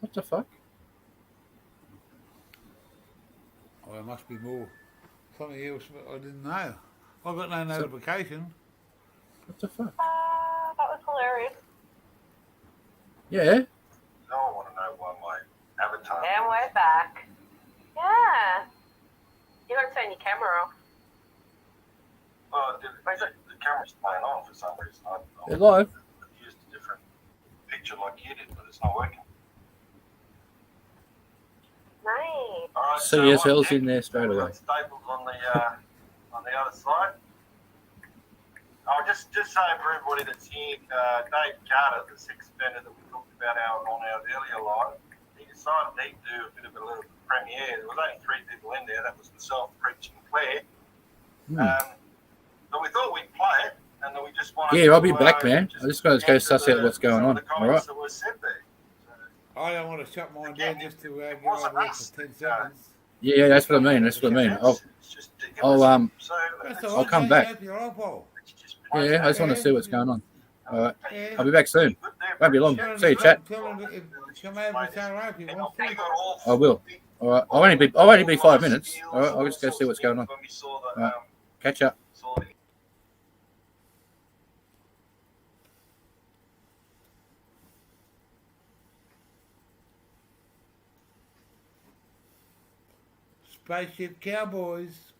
What the fuck? Oh, there must be more. Something else I didn't know. I got no notification. What the fuck? That was hilarious. Yeah. No, I want to know why my avatar. And we're back. Yeah. You got to turn your camera off. Well, the camera's playing on for some reason. They're live. I've used a different picture like you did, but it's not working. Nice. All right, CSL's I'm in there straight We've away. got Staples on the other side. I'll just say for everybody that's here, Dave Carter, the sixth offender that we talked about on our earlier live, he decided he'd do a bit of a little premiere. There was only 3 people in there. That was myself, Preach, and Claire. But we thought we'd play it, and then we just wanted Yeah, I'll be to, back, man. I just got to go answer suss out what's going some on. of the All right. comments that were said there. So, I don't want to shut mine down just to get wasn't over it us. for 10 seconds. Yeah, that's what I mean. That's what I mean. it's just I'll so That's it's all I'll right, come mate, back. hope you're off, Paul. just Yeah, I just want to see what's going on. All right. Yeah. I'll be back soon. Good there, Won't be long. Bruce. See you, chat. Tell him to come over and say hello if he wants We to. got all I will. All right. I'll only be 5 minutes. All right. I'll just go see what's going on. When we saw the, Right. Catch up. saw the Spaceship Cowboys.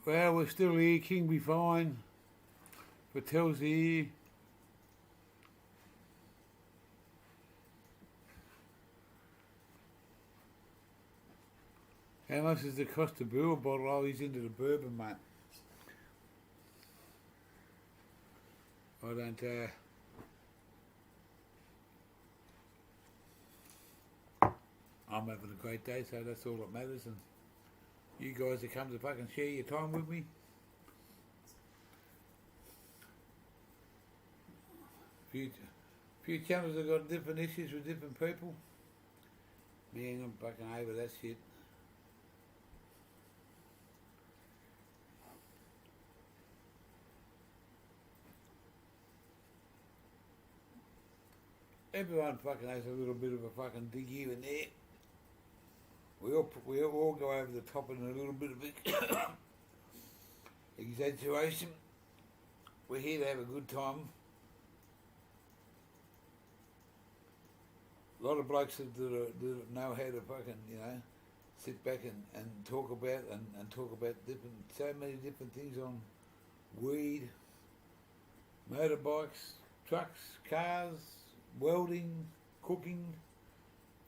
Well, we're still here. King be fine. Patel's here. How much does it cost to brew a bottle? Oh, he's into the bourbon, mate. I don't, I'm having a great day, so that's all that matters. And you guys have come to fucking share your time with me. Few channels have got different issues with different people. Man, I'm fucking over that shit. Everyone fucking has a little bit of a fucking dig here and there. We all go over the top in a little bit of exaggeration. We're here to have a good time. A lot of blokes that know how to fucking, sit back and talk about and talk about so many different things on weed, motorbikes, trucks, cars, welding, cooking.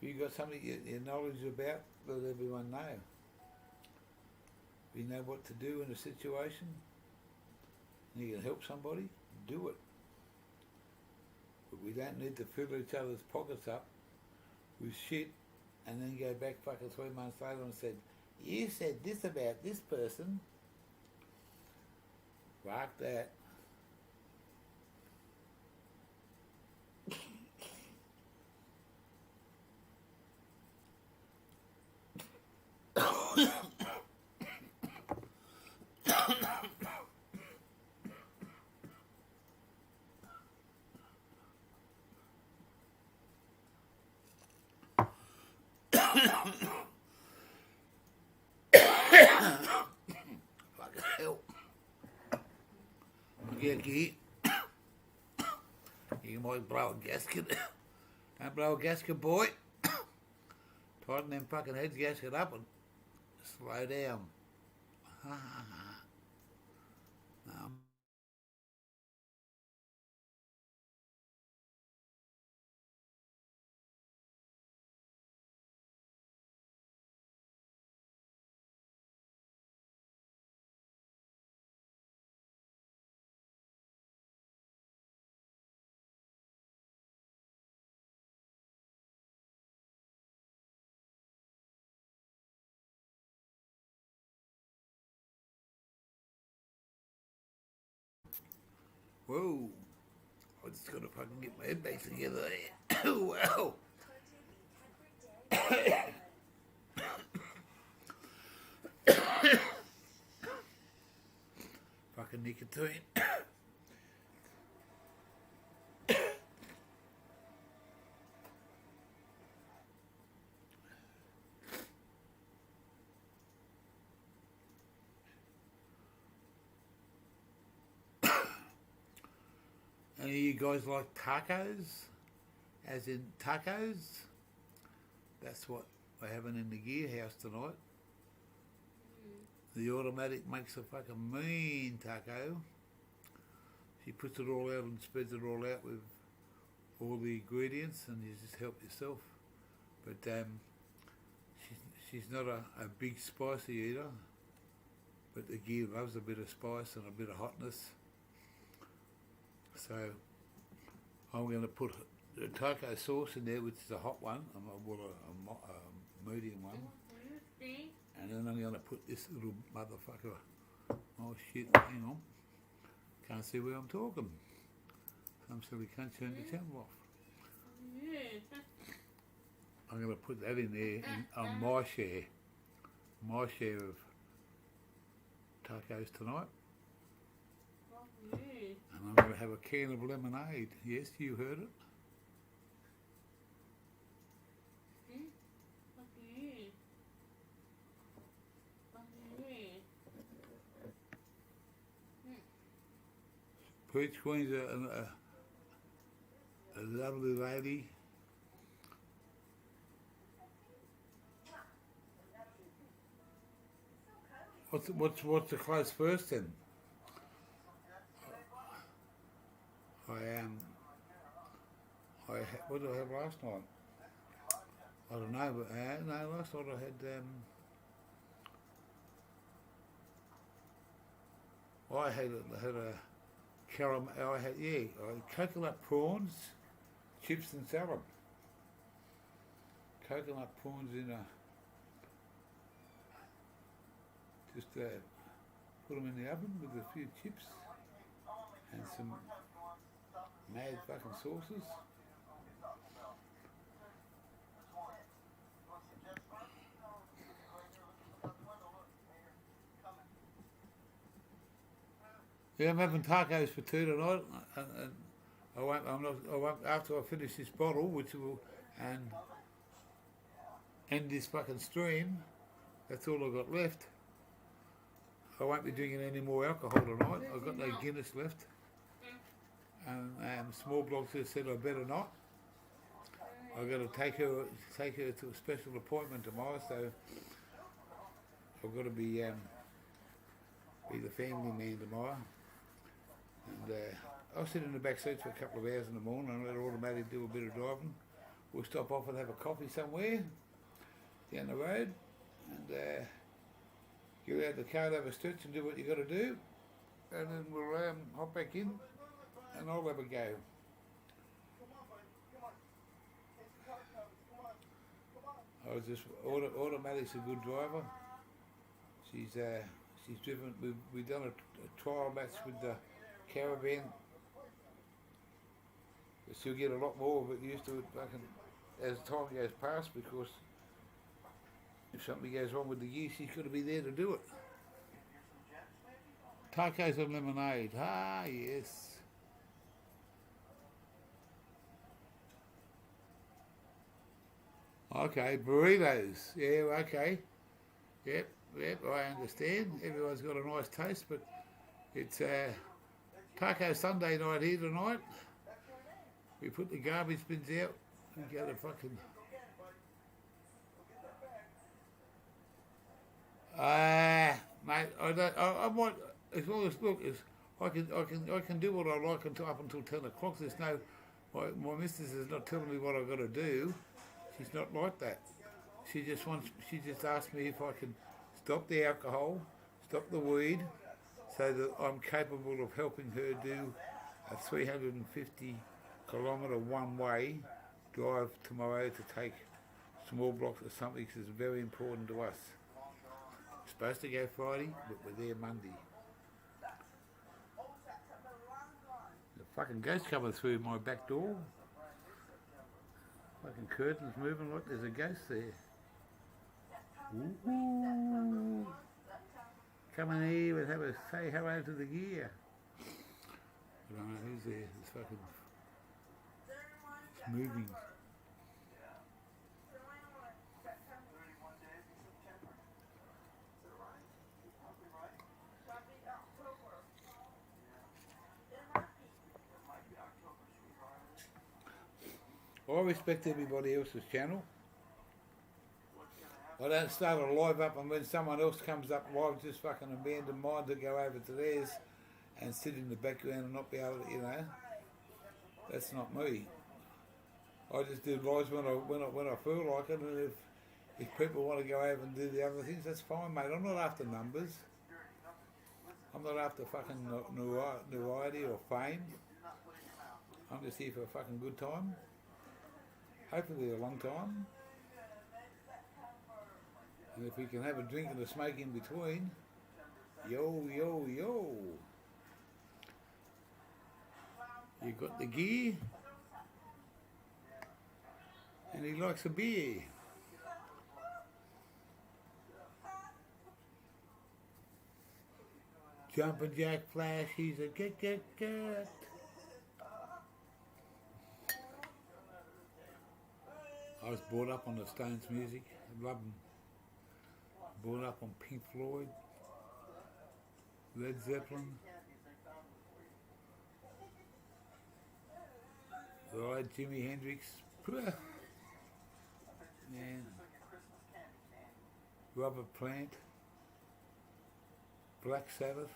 If you've got something you're knowledge about, let everyone know. If you know what to do in a situation, and you can help somebody, do it. But we don't need to fill each other's pockets up with shit and then go back fucking 3 months later and said, you said this about this person. Fuck that. Fucking hell. Yucky. You might blow a gasket. Don't blow a gasket, boy. Tighten them fucking heads gasket up and slow down. Whoa. I just got to fucking get my head back together there. Wow. Fucking nicotine. Any of you guys like tacos? As in tacos? That's what we're having in the gear house tonight. The automatic makes a fucking mean taco. She puts it all out and spreads it all out with all the ingredients, and you just help yourself. But she's not a big spicy eater, but the gear loves a bit of spice and a bit of hotness. So I'm going to put the taco sauce in there, which is a hot one, a medium one. And then I'm going to put this little motherfucker. Oh shit, hang on. Can't see where I'm talking. Some silly cunt turned the channel off. I'm going to put that in there on my share of tacos tonight. And I'm going to have a can of lemonade. Yes, you heard it. Peach Queen's a lovely lady. What's the close first then? What did I have last night? I don't know, but no, last night I had a caramel. I had coconut prawns, chips and salad. Coconut prawns in put them in the oven with a few chips and some mad fucking sauces. Yeah, I'm having tacos for two tonight, and I won't after I finish this bottle, which will and end this fucking stream. That's all I've got left. I won't be drinking any more alcohol tonight. I've got no Guinness left. And Small Blocks has said I better not. I've got to take her to a special appointment tomorrow, so I've got to be the family man tomorrow. And I'll sit in the back seat for a couple of hours in the morning and let her automatically do a bit of driving. We'll stop off and have a coffee somewhere down the road and get out the car, have a stretch and do what you got to do, and then we'll hop back in and I'll have a go. I was just automatic's a good driver. She's driven. We've done a trial match with the caravan. But she'll get a lot more of it used to it fucking as time goes past, because if something goes wrong with the gear, she's got to be there to do it. Tacos and lemonade. Ah, yes. Okay, burritos. Yeah, okay. Yep, I understand. Everyone's got a nice taste, but it's Taco Sunday night here tonight. We put the garbage bins out and go to fucking... mate, I might, as long as, look, I can do what I like up until 10 o'clock. There's no, my missus is not telling me what I've got to do. She's not like that. She just asked me if I can stop the alcohol, stop the weed, so that I'm capable of helping her do a 350 kilometre one-way drive tomorrow to take Small Blocks or something, because it's very important to us. We're supposed to go Friday, but we're there Monday. Fucking ghost coming through my back door. Fucking curtains moving. Look, there's a ghost there. Ooh. Come in here and have a say hello to the gear. I don't know who's there. It's fucking it's moving. I respect everybody else's channel. I don't start a live up and when someone else comes up live, just fucking abandon mine to go over to theirs and sit in the background and not be able to, you know. That's not me. I just do lives when I feel like it, and if people want to go over and do the other things, that's fine, mate. I'm not after numbers. I'm not after fucking notoriety or fame. I'm just here for a fucking good time. Hopefully a long time. And if we can have a drink and a smoke in between, yo, yo, yo. You got the gear, and he likes a beer. Jumping Jack Flash, he's a get. I was brought up on the Stones music. I love them. Brought up on Pink Floyd, Led Zeppelin. Right, Jimi Hendrix. Man. Robert Plant. Black Sabbath.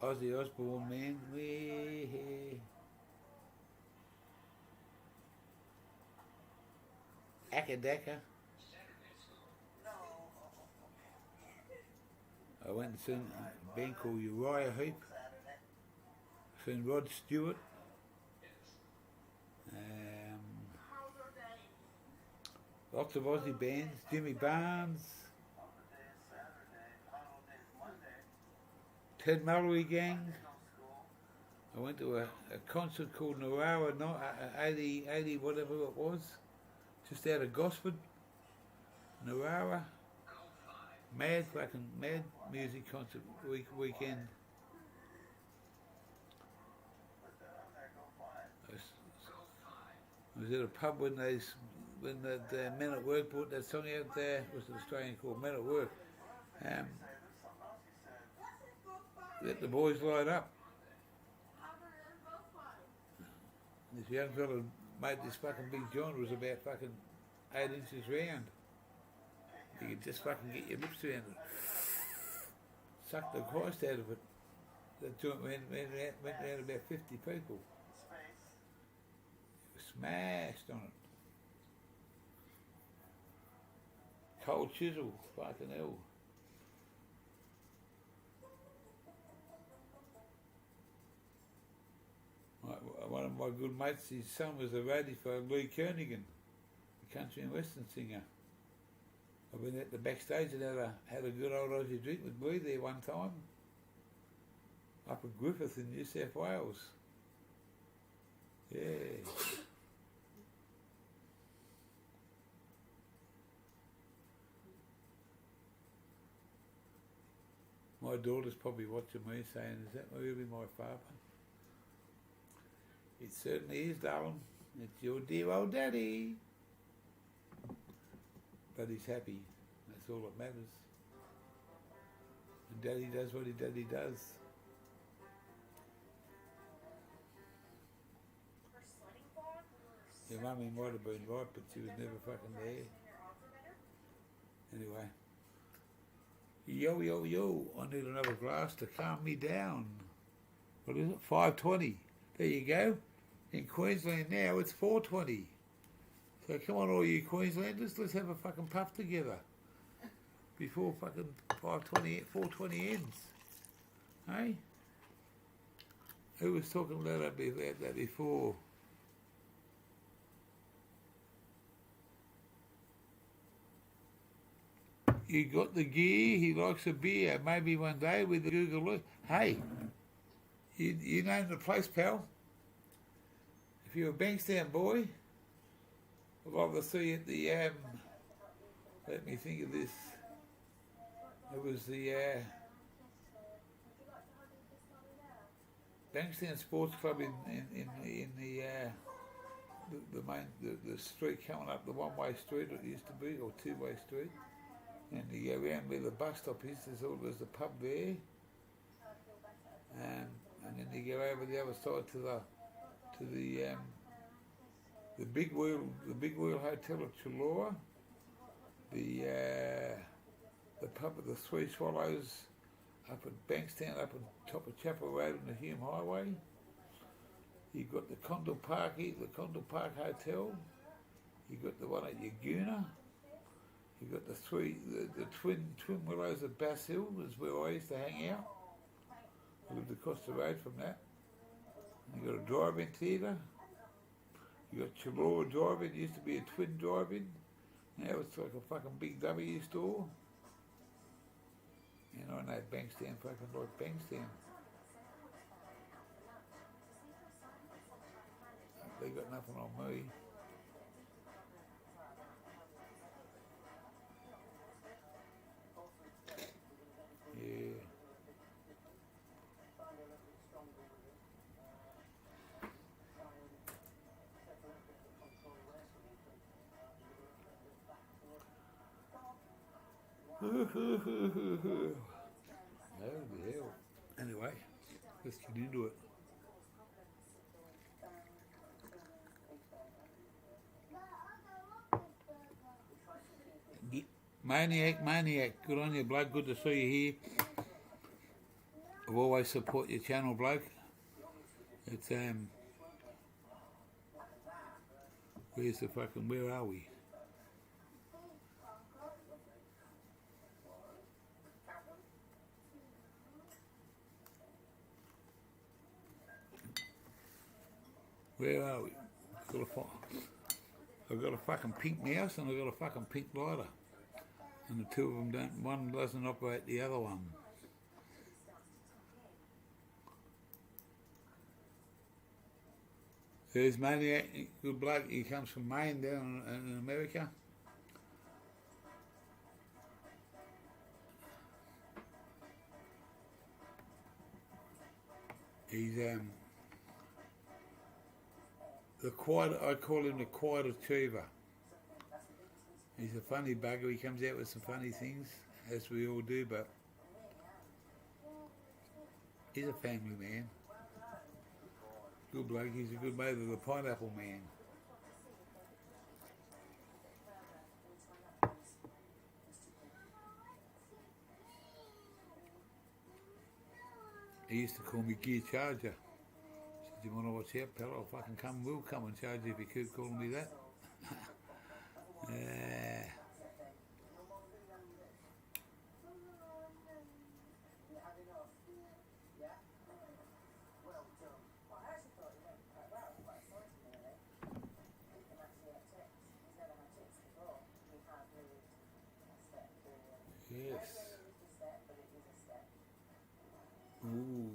Ozzy Osbourne, man. Akadaka. I went and seen a band called Uriah Heep. Seen Rod Stewart. Lots of Aussie bands. Jimmy Barnes. Ted Mallory Gang. I went to a concert called Narawa 80 whatever it was. Just out of Gosford. Narawa. Mad music concert weekend. I was at a pub when the Men at Work brought that song out there. It was an Australian called Men at Work. Let the boys light up. This young fella made this fucking big joint. It was about fucking 8 inches round. You could just fucking get your lips around it. Suck the Christ out of it. That joint went around about 50 people. It was smashed on it. Cold chisel, fucking hell. One of my good mates, his son was a roadie for Lee Kernaghan, the country and western singer. I went at the backstage and had a good old Aussie drink with Lee there one time, up at Griffith in New South Wales. Yeah. My daughter's probably watching me saying, is that really my father? It certainly is, darling. It's your dear old daddy. But he's happy. That's all that matters. And daddy does what daddy does. Your mummy might have been right, but she was never fucking there. Anyway. Yo, yo, yo. I need another glass to calm me down. What is it? 5:20. There you go. In Queensland now, it's 4:20. So come on, all you Queenslanders, let's have a fucking puff together before fucking 4:20 ends. Hey? Who was talking about that before? You got the gear, he likes a beer. Maybe one day with the Google. Hey, You name the place, pal. If you're a Bankstown boy, I'd love to see you at the let me think of this. It was the Bankstown Sports Club in the main the street coming up, the one-way street it used to be, or two-way street, and you go around where the bus stop is. There's the pub there, and then you go over the other side to the Big Wheel Hotel at Chullora, the pub of the Three Swallows up at Bankstown, up on top of Chapel Road and the Hume Highway. You've got the Condell Park Hotel. You've got the one at Yaguna. You've got the twin willows of Bass Hill is where I used to hang out. I lived across the road from that. You've got a drive-in theatre. You've got Chullora Drive-In. It used to be a twin drive-in. Now it's like a fucking big W store. And I know Bankstown fucking like Bankstown. They got nothing on me. Yeah. Oh the hell. Anyway, let's get into it. Maniac, good on you, bloke. Good to see you here. I've always support your channel, bloke. It's where are we? Where are we? I've got a fucking pink mouse and I've got a fucking pink lighter. And the two of them don't, one doesn't operate the other one. There's Maniac, good bloke, he comes from Maine down in America. He's the quiet, I call him the quiet achiever. He's a funny bugger, he comes out with some funny things, as we all do, but he's a family man. Good bloke, he's a good mate of the Pineapple Man. He used to call me Gear Charger. He said, "You want to watch out, pal? I'll fucking we'll come and charge you if you keep calling me that." Yes. Ooh.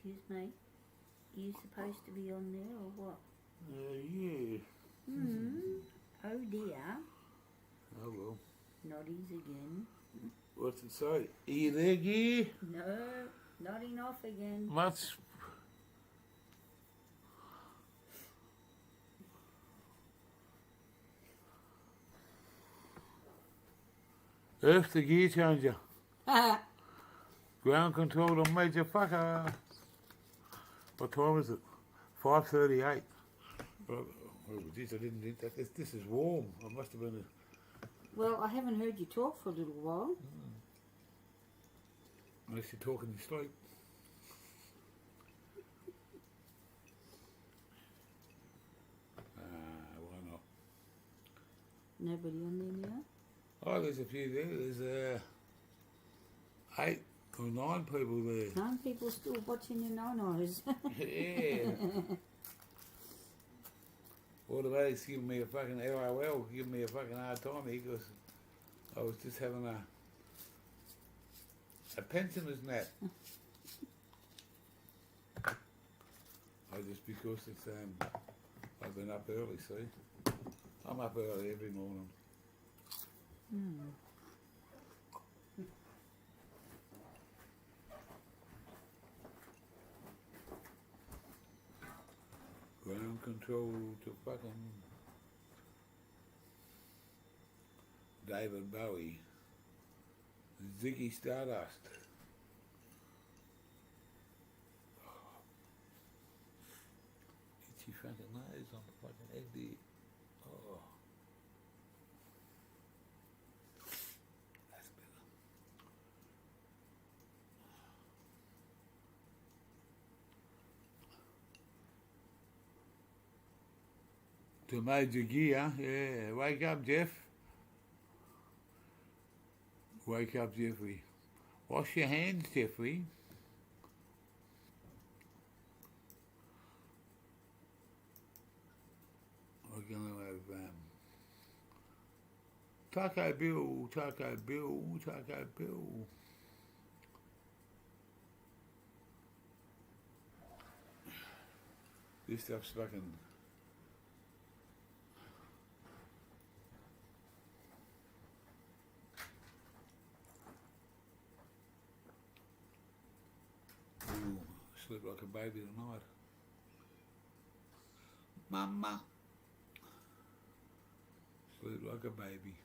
Excuse me. Are you supposed to be on there or what? Yeah. Oh dear. Oh well. Noddies again. What's it say? Are you there, Gear? No, nodding off again. Much. Earth the gear changer. Ground control on Major Fucker. What time is it? 5:38. Oh, geez, I didn't think that. This is warm. I must have been. Well, I haven't heard you talk for a little while. Unless you're talking in your sleep. Why not? Nobody on there now? Oh, there's a few there. There's 8 or 9 people there. 9 people still watching your no-nos. Yeah. Automatic's giving me a fucking LOL, giving me a fucking hard time here because I was just having a pensioner's nap. Just because it's I've been up early, see. I'm up early every morning. Ground control to fucking David Bowie. Ziggy Stardust. Itchy fucking nose on the fucking head there. Oh. That's better. To Major Gear, yeah. Wake up, Jeff. Wake up, Jeffrey. Wash your hands, Jeffrey. We're going to have Taco Bill, Taco Bill, Taco Bill. This stuff's fucking... Ooh, sleep like a baby tonight. Mama. Sleep like a baby.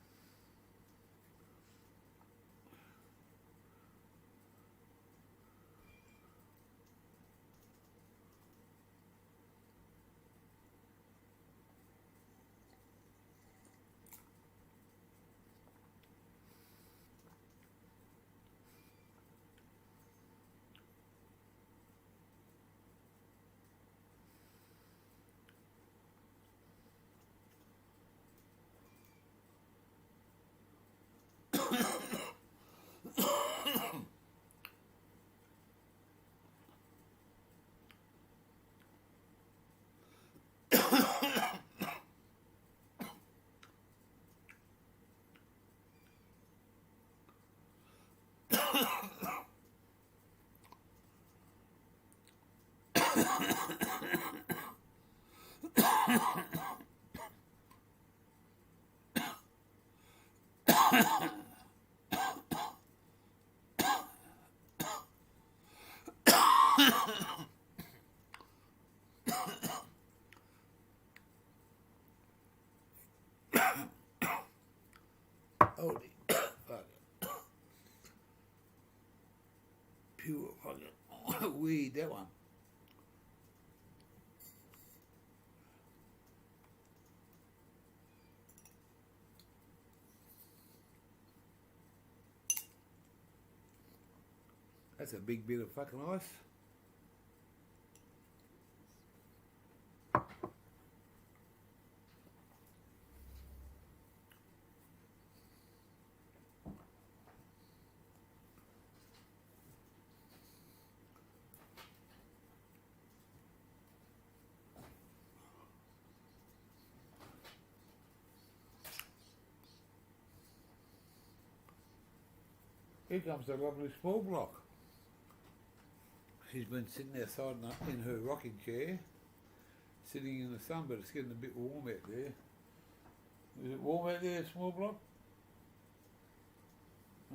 Holy fuck. Pure fucking weed, that one. That's a big bit of fucking ice. Here comes the lovely small block. She's been sitting outside in her rocking chair, sitting in the sun, but it's getting a bit warm out there. Is it warm out there, small block?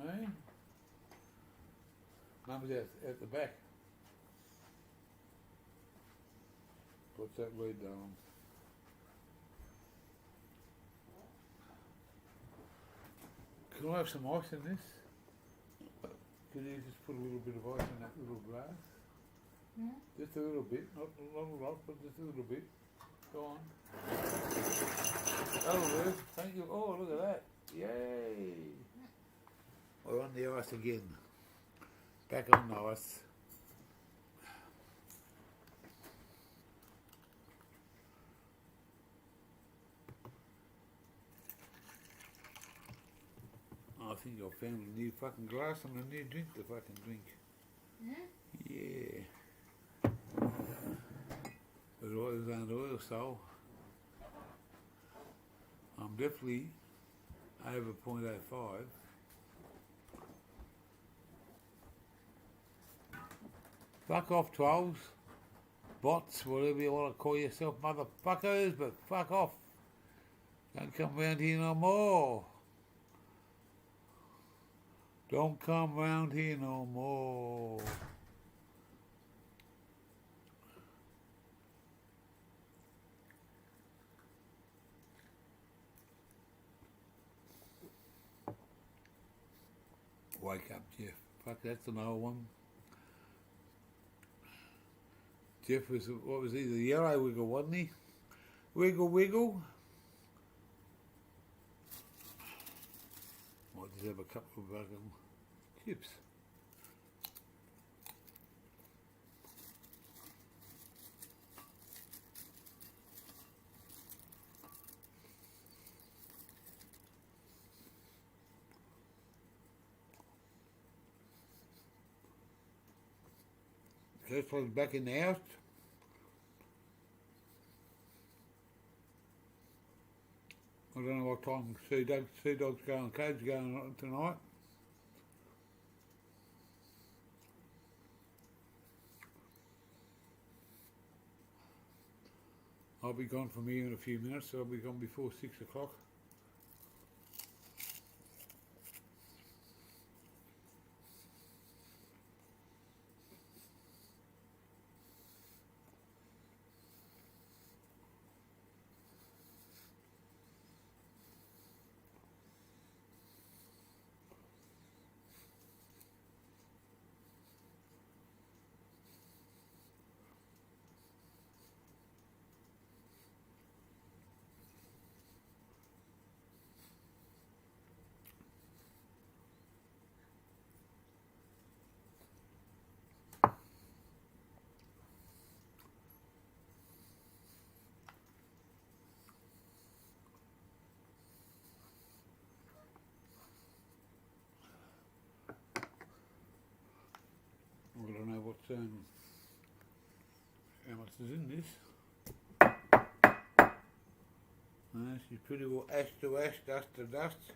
Hey? Mum's out at the back. What's that lead down? Can I have some ice in this? Could you just put a little bit of ice in that little glass? Yeah. Just a little bit, not a lot, but just a little bit. Go on. That'll work. Thank you. Oh, look at that. Yay! We're on the ice again. Back on the ice. I think I found a new fucking glass and a new drink to fucking drink. Yeah. Yeah. But oil's and oil, so I'm definitely over 0.05. Fuck off, trolls, bots, whatever you want to call yourself, motherfuckers, but fuck off. Don't come round here no more. Don't come round here no more. Wake up, Jeff. Fuck, that's another one. Jeff was, what was he, the yellow wiggle, wasn't he? Wiggle, wiggle. Might just have a couple of chips. Kirkland's back in the house. I don't know what time Sea Dog's going, Cade's going on tonight. I'll be gone from here in a few minutes, so I'll be gone before 6 o'clock. I don't know what's how much is in this. She's pretty well ash to ash, dust to dust.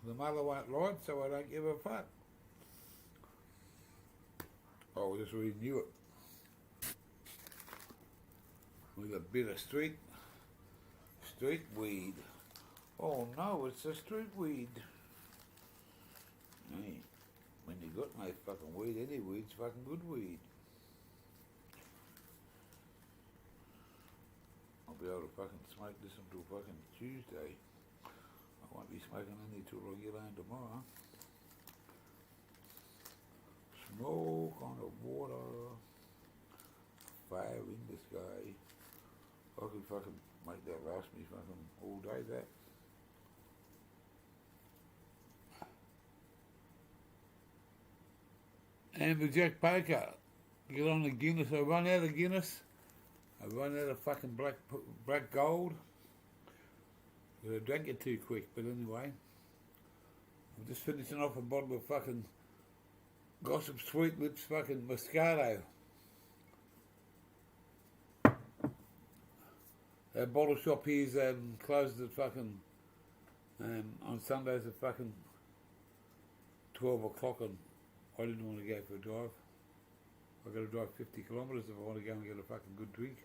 The mother won't light, so I don't give a fuck. Oh, I just really knew it. With a bit of street weed. Oh no, it's a street weed. Hey. When you got no fucking weed, any weed's fucking good weed. I'll be able to fucking smoke this until fucking Tuesday. I won't be smoking any till I get home tomorrow. Smoke on the water. Fire in the sky. I could fucking make that last me fucking all day, that. Amberjack Poker. Get on the Guinness. I run out of Guinness. I run out of fucking black gold. I drank it too quick, but anyway. I'm just finishing off a bottle of fucking Gossip Sweet Lips fucking Moscato. That bottle shop here's closes at fucking on Sundays at fucking 12 o'clock, and I didn't want to go for a drive. I've got to drive 50 kilometres if I want to go and get a fucking good drink.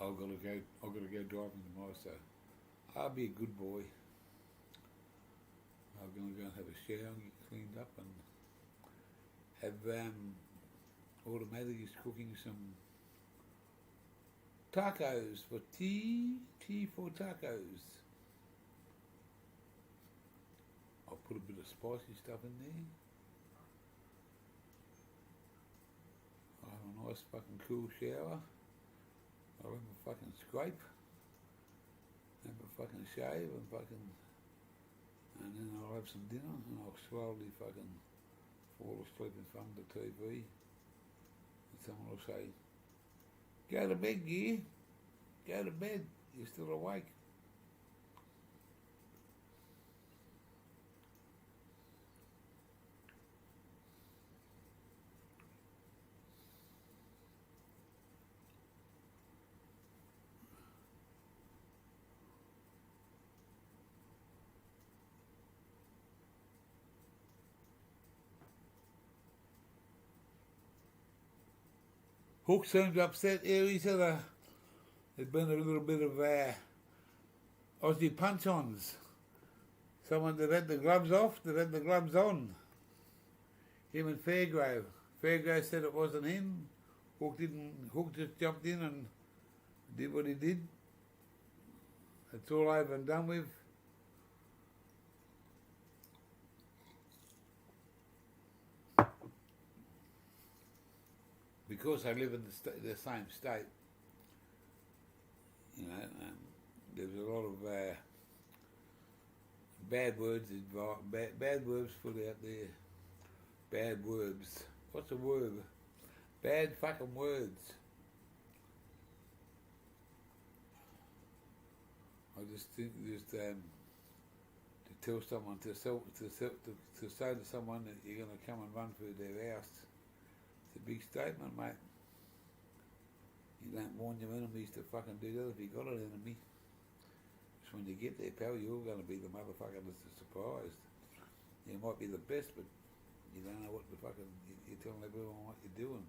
I've got to go driving tomorrow, so I'll be a good boy. I'm going to go and have a shower and get cleaned up and have Automatic is cooking some tacos for tea for tacos. I'll put a bit of spicy stuff in there. I'll have a nice fucking cool shower. I'll have a fucking scrape. Have a fucking shave and then I'll have some dinner and I'll slowly fucking fall asleep in front of the TV. And someone will say, "Go to bed, Gear. Go to bed. You're still awake." Hook seems upset here. He said there's been a little bit of Aussie punch-ons. Someone that had the gloves off, that had the gloves on. Him and Fairgrove. Fairgrove said it wasn't him. Hook just jumped in and did what he did. It's all over and done with. Because I live in the same state, you know, there's a lot of bad words involved, bad words put out there. Bad words. What's a word? Bad fucking words. I just think to tell someone to say to someone that you're going to come and run through their house. It's a big statement, mate. You don't warn your enemies to fucking do that if you got an enemy. Just when you get there, pal, you're going to be the motherfucker that's surprised. You might be the best, but you don't know what the fucking... You're telling everyone what you're doing.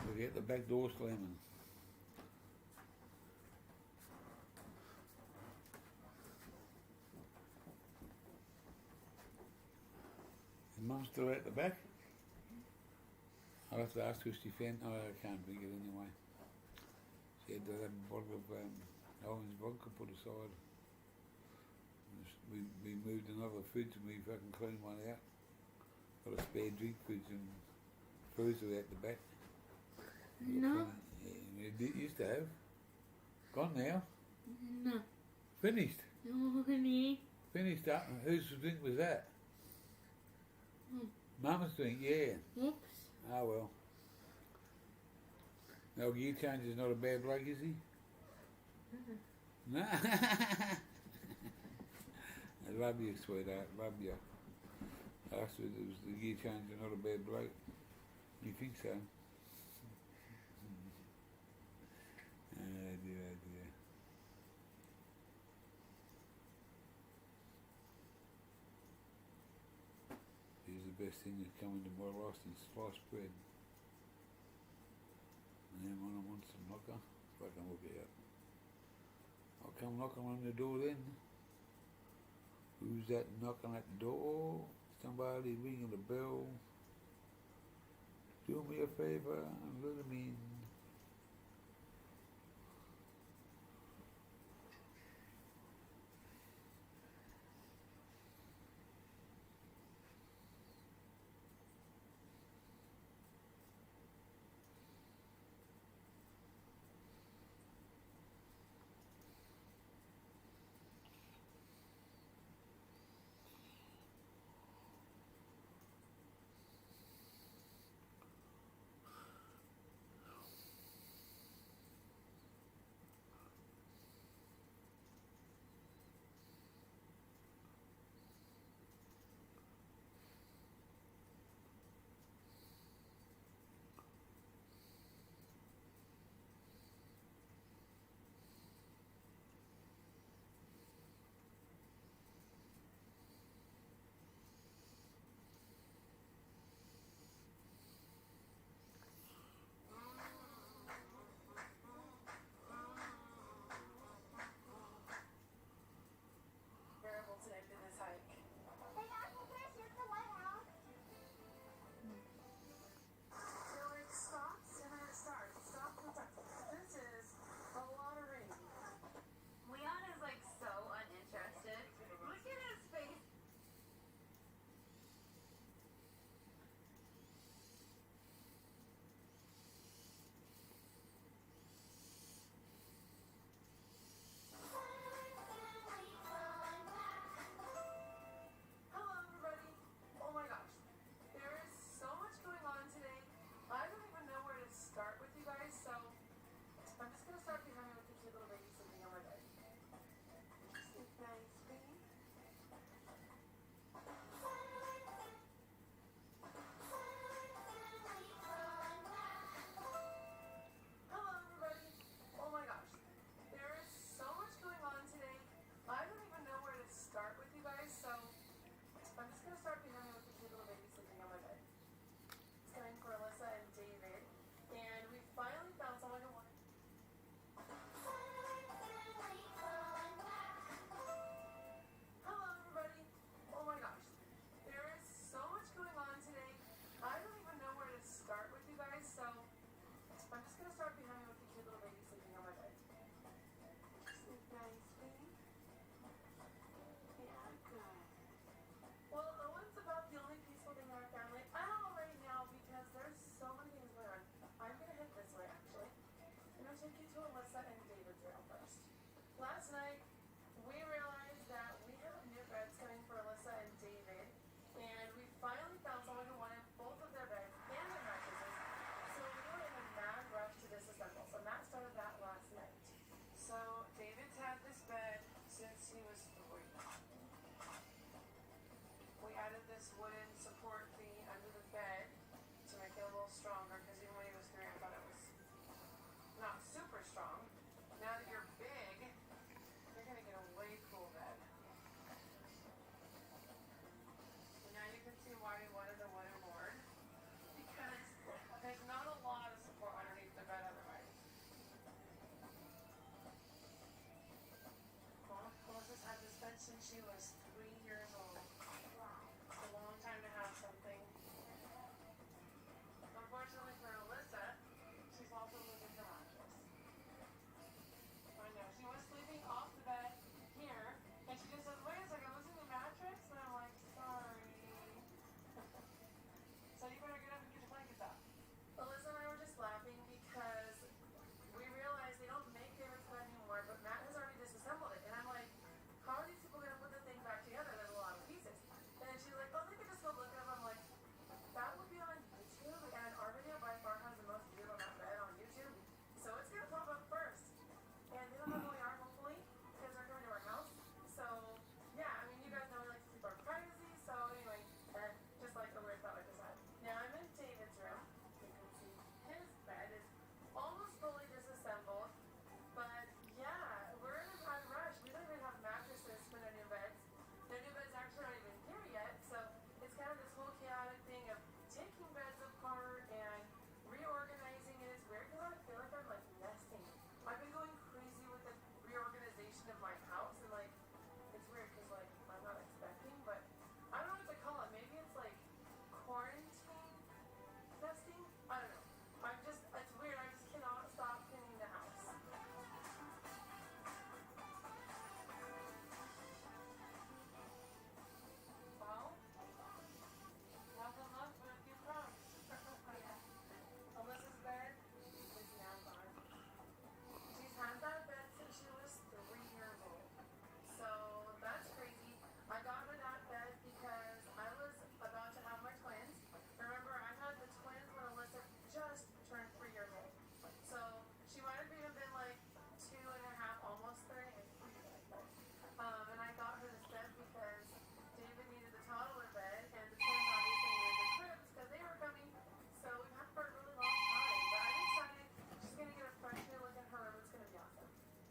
Look at the back door slamming. Mum's still at the back? I'll have to ask her if she found... Oh, I can't drink it anyway. She had to have a bottle of orange vodka put aside. We moved another fridge and we fucking cleaned one out. Got a spare drink fridge and freezer out the back. No. Yeah, it used to have. Gone now. No. Finished. No, honey. Finished up. Whose drink was that? Mama's drink, yeah. Oops. Ah, well. No, gear change is not a bad bloke, is he? No. I love you, sweetheart. Love you. I said it was the gear change is not a bad bloke. You think so? Oh dear. Here's the best thing that's come into my life since sliced bread. And then when I want some knocker, I can look out. I'll come knocking on the door then. Who's that knocking at the door? Somebody ringing the bell. Do me a favour and let him in.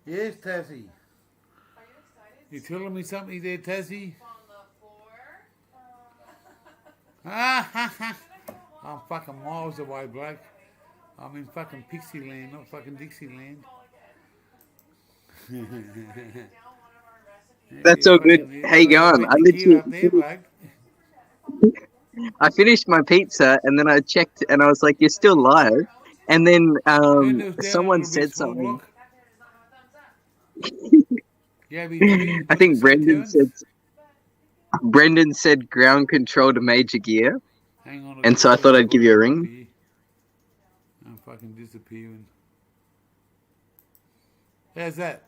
Yes, Tassie. You telling me something there, Tassie? Ah, ha, ha. I'm fucking miles away, bloke. I'm in fucking Pixie Land, not fucking Dixie Land. That's all good. How you going? I Queue up there, literally, bloke. I finished my pizza and then I checked and I was like, "You're still live." And then Who lives down a someone little bit said small something. block? Gabby Tree, I what did you think say, Terence? Brendan said ground control to major gear, Hang on, and so I thought I'd give you a ring. Here. I'm fucking disappearing. How's that?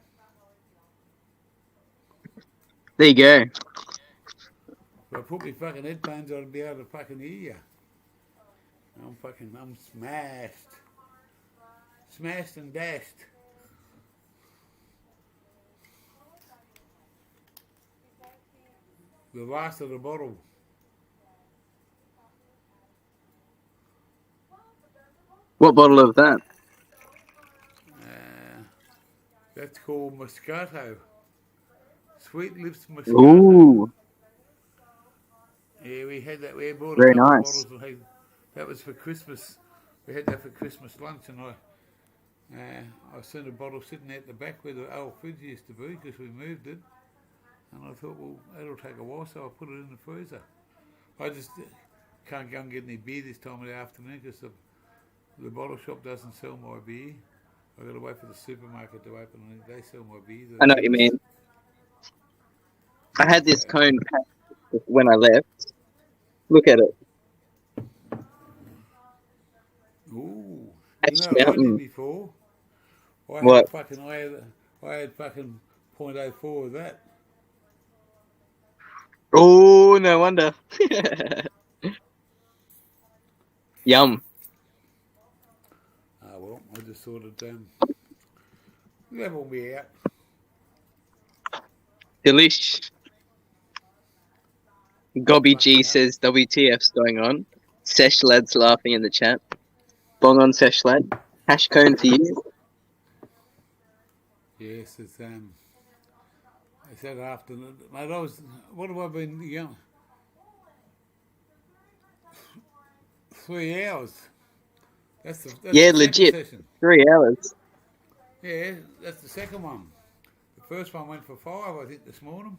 There you go. If I put my fucking headphones on, I'd be able to fucking hear you. I'm smashed. Smashed and dashed. The last of the bottle. What bottle of that? That's called Moscato. Sweet Lips Moscato. Ooh, Yeah, we had that. We bought a very couple nice. of bottles. That was for Christmas. We had that for Christmas lunch, and I seen a bottle sitting at the back where the old fridge used to be because we moved it. And I thought, well, that'll take a while, so I put it in the freezer. I just can't go and get any beer this time of the afternoon because the bottle shop doesn't sell my beer. I've got to wait for the supermarket to open and they sell my beer. I know what you mean. I had this cone packed when I left. Look at it. Ooh, Hatch you know what I did Mountain. before? What? I had fucking 0.04 of that. Oh, no wonder. Yum. Ah, well, I just thought it level me out. Delish. Gobby G Fucking hell. says WTF's going on. Sesh lad's laughing in the chat. Bong on Sesh lad. Hash cone for you. Yes, it's that afternoon. Mate, what have I been, 3 hours. That's Yeah, the legit. second session. 3 hours. Yeah, that's the second one. The first one went for 5, I think, this morning.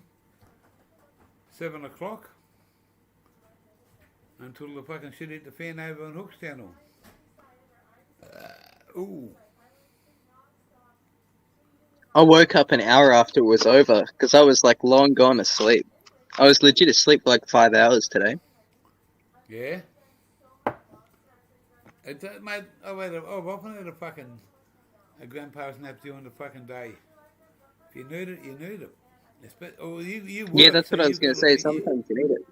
7 o'clock. Until the fucking shit hit the fan over on Hooks Channel. Ooh. I woke up an hour after it was over because I was like long gone asleep. I was legit asleep for like 5 hours today. Yeah. Mate, I've often had a grandpa's nap during the fucking day. If you need it, you need it. You work, Yeah, that's so what I was going to say. Sometimes you need it.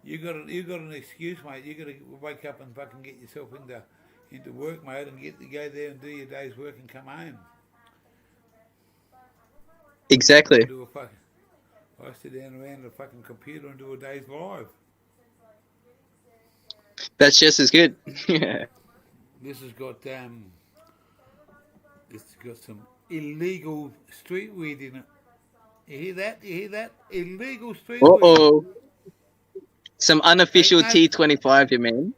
You got an excuse, mate. You got to wake up and fucking get yourself into work, mate, and get to go there and do your day's work and come home. Exactly. I sit down around the fucking computer and do a day's live. That's just as good. Yeah. This has got some illegal street weed in it. You hear that? You hear that? Illegal street weed. Uh-oh. Some unofficial Ain't no- T25, you mean?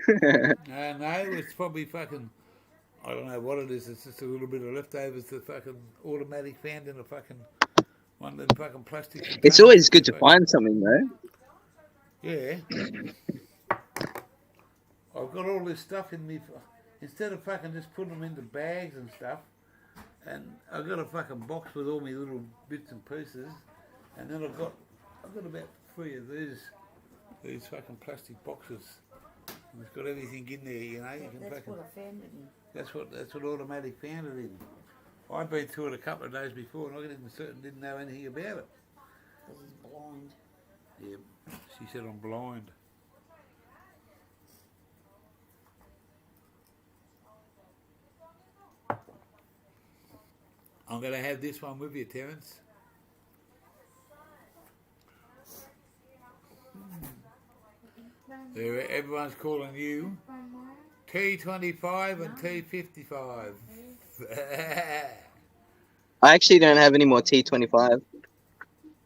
No, it's probably fucking, I don't know what it is. It's just a little bit of leftovers to fucking automatic found in a fucking one of them fucking plastic containers. It's always good to find something, though. Yeah. I've got all this stuff in me. Instead of fucking just putting them into bags and stuff, and I've got a fucking box with all my little bits and pieces, and then I've got about 3 of these fucking plastic boxes. And it's got everything in there, you know. You can That's fucking, what I found it in. that's what automatic found it in. I've been through it a couple of days before, and I didn't know anything about it. Because he's blind. Yeah, she said I'm blind. I'm going to have this one with you, Terence. Everyone's calling you T25 and T55. I actually don't have any more T25.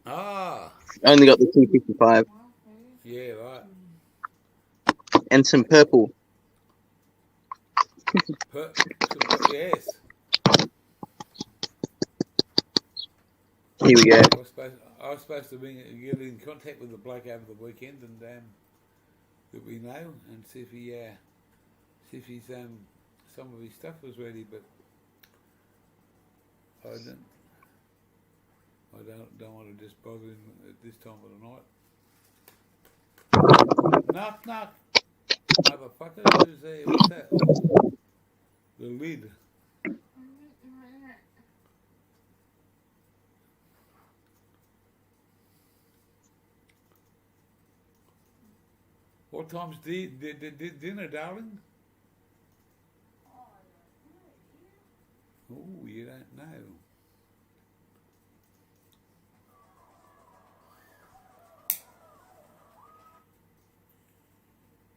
Ah, I only got the T55 yeah, right. and some purple. Yes. Here we go. I was supposed to get in contact with the bloke over the weekend and that we know and see if he's some of his stuff was ready, but I don't want to just bother him at this time of the night. Knock knock, motherfucker! Who's there? What's that? The lid. What time's dinner, darling? Oh, you don't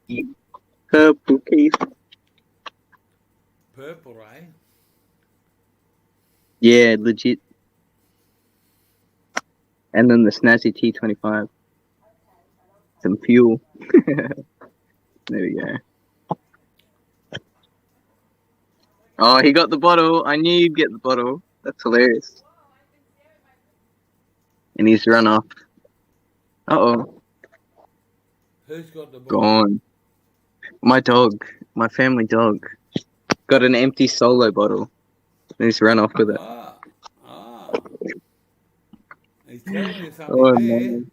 know. Purple Keith. Purple, eh? Yeah, legit. And then the snazzy T25. Some fuel. There we go. Oh, he got the bottle. I knew you'd get the bottle. That's hilarious. And he's run off. Uh-oh. Who's got the ball? Gone. My dog. My family dog. Got an empty solo bottle. And he's run off with it. Ah. He's telling you something Oh, there. no.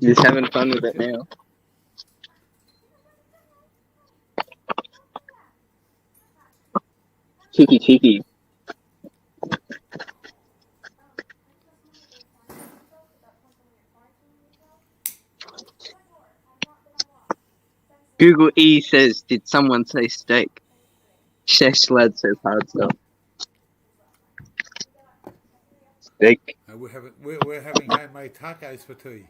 He's having fun with it now. Cheeky. Google E says, did someone say steak? Shesh Lad says hard stuff. Steak. We're having homemade tacos for tea.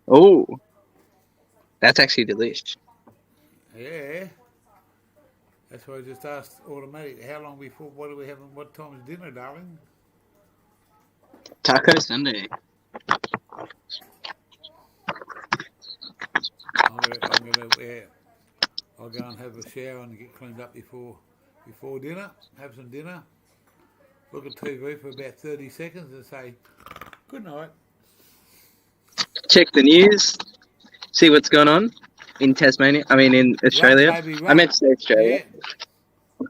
Oh. That's actually delish. Yeah. That's why I just asked automatic. How long before? What are we having? What time is dinner, darling? Taco Sunday. I'll go and have a shower and get cleaned up before dinner. Have some dinner. Look at TV for about 30 seconds and say good night. Check the news. See what's going on in Tasmania. I mean, in Australia. Rump, baby, rump. I meant to say Australia. Yeah.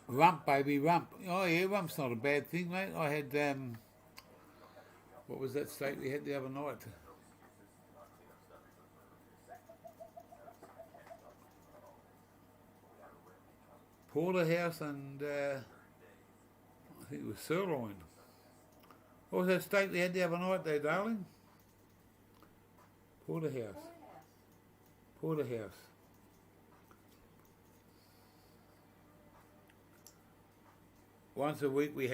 Rump, baby, rump. Oh yeah, rump's not a bad thing, mate. I had what was that steak we had the other night? Porterhouse and I think it was sirloin. What was that steak we had the other night there, darling? Porterhouse. Once a week we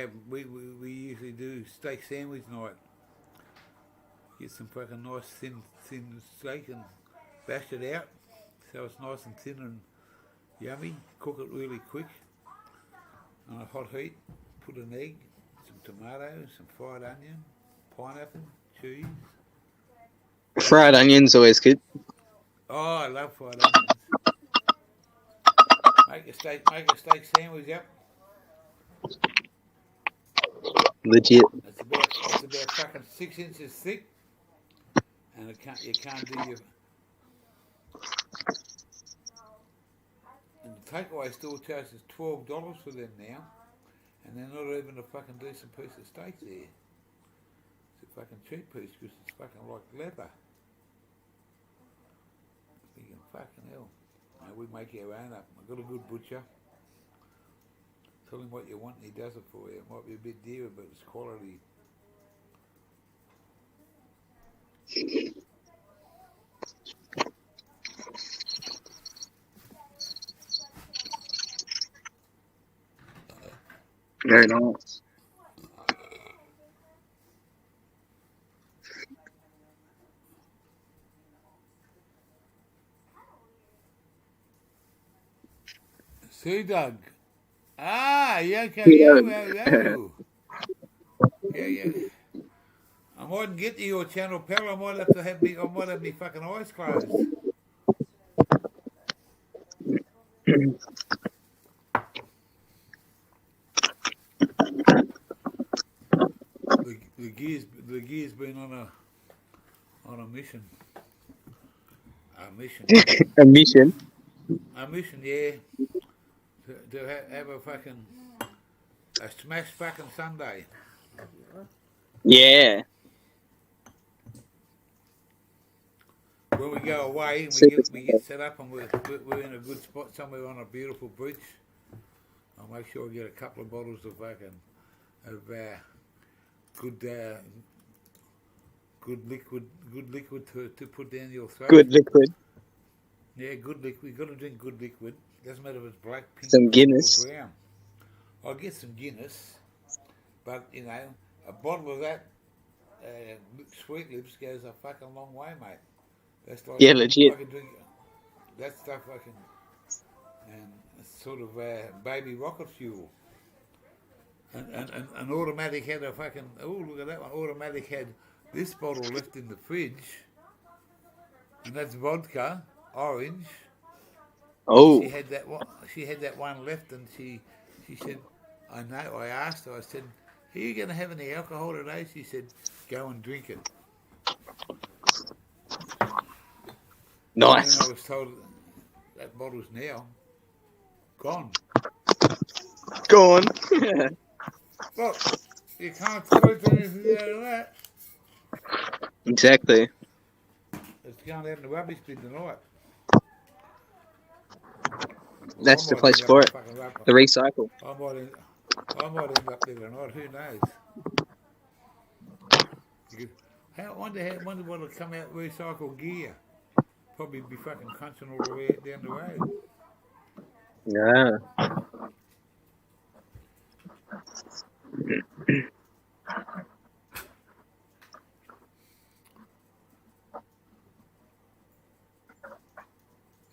usually do steak sandwich night. Get some fucking nice thin steak and bash it out so it's nice and thin and yummy. Cook it really quick on a hot heat. Put an egg, some tomatoes, some fried onion, pineapple, cheese. Fried onions always good. Oh, I love fried onions. Make a steak sandwich up. Legit. It's about fucking 6 inches thick, and you can't do your. And the takeaway store charges $12 for them now, and they're not even a fucking decent piece of steak there. It's a fucking cheap piece because it's fucking like leather. Thinking, fucking hell. No, we make our own up. I've got a good butcher. Tell him what you want and he does it for you. It might be a bit dearer, but it's quality. Very nice. See, Doug. Ah! Ah, yeah, okay, Yo. yeah. I mightn't get to your channel, pal. I might have me fucking eyes closed. The gear's been on a mission. A mission. A mission. A mission, yeah. To have a smash fucking Sunday. Yeah. When we go away and we get set up and we're in a good spot somewhere on a beautiful beach, I'll make sure I get a couple of bottles of good liquid to put down your throat. Good liquid. Yeah, good liquid. You've got to drink good liquid. Doesn't matter if it's black, pink, Some purple, Guinness. or brown. I'll get some Guinness, but you know, a bottle of that Sweet Lips goes a fucking long way, mate. That's like Yeah, legit. I can drink that stuff. And it's sort of baby rocket fuel. And Automatic had a fucking look at that one. Automatic had this bottle left in the fridge, and that's vodka, orange. Oh. She had that one left, and she said, I know. I asked her. I said, are you going to have any alcohol today? She said, go and drink it. Nice. And then I was told that bottle's now gone. Gone. Look, you can't squeeze anything out of that. Exactly. It's going out in the rubbish bin tonight. That's the I might place end for up it. fucking rubber. The recycle. I might end up there tonight. Who knows? I wonder what'll come out recycled gear. Probably be fucking crunching all the way down the road. Yeah.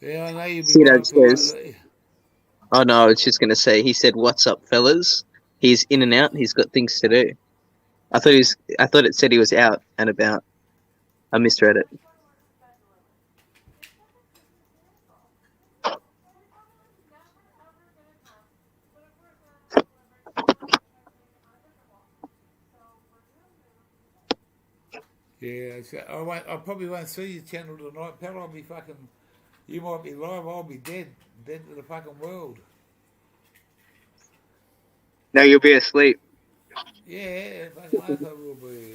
Yeah, I know you'd be See, right that says- to Oh no, I was just gonna say. He said, "What's up, fellas?" He's in and out. He's got things to do. I thought it said he was out and about. I misread it. Yeah, I probably won't see your channel tonight, pal. I'll be fucking. You might be live. I'll be dead to the fucking world. No, you'll be asleep. Yeah, fucking I will be.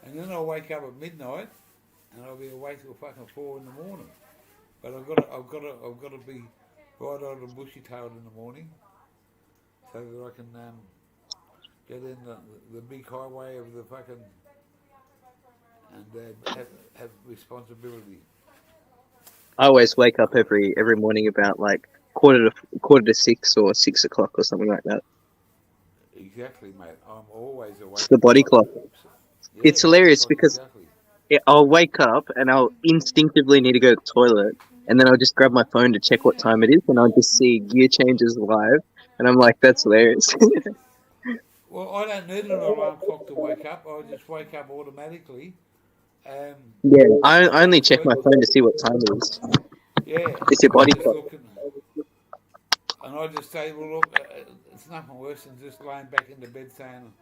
And then I'll wake up at midnight, and I'll be awake till fucking 4 in the morning. But I've got to be right on the bushy tailed in the morning, so that I can get in the big highway of the fucking and have responsibility. I always wake up every morning about like quarter to 6 or 6 o'clock or something like that. Exactly, mate. I'm always awake. It's the body clock. Yeah, It's hilarious body clock, because exactly. I'll wake up and I'll instinctively need to go to the toilet, and then I'll just grab my phone to check what time it is, and I'll just see gear changes live, and I'm like, that's hilarious. Well, I don't need an alarm clock to wake up. I just wake up automatically. Yeah, I only check my phone to see what time it is. Yeah. It's your body I'm just clock. looking, and I just say, well, look, it's nothing worse than just laying back in the bed saying,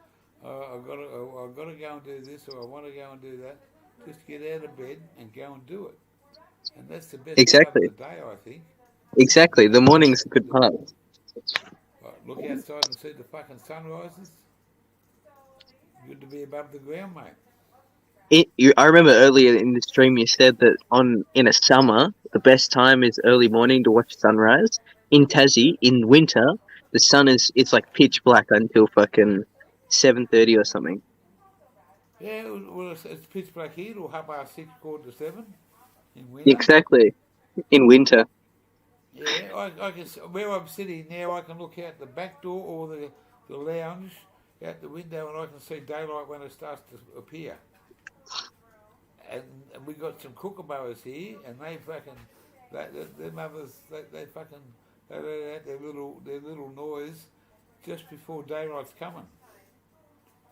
I've got to go and do this, or I want to go and do that. Just get out of bed and go and do it. And that's the best Exactly. part of the day, I think. Exactly. The morning's a good part. Right, look outside and see the fucking sunrises. Good to be above the ground, mate. I remember earlier in the stream you said that in a summer the best time is early morning to watch sunrise. In Tassie, in winter, the sun it's like pitch black until fucking 7:30 or something. Yeah, well, it's pitch black here till 6:30, 7:15 in winter. Exactly, in winter. Yeah, I can where I'm sitting now. I can look out the back door or the lounge out the window, and I can see daylight when it starts to appear. And we got some kookaburras here, and they fucking their mothers they fucking they let out their little noise just before daylight's coming.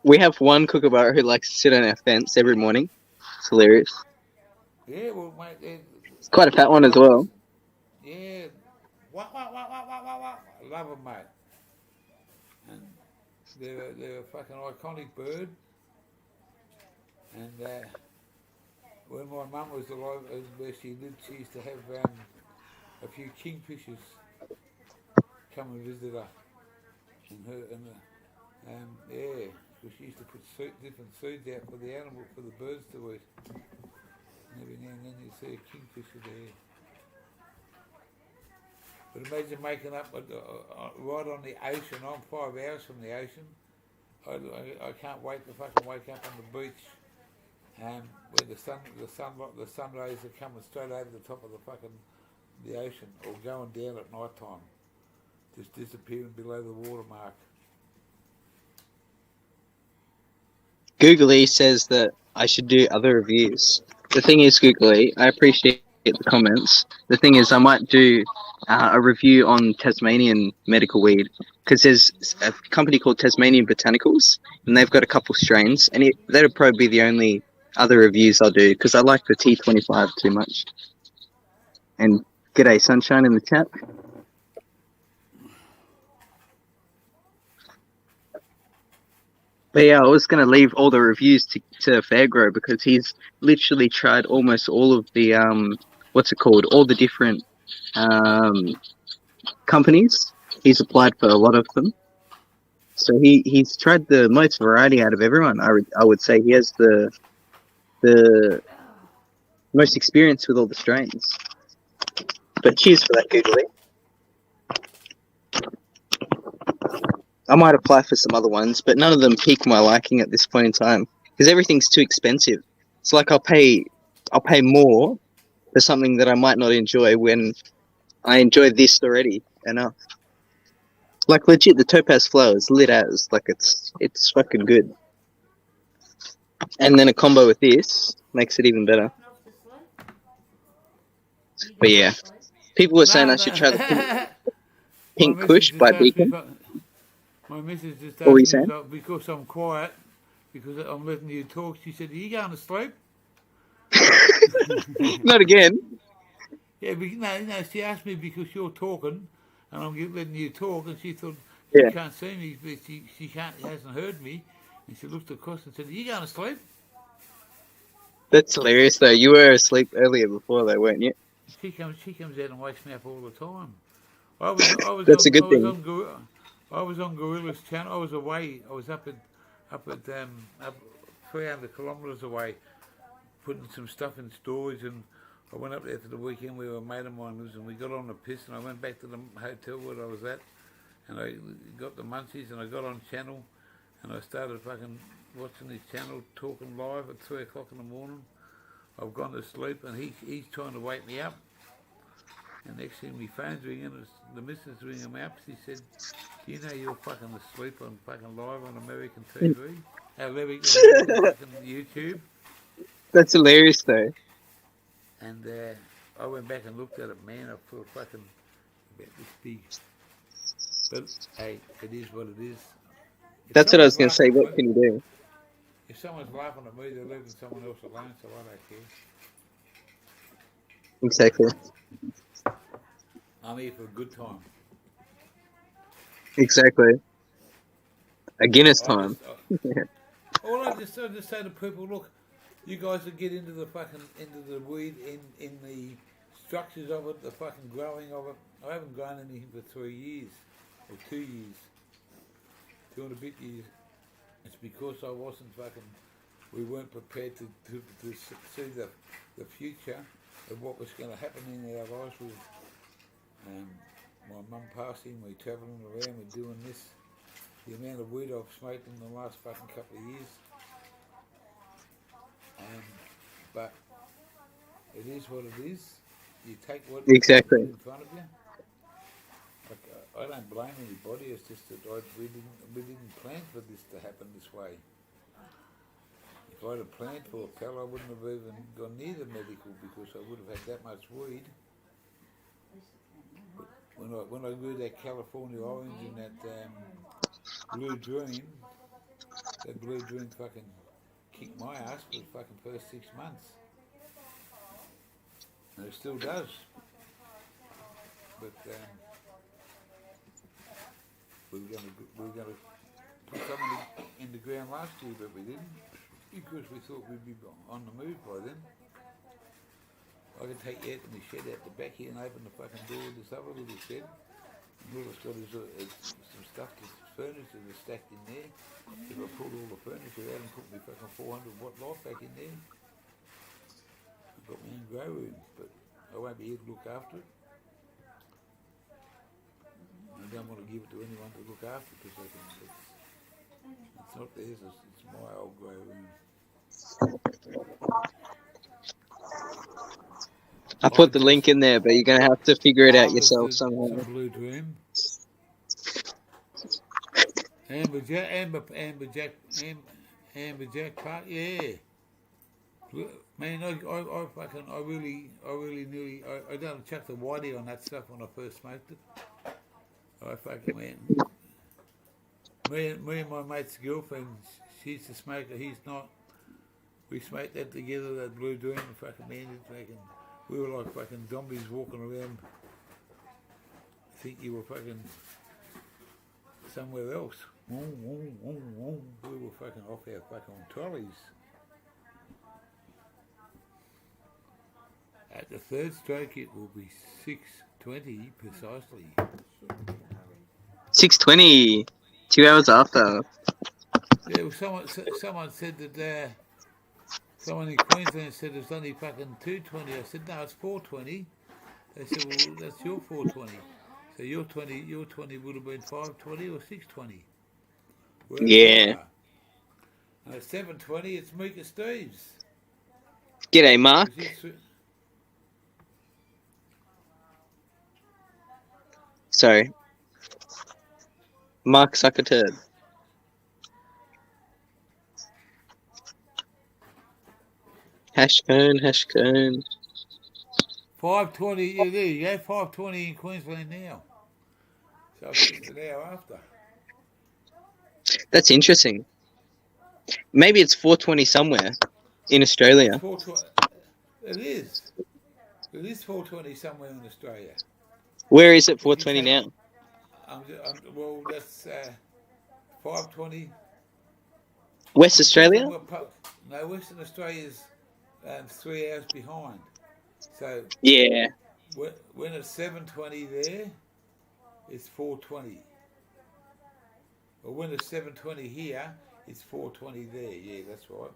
We have one kookaburra who likes to sit on our fence every morning. It's hilarious. Yeah, well, mate, It's quite a fat one as well. yeah, wah. I love them, mate. And they're a fucking iconic bird. And when my mum was alive, where she lived, she used to have a few kingfishers come and visit her. Yeah, because she used to put different seeds out for the animal, for the birds to eat. And every now and then you see a kingfisher there. But imagine making up right on the ocean. I'm 5 hours from the ocean. I can't wait to fucking wake up on the beach, where the sun rays are coming straight over the top of the ocean, or going down at night time, just disappearing below the water mark. Googly says that I should do other reviews. The thing is, Googly, I appreciate the comments. The thing is, I might do a review on Tasmanian medical weed, because there's a company called Tasmanian Botanicals, and they've got a couple strains, and that'll probably be the only other reviews I'll do, because I like the T25 too much. And g'day, Sunshine in the chat. But yeah, I was going to leave all the reviews to Fairgrow, because he's literally tried almost all of the, all the different companies. He's applied for a lot of them. So he's tried the most variety out of everyone. I would say he has the most experience with all the strains. But cheers for that, Googly. I might apply for some other ones, but none of them pique my liking at this point in time, because everything's too expensive. It's like I'll pay more for something that I might not enjoy when I enjoy this already enough. Like legit, the Topaz Flow is lit as, like it's fucking good. And then a combo with this makes it even better. But yeah, people were saying I should try the Pink Kush by Beacon. My missus just What were you asked me saying? because I'm quiet, because I'm letting you talk. She said, "Are you going to sleep?" Not again. Yeah, no. She asked me because you're talking, and I'm letting you talk, and she thought Yeah. she can't see me, but she hasn't heard me, and she looked across and said, "Are you going to sleep?" That's hilarious though. You were asleep earlier before though, weren't you? She comes out and wakes me up all the time. I was That's on, a good I was thing. on I was on Gorilla's channel. I was away. I was up 300 kilometres away, putting some stuff in storage, and I went up there for the weekend where a mate of mine lives, and we got on the piss, and I went back to the hotel where I was at, and I got the munchies, and I got on channel, and I started fucking watching his channel, talking live at 3 o'clock in the morning. I've gone to sleep, and he's trying to wake me up. And next thing my phone's ringing, the missus ringing me up. She said, "Do you know you're fucking asleep on fucking live on American TV? American fucking YouTube?" That's hilarious though. And I went back and looked at it, man. I feel fucking about this big. But hey, it is what it is. If That's what I was going to someone's say. laughing What at can me- you do? If someone's laughing at me, they're leaving someone else alone, so I don't care. Exactly. I'm here for a good time. Exactly. A Guinness I time. All I just say to people, look, you guys that get into the weed, in the structures of it, the fucking growing of it. I haven't grown anything for 3 years, or 2 years, 2 and a bit years. It's because we weren't prepared to see the future of what was going to happen in our lives with my mum passing, we travelling around, we're doing this. The amount of weed I've smoked in the last fucking couple of years. But it is what it is. You take what Exactly. in front of you. Like, I don't blame anybody. It's just that we didn't plan for this to happen this way. If I'd have planned for a pill, I wouldn't have even gone near the medical, because I would have had that much weed. But when I grew that California orange in that Blue Dream, that Blue Dream fucking kicked my ass for the fucking first 6 months. And it still does. But we were gonna put someone in the ground last year, but we didn't because we thought we'd be on the move by then. I can take you out in the shed out the back here and open the fucking door of this other little shed. And all it's got is some stuff, furniture that's stacked in there. If I pulled all the furniture out and put my fucking 400 watt light back in there, I've got my own grow room, but I won't be here to look after it. I don't want to give it to anyone to look after because it's not theirs, it's my old grow room. I put the link in there, but you're gonna have to figure it out yourself somehow. Some Blue Dream. Amber Jack Park, yeah. Man, I done chuck the whitey on that stuff when I first smoked it. I fucking me and my mate's girlfriend, she's a smoker, he's not. We smoked that together, that Blue Dream, and fucking man, we were like fucking zombies walking around. I think you were fucking somewhere else. We were fucking off our fucking trolleys. At the third stroke, it will be 6:20 precisely. 6:20, 2 hours after. Yeah, well, someone said that. Someone in Queensland said it's only fucking 2:20. I said no, it's 4:20. They said, well, that's your 4:20. So your 20 would have been 5:20 or 6:20. Yeah. And at 7:20, it's Mika Steves. G'day, Mark. Sorry. Mark Zuckerberg. Hashcone. 5:20, yeah, there you go, 5:20 in Queensland now. So it's just an hour after. That's interesting. Maybe it's 4:20 somewhere in Australia. It is. It is 4:20 somewhere in Australia. Where is it 4:20 now? Well, that's 5:20. West Australia? No, Western Australia's 3 hours behind. So yeah, when it's 7:20 there, it's 4:20. Or when it's 7:20 here, it's 4:20 there. Yeah, that's right.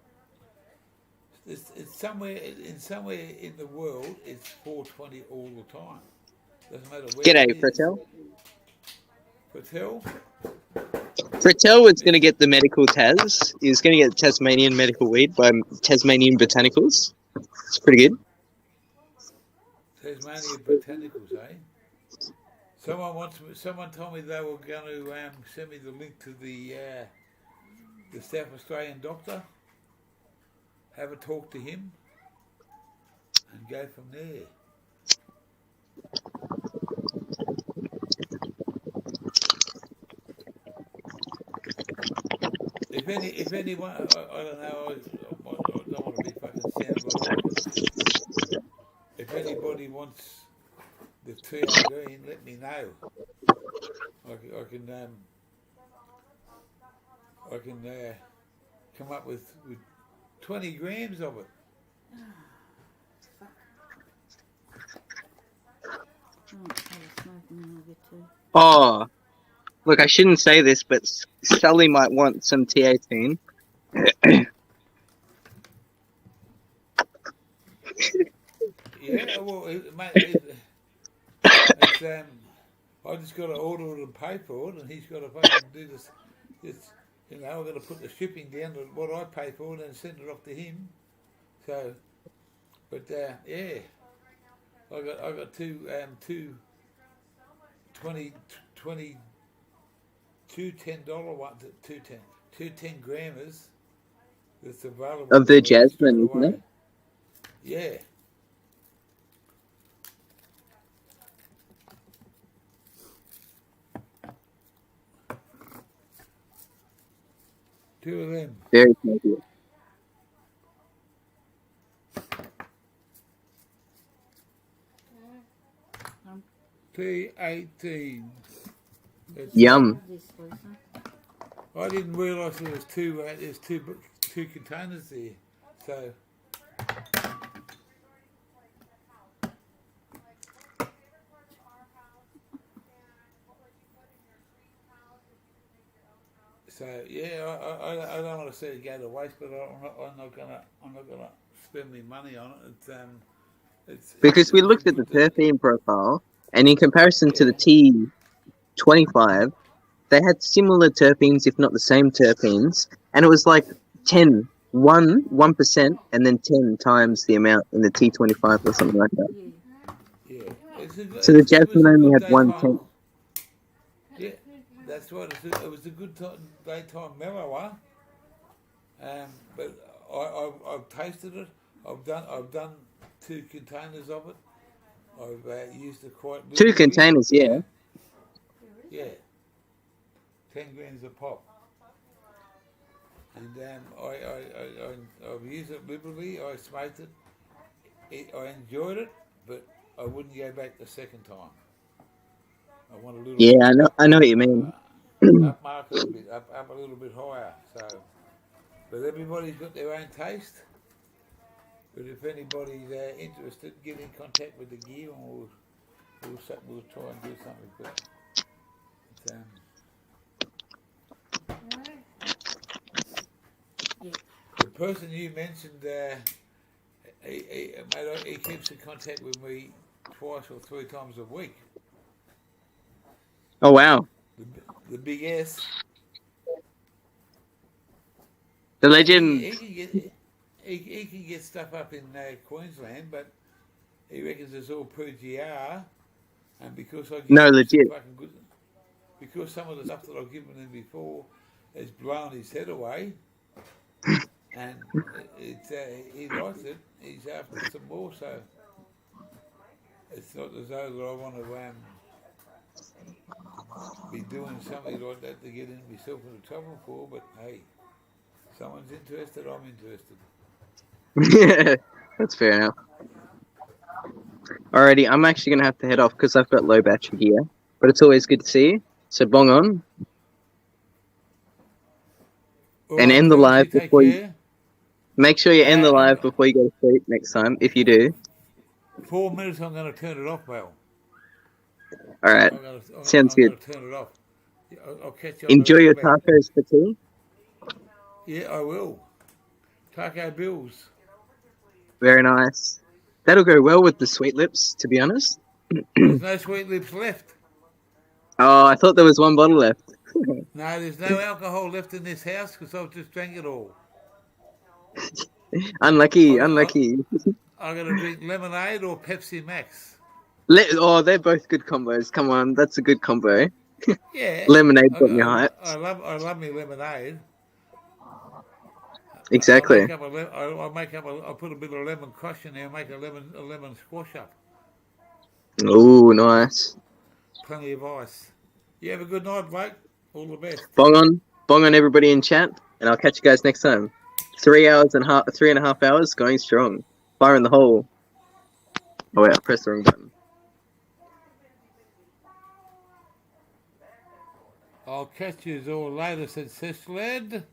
It's somewhere in the world, it's 4:20 all the time. Doesn't matter where. G'day, Pretel. Pretel was going to get the medical Taz. He was going to get Tasmanian medical weed by Tasmanian Botanicals. It's pretty good. Tasmanian Botanicals, eh? Someone told me they were going to send me the link to the South Australian doctor. Have a talk to him and go from there. If anyone, I don't know, I don't want to be fucking sound. If anybody wants the TR green, let me know. I can come up with 20 grams of it. Oh, look, I shouldn't say this, but Sully might want some T18. Yeah, well, mate, it's, I just got to order it and pay for it, and he's got to fucking do this. I've got to put the shipping down to what I pay for it and send it off to him. So, but yeah, I got two $10 ones, two 10 grammers that's available of the jasmine, isn't it? Yeah. 2 of them. Very tasty. T18. It's, Yum. This, Lisa. I didn't realise there was two containers there. So yeah, I don't want to see it go to waste, but I'm not gonna spend my money on it. Because we it's looked a at the good terpene profile, and in comparison to the yeah. T25, they had similar terpenes, if not the same terpenes, and it was like 10, 1%, and then 10 times the amount in the T25 or something like that. Yeah. Yeah, So the it was jasmine a only good had 1 daytime. tenth. Yeah, that's right. It was a good daytime mellower. But I've tasted it. I've done 2 containers of it. I've used it quite 2 liberally. containers, yeah. Yeah, 10 grams a pop. And I've used it liberally. I smoked it. I enjoyed it, but I wouldn't go back the second time. I want a little bit Yeah, I know what you mean. upmarket a bit, up a little bit higher. So, but everybody's got their own taste. But if anybody's interested, get in contact with the gear, and we'll try and do something. But Yeah. the person you mentioned, he keeps in contact with me 2 or 3 times a week. Oh, wow. The big S. The He legend. can get stuff up in Queensland, but he reckons it's all PGR, and because I give No, him legit. some fucking good, because some of the stuff that I've given him before has blown his head away, and he likes it. He's after some more, so it's not as though that I want to be doing something like that to get myself into trouble for. But hey, someone's interested, I'm interested. Yeah, that's fair enough. Alrighty, I'm actually going to have to head off because I've got low battery gear. But it's always good to see you. So bong on. All And right, end the fellas, live you take before you... care. Make sure you end the I'm live before you go to sleep next time, if you do. 4 minutes. I'm going to turn it off, Mel. Alright, sounds I'm going good. to turn it off. I'll catch you on the Enjoy your roundabout. tacos for tea. Yeah, I will. Taco Bills. Very nice. That'll go well with the sweet lips, to be honest. There's no sweet lips left. Oh, I thought there was 1 bottle left. No, there's no alcohol left in this house because I've just drank it all. Unlucky. I'm going Oh, to drink lemonade or Pepsi Max. they're both good combos. Come on, that's a good combo. Yeah. Lemonade got me hyped. I love me lemonade. Exactly. I'll put a bit of lemon crush in there and make a lemon squash up. Ooh, nice. Plenty of ice. You have a good night, Blake. All the best. Bong on everybody in chat, and I'll catch you guys next time. 3.5 hours going strong. Fire in the hole. Oh wait, I pressed the wrong button. I'll catch you all later, said Sisled.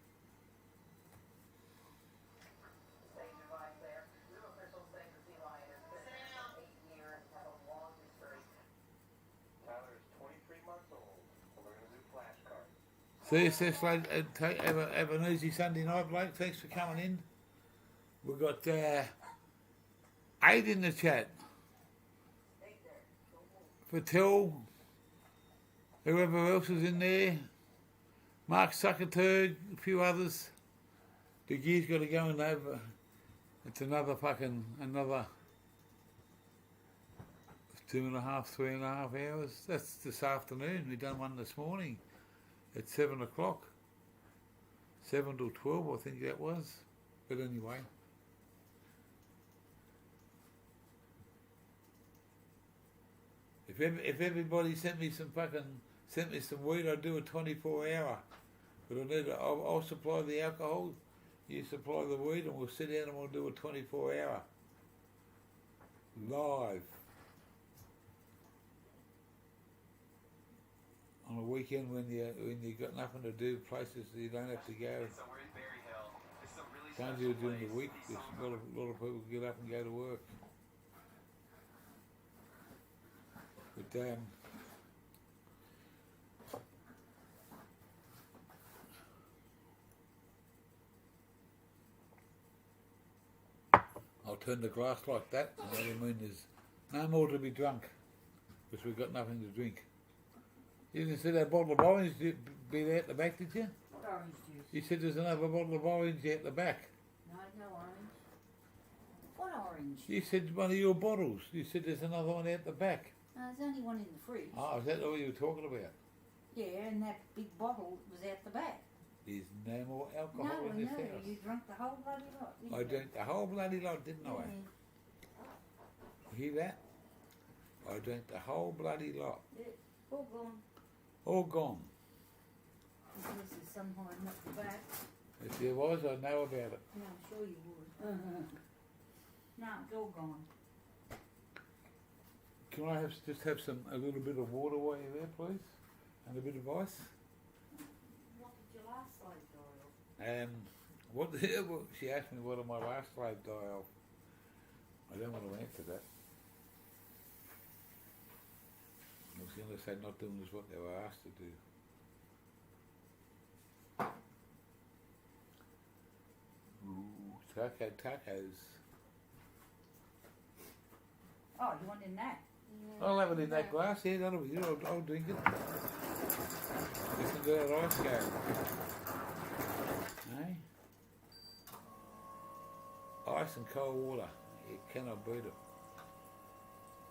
See you, Sisled. Have an easy Sunday night, Blake. Thanks for coming in. We've got 8 in the chat. Patel, whoever else is in there, Mark Zuckerberg, a few others. The gear's got to go in over. It's another 2.5, 3.5 hours. That's this afternoon. We done one this morning at 7 o'clock. 7 till 12, I think that was. But anyway. If everybody sent me some weed, I'd do a 24-hour. But I'll supply the alcohol, you supply the weed, and we'll sit down and we'll do a 24-hour live on a weekend when you got nothing to do, places you don't have to go. Can't do it during the week because a lot of people get up and go to work. But I'll turn the glass like that, and that'll mean there's no more to be drunk because we've got nothing to drink. You didn't see that bottle of orange be there at the back, did you? What orange juice? You said there's another bottle of orange at the back. No orange. What orange? You said one of your bottles. You said there's another one out the back. No, there's only one in the fridge. Oh, is that what you were talking about? Yeah, and that big bottle was out the back. There's no more alcohol No, in this no, house. you drank the whole bloody lot. Didn't I you? drank the whole bloody lot, didn't I? Yeah. You hear that? I drank the whole bloody lot. Yeah, all gone. All gone. Because there's some hiding up the back. If there was, I'd know about it. Yeah, I'm sure you would. No, it's all gone. Can I just have a little bit of water while you're there, please? And a bit of ice? What did your last slave die of? Well, she asked me what did my last slave die of. I don't want to answer that. I was going to say not doing is what they were asked to do. Ooh, tacos. Oh, you want in that? I'll have it in that glass, yeah, that'll be good. I'll drink it. Listen to that ice go. Eh? Ice and cold water. You cannot beat it.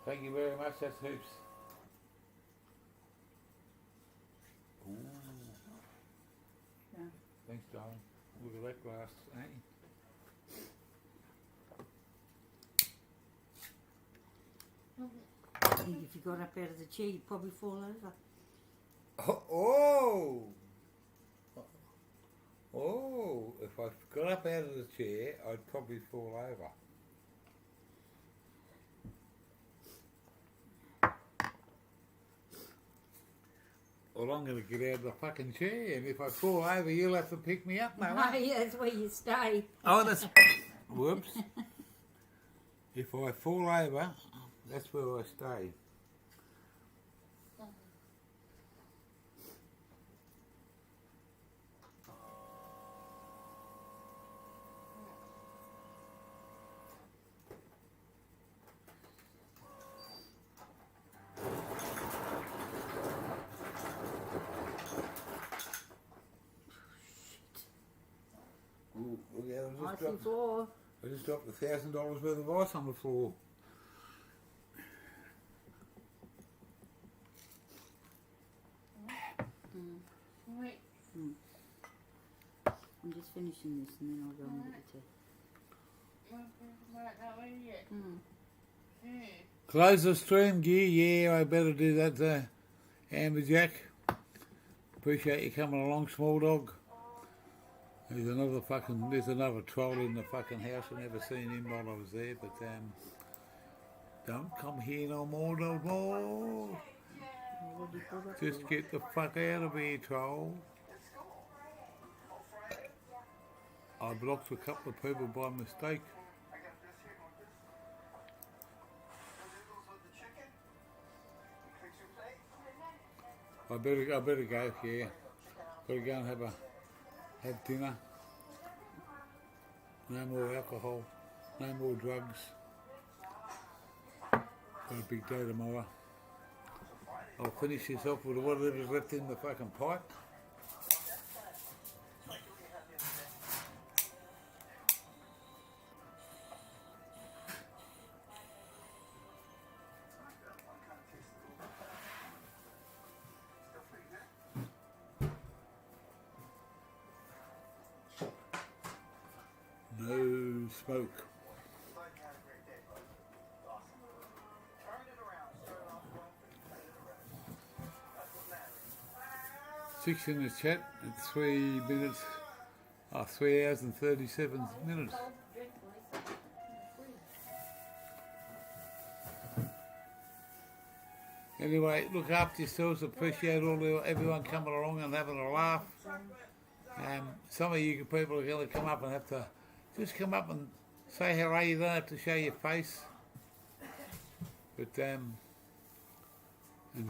Thank you very much, that's heaps. Ooh. Yeah. Thanks, darling. Look at that glass, eh? I think if you got up out of the chair, you'd probably fall over. Oh, if I got up out of the chair, I'd probably fall over. Well, I'm going to get out of the fucking chair, and if I fall over, you'll have to pick me up, mate. No, yeah, that's where you stay. Oh, that's... Whoops. If I fall over, that's where I stay. Ooh, look out, Icy floor. I just dropped $1,000 worth of ice on the floor. I'm just finishing this and then I'll go and get the tea. Close the stream, gear. Yeah, I better do that, Amberjack. Appreciate you coming along, small dog. There's another troll in the fucking house. I never seen him while I was there, but don't come here no more, no more. Just get the fuck out of here, troll. I blocked a couple of people by mistake. I better go, yeah. Gotta go and have dinner. No more alcohol, no more drugs. Got a big day tomorrow. I'll finish this off with whatever's left in the fucking pipe. No smoke. 6 in the chat at 3 minutes. 3 hours and 37 minutes. Anyway, look after yourselves. Appreciate everyone coming along and having a laugh. Some of you people are going to come up and have to just come up and say hello. You don't have to show your face. But and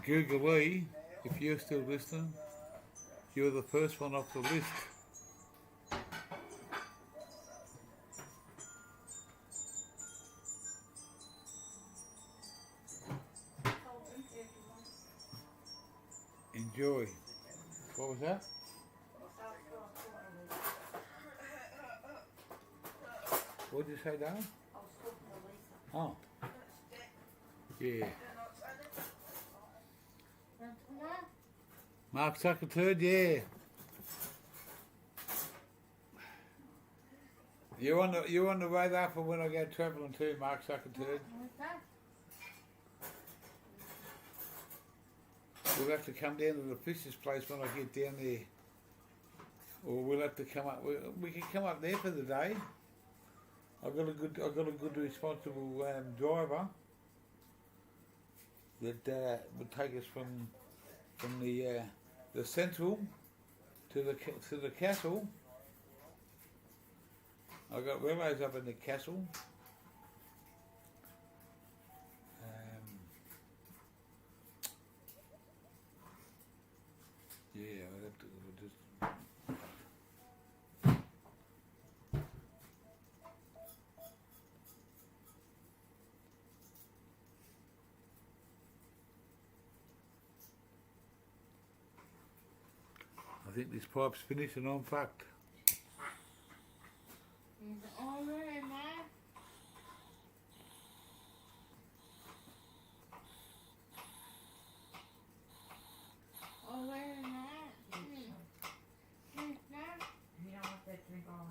Google Lee, if you're still listening, you're the first one off the list. Enjoy. What was that? What did you say, darling? Oh. Yeah. Mark Zuckerberg, yeah. You're on the radar for when I go travelling too, Mark Zuckerberg. We'll have to come down to the Fisher's place when I get down there. Or we'll have to come up. We can come up there for the day. I've got a good responsible driver that would take us from the central to the castle. I've got relays up in the castle. Yeah, I'd have to just. I think this pipe's finished and I'm fucked. Is it all there, man? All there, man? You don't want that drink all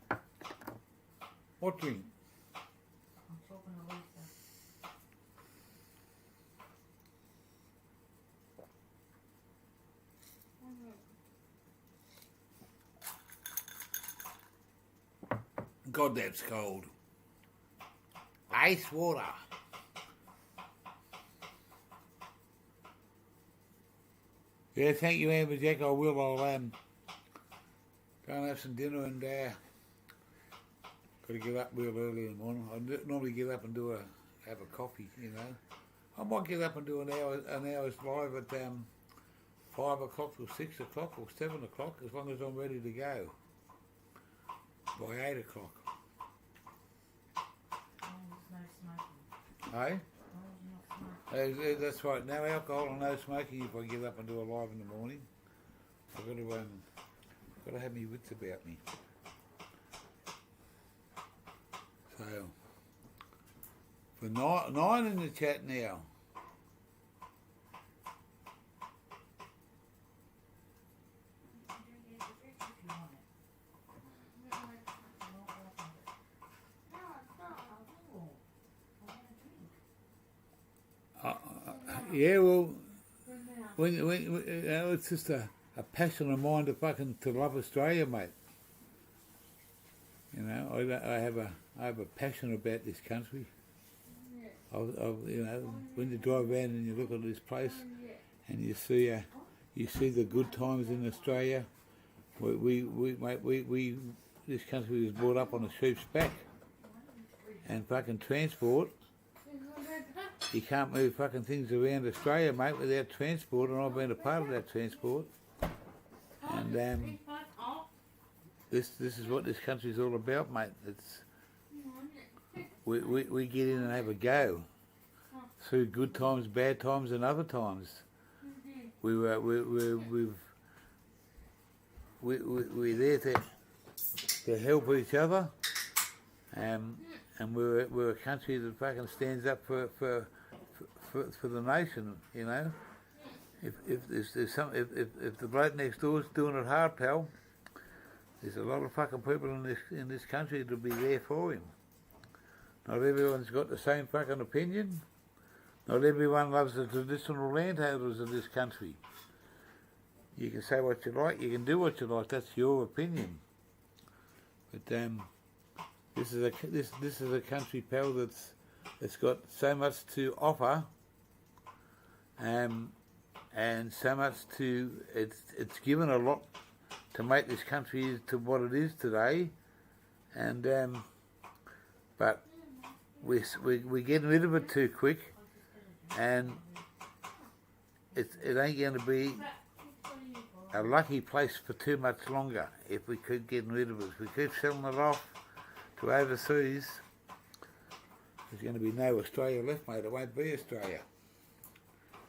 right. What drink? I'm talking to Lisa. God, that's cold. Ice water. Yeah, thank you, Amber Jack. I will. I'll go and have some dinner and got to get up real early in the morning. I normally get up and have a coffee, you know. I might get up and do an hour's live at 5 o'clock or 6 o'clock or 7 o'clock, as long as I'm ready to go by 8 o'clock. Hey? That's right. No alcohol and no smoking if I get up and do a live in the morning. I've got to have my wits about me. So, for nine in the chat now. Yeah, well, when it's just a passion of mine to love Australia, mate. You know, I have a passion about this country. You know, when you drive around and you look at this place, and you see the good times in Australia. This country was brought up on a sheep's back, and fucking transport. You can't move fucking things around Australia, mate, without transport, and I've been a part of that transport. And this is what this country's all about, mate. It's we get in and have a go through good times, bad times, and other times. We're there to help each other, and we're a country that fucking stands up for the nation, you know. If the bloke next door's doing it hard, pal, there's a lot of fucking people in this country that'll be there for him. Not everyone's got the same fucking opinion. Not everyone loves the traditional landholders of this country. You can say what you like. You can do what you like. That's your opinion. But this is a country, pal, that's got so much to offer, and so much to it's given a lot to make this country to what it is today, and but we're getting rid of it too quick, and it ain't going to be a lucky place for too much longer if we keep getting rid of it. If we keep selling it off to overseas, there's going to be no Australia left, mate. It won't be Australia.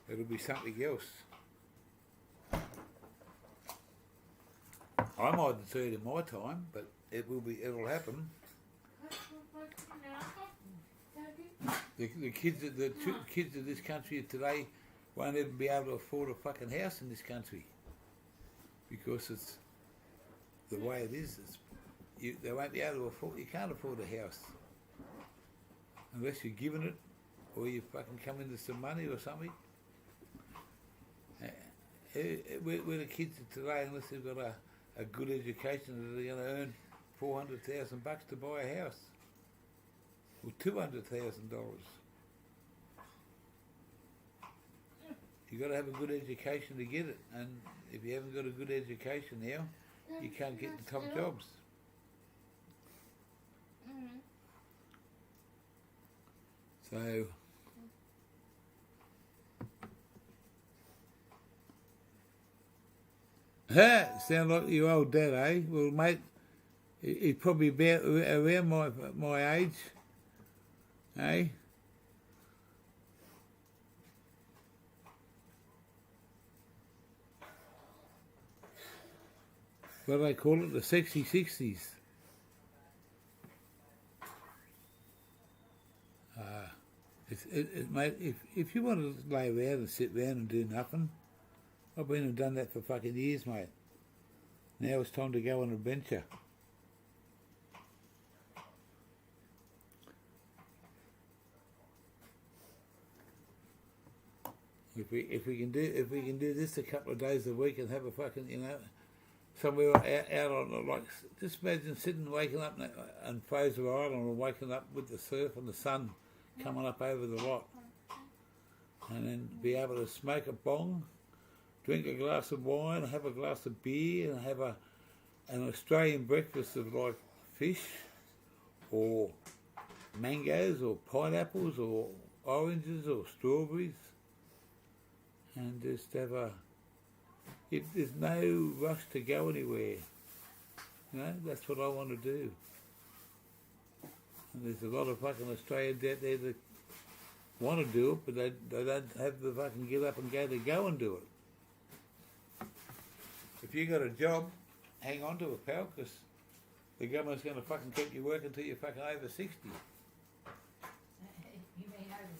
It'll be something else. I mightn't see it in my time, but it'll happen. The kids of this country today won't even be able to afford a fucking house in this country because it's the way it is. They won't be able to afford. You can't afford a house unless you're given it, or you fucking come into some money or something. We're the kids of today, unless they've got a good education, they're going to earn $400,000 to buy a house, or $200,000. You've got to have a good education to get it, and if you haven't got a good education now, you can't get the top jobs. So sound like your old dad, eh? Well, mate, he's probably about around my age, eh? What do they call it? The sexy 60s. Mate, if you want to lay around and sit around and do nothing, I've been and done that for fucking years, mate. Now it's time to go on an adventure. If we can do this a couple of days a week and have a fucking, somewhere out on, like, just imagine waking up on Fraser Island, or waking up with the surf and the sun coming up over the lot, and then be able to smoke a bong, drink a glass of wine, have a glass of beer, and have an Australian breakfast of like fish or mangoes or pineapples or oranges or strawberries, and just have there's no rush to go anywhere. That's what I want to do. And there's a lot of fucking Australians out there that want to do it, but they don't have the fucking get up and go and do it. If you got a job, hang on to it, pal, because the government's going to fucking keep you working till you're fucking over 60. You mean over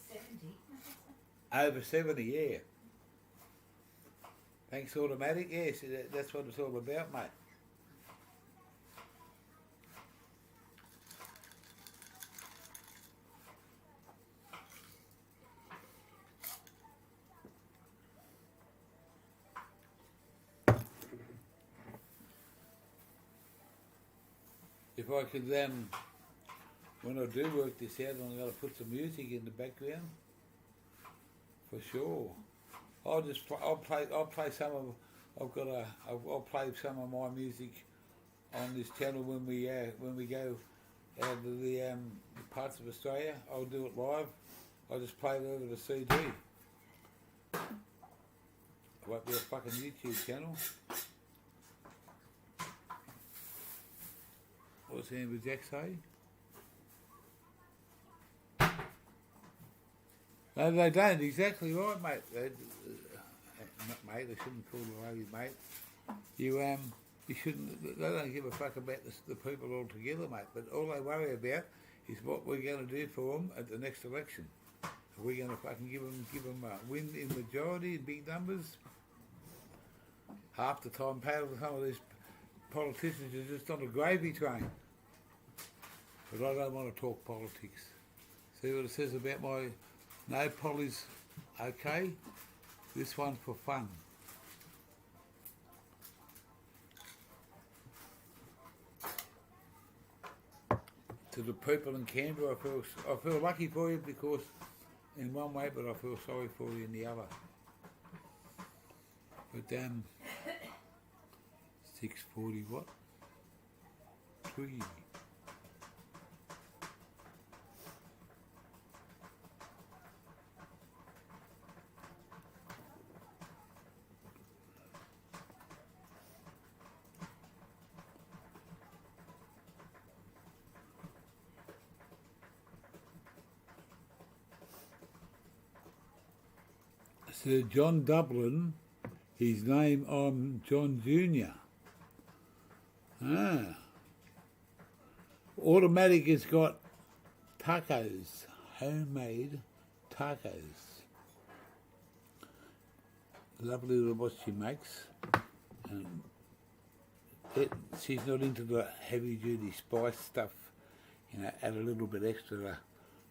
70? Over 70, yeah. Thanks automatic, yes, that's what it's all about, mate. If I could when I do work this out, I'm going to put some music in the background, for sure. I'll play some of, I'll play some of my music on this channel when we go out to the parts of Australia. I'll do it live. I'll just play it over the CD. It won't be a fucking YouTube channel. What's Amber Jack say? No, they don't. Exactly right, mate. Mate, they shouldn't call the lady mate. You shouldn't. They don't give a fuck about the people altogether, mate. But all they worry about is what we're going to do for them at the next election. Are we going to fucking give them a win in majority in big numbers? Half the time, some of these politicians are just on a gravy train. But I don't want to talk politics. See what it says about my no polly's okay? This one's for fun. to the people in Canberra, I feel lucky for you because in one way, but I feel sorry for you in the other. But 6:40 what? 3. Sir John Dublin, his name I'm John Jr. Ah. Automatic has got tacos, homemade tacos. Lovely little what she makes. She's not into the heavy duty spice stuff, add a little bit extra.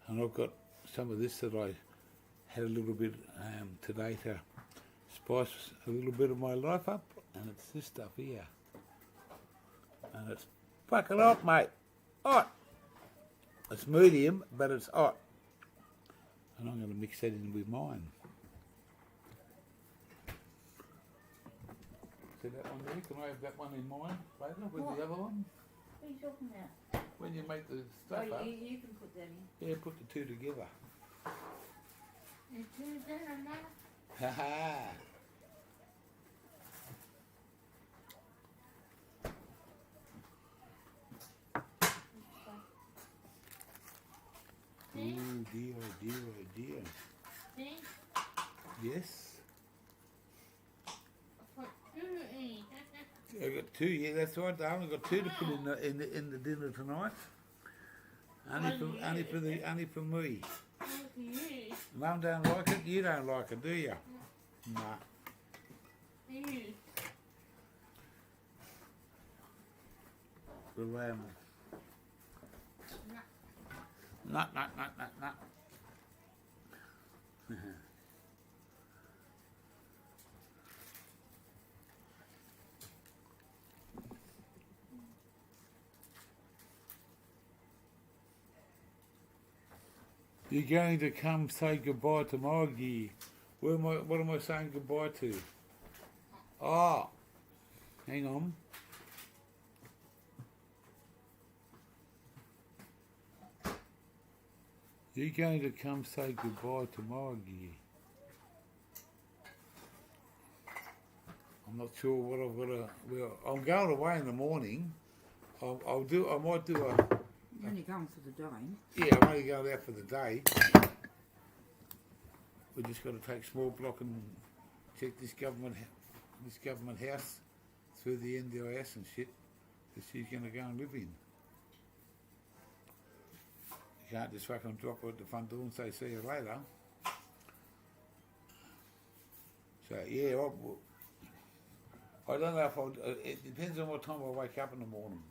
And I've got some of this that I had a little bit today to spice a little bit of my life up, and it's this stuff here. And it's fucking hot, mate. Hot. It's medium, but it's hot. And I'm going to mix that in with mine. See that one there? Can I have that one in mine later with What? the other one? What are you talking about? When you make the stuff Oh, up, you can put that in. yeah, put the two together. You do that and that. Ha ha. Oh dear, oh dear, oh dear. See? Yes. Put two in. I got 2, yeah, that's right. I only got 2 to put in the dinner tonight. Only for me. You. Mum don't like it. You don't like it, do you? Nah. You. Well, Nut. You're going to come say goodbye to Margie. What am I saying goodbye to? Oh, hang on. You're going to come say goodbye to Margie. I'm not sure what I've got to. Well, I'm going away in the morning. I might do a. You're only going for the day. Yeah, I'm only going out for the day. We just got to take small block and check this government house through the NDIS and shit that she's going to go and live in. You can't just fucking drop her at the front door and say see you later. So yeah, I don't know if it depends on what time I wake up in the morning.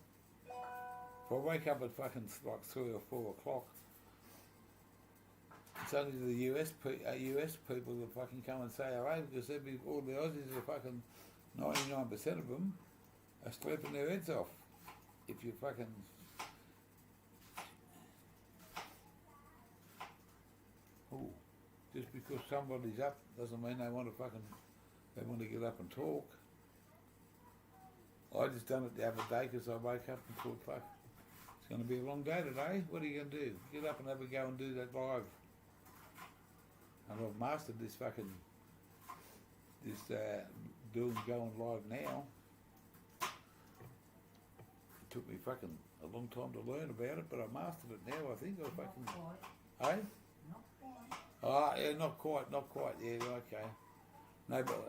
If I wake up at fucking like 3 or 4 o'clock, it's only the US people that fucking come and say hello, because all the Aussies are fucking 99% of them are sleeping their heads off. If you fucking just because somebody's up doesn't mean they want to get up and talk. I just done it the other day because I woke up and thought, fuck, it's going to be a long day today. What are you going to do? Get up and have a go and do that live. And I've mastered this doing going live now. It took me fucking a long time to learn about it, but I mastered it now. I think I fucking. Hey? Not quite. Ah, yeah, not quite. Yeah, okay. No, but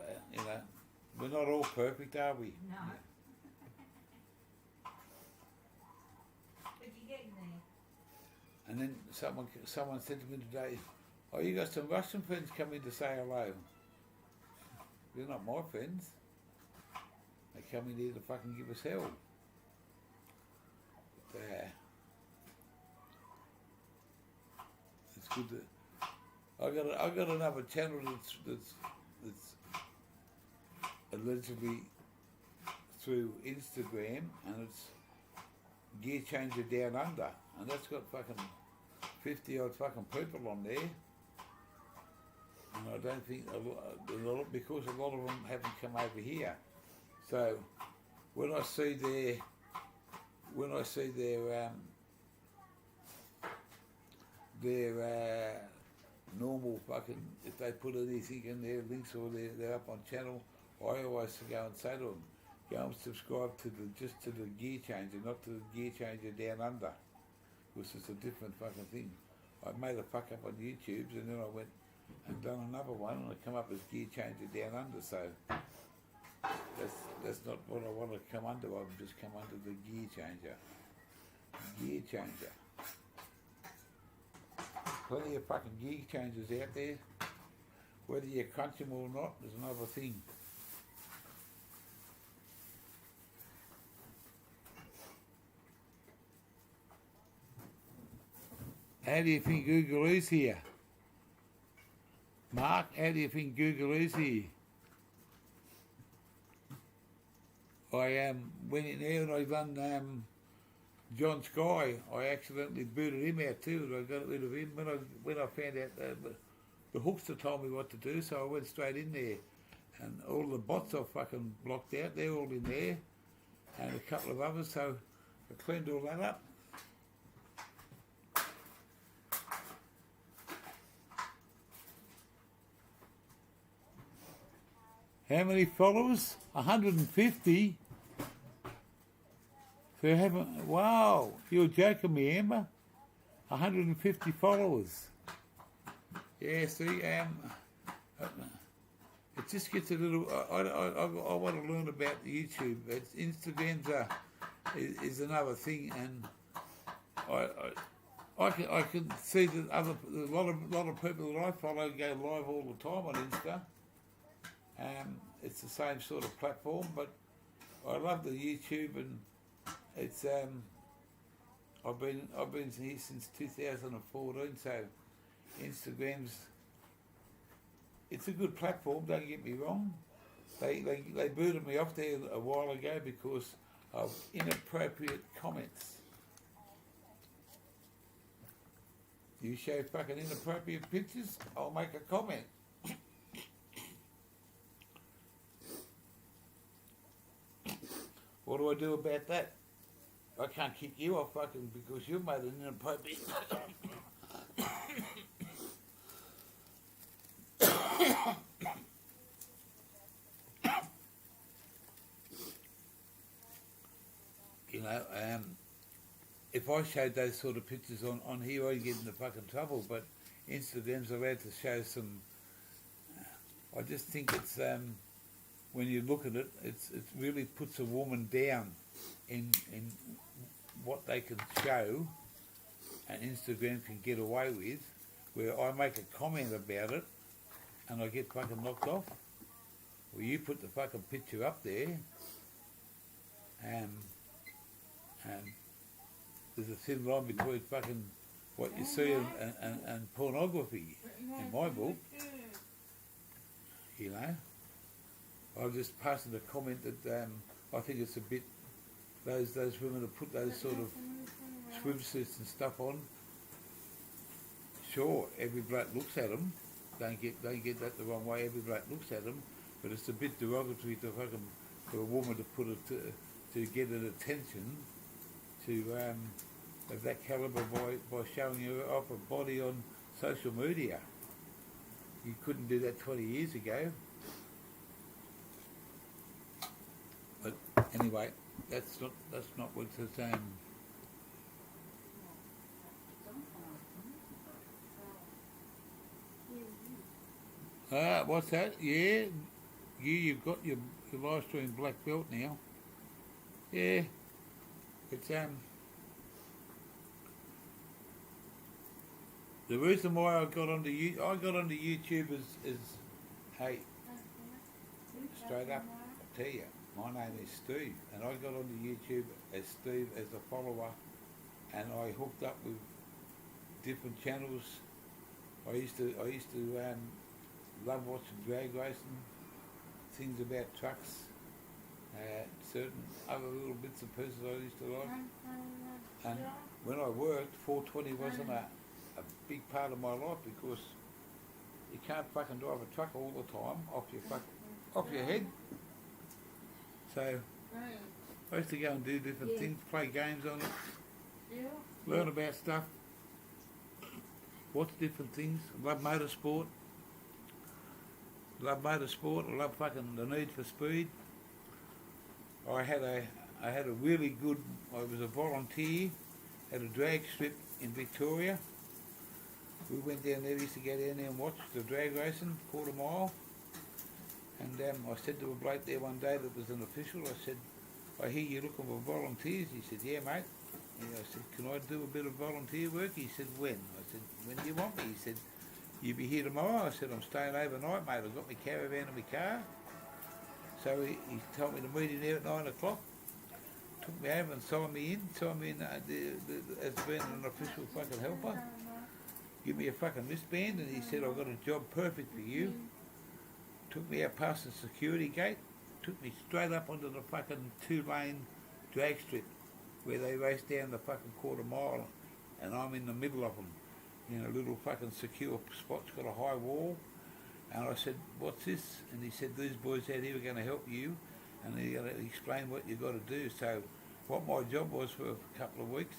we're not all perfect, are we? No. But you're getting there. And then someone said to me today, "Oh, you got some Russian friends coming to say hello." They're not my friends. They come in here to fucking give us hell. But, it's good that I got another channel that's allegedly through Instagram, and it's Gear Changer Down Under. and that's got fucking 50 odd fucking people on there. And I don't think because a lot of them haven't come over here. So when I see their normal fucking, if they put anything in their links or they're up on channel, I always go and say to them, go and subscribe to the Gear Changer, not to the Gear Changer Down Under, because it's a different fucking thing. I made a fuck up on YouTube, and then I went and done another one, and I come up as Gear Changer Down Under. So that's not what I want to come under. I've just come under the Gear Changer. Gear Changer. Plenty of fucking gear changers out there. Whether you crunch them or not is another thing. How do you think Google is here? Mark, how do you think Google is here? I went in there and I done John Sky. I accidentally booted him out too, and I got rid of him when I found out the hookster told me what to do, so I went straight in there. And all the bots I fucking blocked out, they're all in there, and a couple of others, so I cleaned all that up. How many followers? 150. So you haven't, wow, you're joking me, Amber. 150 followers. Yeah, see, it just gets a little, I want to learn about YouTube. Instagram's is another thing, and I can see that a lot of people that I follow go live all the time on Insta. It's the same sort of platform, but I love the YouTube, and it's I've been here since 2014, so Instagram's it's a good platform. Don't get me wrong. They booted me off there a while ago because of inappropriate comments. You show fucking inappropriate pictures, I'll make a comment. What do I do about that? I can't kick you off fucking because you've made an inappropriate. You know, if I showed those sort of pictures on here, I'd get into fucking trouble. But Instagram's allowed to show some. I just think it's when you look at it, it really puts a woman down in what they can show, and Instagram can get away with. Where I make a comment about it, and I get fucking knocked off. Well, you put the fucking picture up there, and there's a thin line between fucking what you see and pornography in my book. You know, I was just passing a comment that I think it's a bit those women that put those sort of swimsuits and stuff on. Sure, every bloke looks at them. Don't get that the wrong way. Every bloke looks at them, but it's a bit derogatory to fucking for a woman to put it to get an attention to of that calibre by showing her off a body on social media. You couldn't do that 20 years ago. But anyway, that's not what's the same. What's that? Yeah, you've got your live stream black belt now. Yeah, it's the reason why I got onto YouTube is hey, straight up, I tell you, my name is Steve, and I got onto YouTube as Steve as a follower, and I hooked up with different channels. I used to love watching drag racing, things about trucks, certain other little bits and pieces I used to like, and when I worked, 420 wasn't a big part of my life because you can't fucking drive a truck all the time off your head. So I used to go and do different things, play games on it, learn about stuff, watch different things. Love motorsport. I love fucking the Need for Speed. I had a really good. I was a volunteer at a drag strip in Victoria. We went down there. We used to go down there and watch the drag racing, quarter mile. And I said to a bloke there one day that was an official. I said, "I hear you're looking for volunteers." He said, "Yeah, mate." And I said, "Can I do a bit of volunteer work?" He said, "When?" I said, "When do you want me?" He said, "You be here tomorrow?" I said, "I'm staying overnight, mate. I've got my caravan and my car." So he told me to meet him there at 9 o'clock. Took me over and signed me in as being an official fucking helper. Give me a fucking wristband and he said, "I've got a job perfect for you." Took me out past the security gate. Took me straight up onto the fucking 2-lane drag strip where they race down the fucking quarter mile and I'm in the middle of them. In a little fucking secure spot, it's got a high wall. And I said, "What's this?" And he said, "These boys out here are going to help you and they're going to explain what you've got to do." So what my job was for a couple of weeks,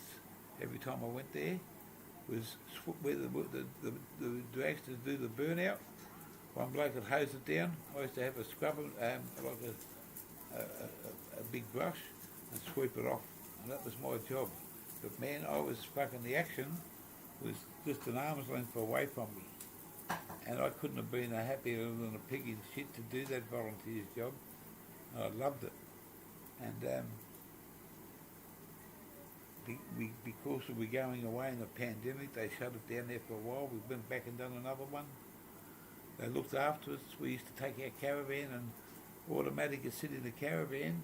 every time I went there, was where the dragsters do the burnout. One bloke would hose it down. I used to have a scrubber, like a big brush, and sweep it off. And that was my job. But man, I was fucking, the action was just an arm's length away from me. And I couldn't have been happier than a pig in shit to do that volunteer's job. I loved it. And because we were going away in the pandemic, they shut it down there for a while. We went back and done another one. They looked after us. We used to take our caravan and Automatic could sit in the caravan.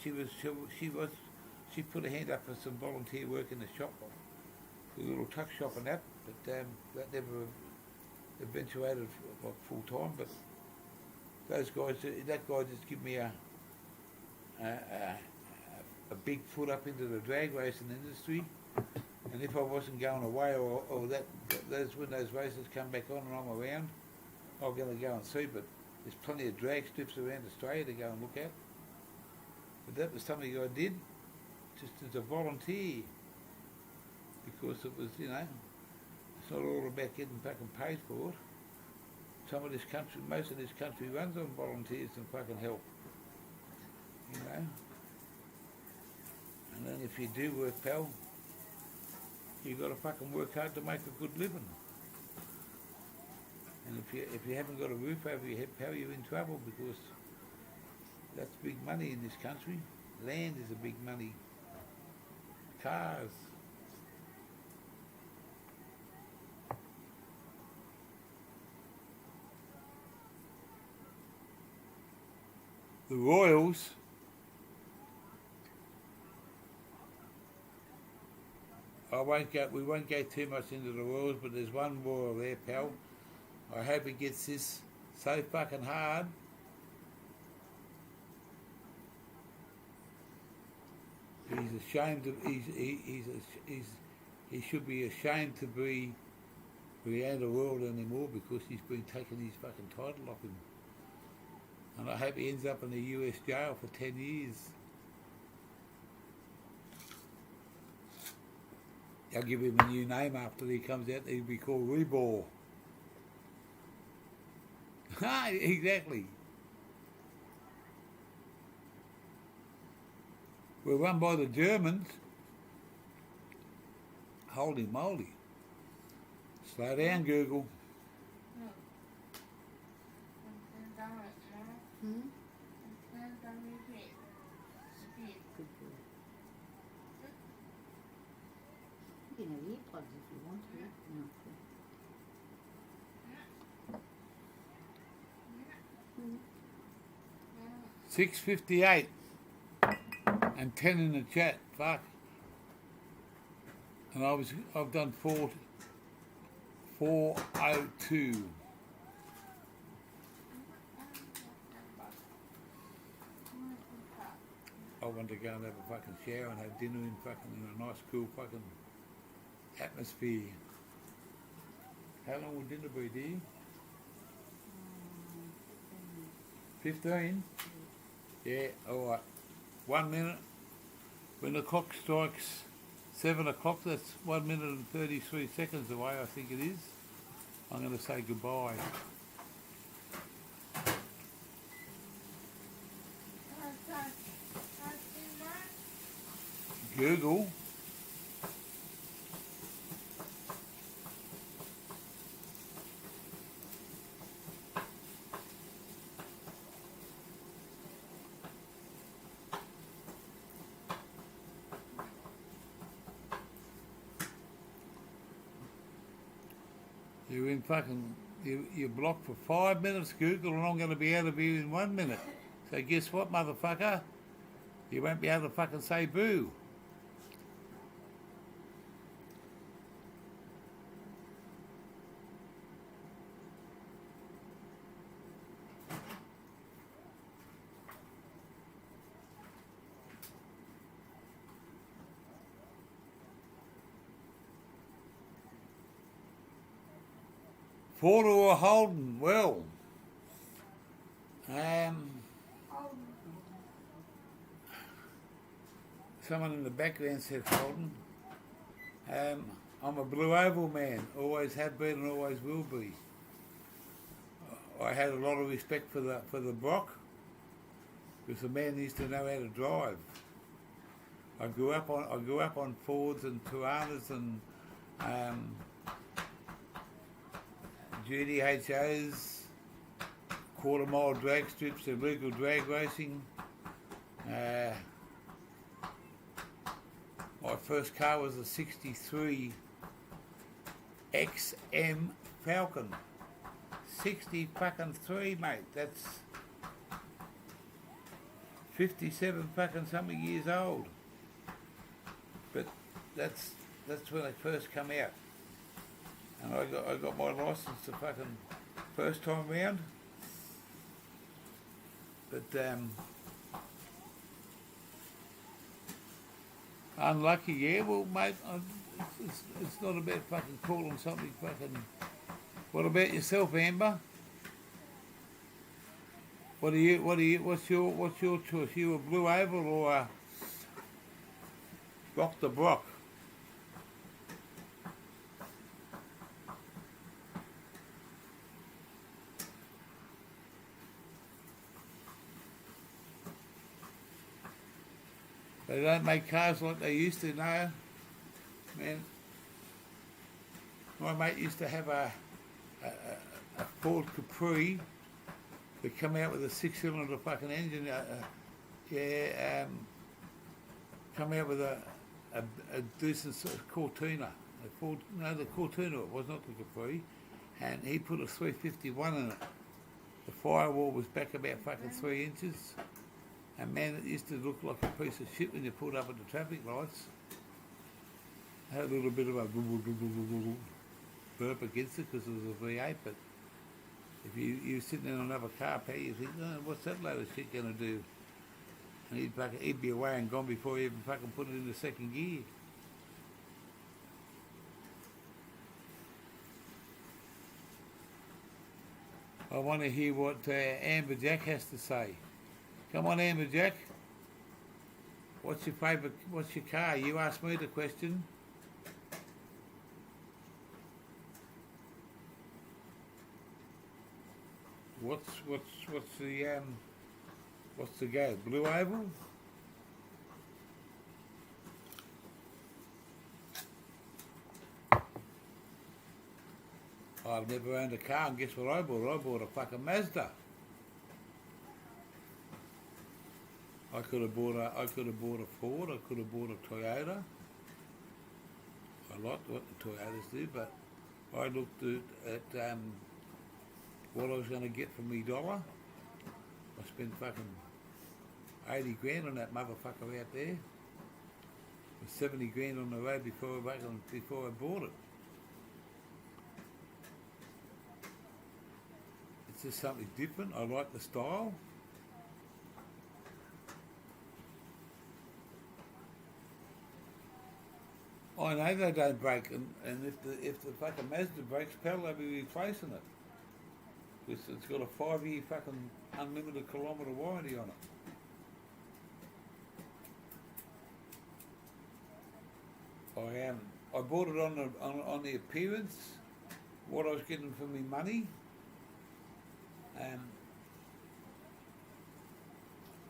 She put her hand up for some volunteer work in the shop, the little tuck shop and that. But that never eventuated full time. But those guys, that guy just gave me a big foot up into the drag racing industry. And if I wasn't going away, or when those races come back on and I'm around, I'm going to go and see. But there's plenty of drag strips around Australia to go and look at. But that was something I did just as a volunteer, because it was, it's not all about getting fucking paid for it. Most of this country runs on volunteers and fucking help, And then if you do work, pal, you got to fucking work hard to make a good living. And if you haven't got a roof over your head, pal, you're in trouble, because that's big money in this country. Land is a big money. Cars. The Royals we won't go too much into the Royals, but there's one Royal there, pal. I hope he gets this so fucking hard. He's ashamed of. He should be ashamed to be around the world anymore, because he's been taking his fucking title off him. And I hope he ends up in the US jail for 10 years. I'll give him a new name after he comes out. He'll be called Rebor. Exactly. We're run by the Germans. Holy moly. Slow down, Google. You can have earplugs if you want to. No. 6:58 and 10 in the chat. Fuck. And I've done 4:02. I want to go and have a fucking shower and have dinner in a nice cool fucking atmosphere. How long will dinner be, dear? 15? Yeah, alright. 1 minute. When the clock strikes 7 o'clock, that's 1 minute and 33 seconds away, I think it is. I'm going to say goodbye. Google. You're in fucking, you're blocked for 5 minutes, Google, and I'm going to be out of here in 1 minute. So guess what, motherfucker? You won't be able to fucking say boo. Porter or Holden? Well, someone in the background said Holden. I'm a Blue Oval man, always have been and always will be. I had a lot of respect for the Brock, because the man needs to know how to drive. I grew up on Fords and Tuanas and GDHOs, quarter mile drag strips, illegal drag racing. My first car was a 63 XM Falcon. 60 fucking 3, mate. That's 57 fucking something years old. But that's when they first come out. And I got my license the fucking first time round. But unlucky, yeah. Well, mate, it's not about fucking calling something fucking. What about yourself, Amber? What's your choice? You a Blue Oval or a Rock the Brock? They don't make cars like they used to, no. Man, my mate used to have a Ford Capri that come out with a 6-cylinder fucking engine. Come out with a decent sort of Cortina. The Cortina it was, not the Capri. And he put a 351 in it. The firewall was back about fucking 3 inches. And man, it used to look like a piece of shit when you pulled up at the traffic lights. Had a little bit of a burp against it because it was a V8, but if you were sitting in another car, Pat, you think, oh, what's that load of shit going to do? And he'd be away and gone before you even fucking put it in the second gear. I want to hear what Amber Jack has to say. Come on, Amber Jack. What's your favourite? What's your car? You asked me the question. What's the go? Blue Oval? I've never owned a car, and guess what I bought? I bought a fucking Mazda. I could have bought a Ford. I could have bought a Toyota. I liked what the Toyotas do, but I looked at what I was going to get for me dollar. I spent fucking 80 grand on that motherfucker out there. With 70 grand on the road before I bought it. It's just something different. I like the style. I know they don't break, and if the fucking Mazda breaks, pal, they'll be replacing it. It's got a 5-year fucking unlimited kilometre warranty on it. I bought it on the appearance, what I was getting for my money.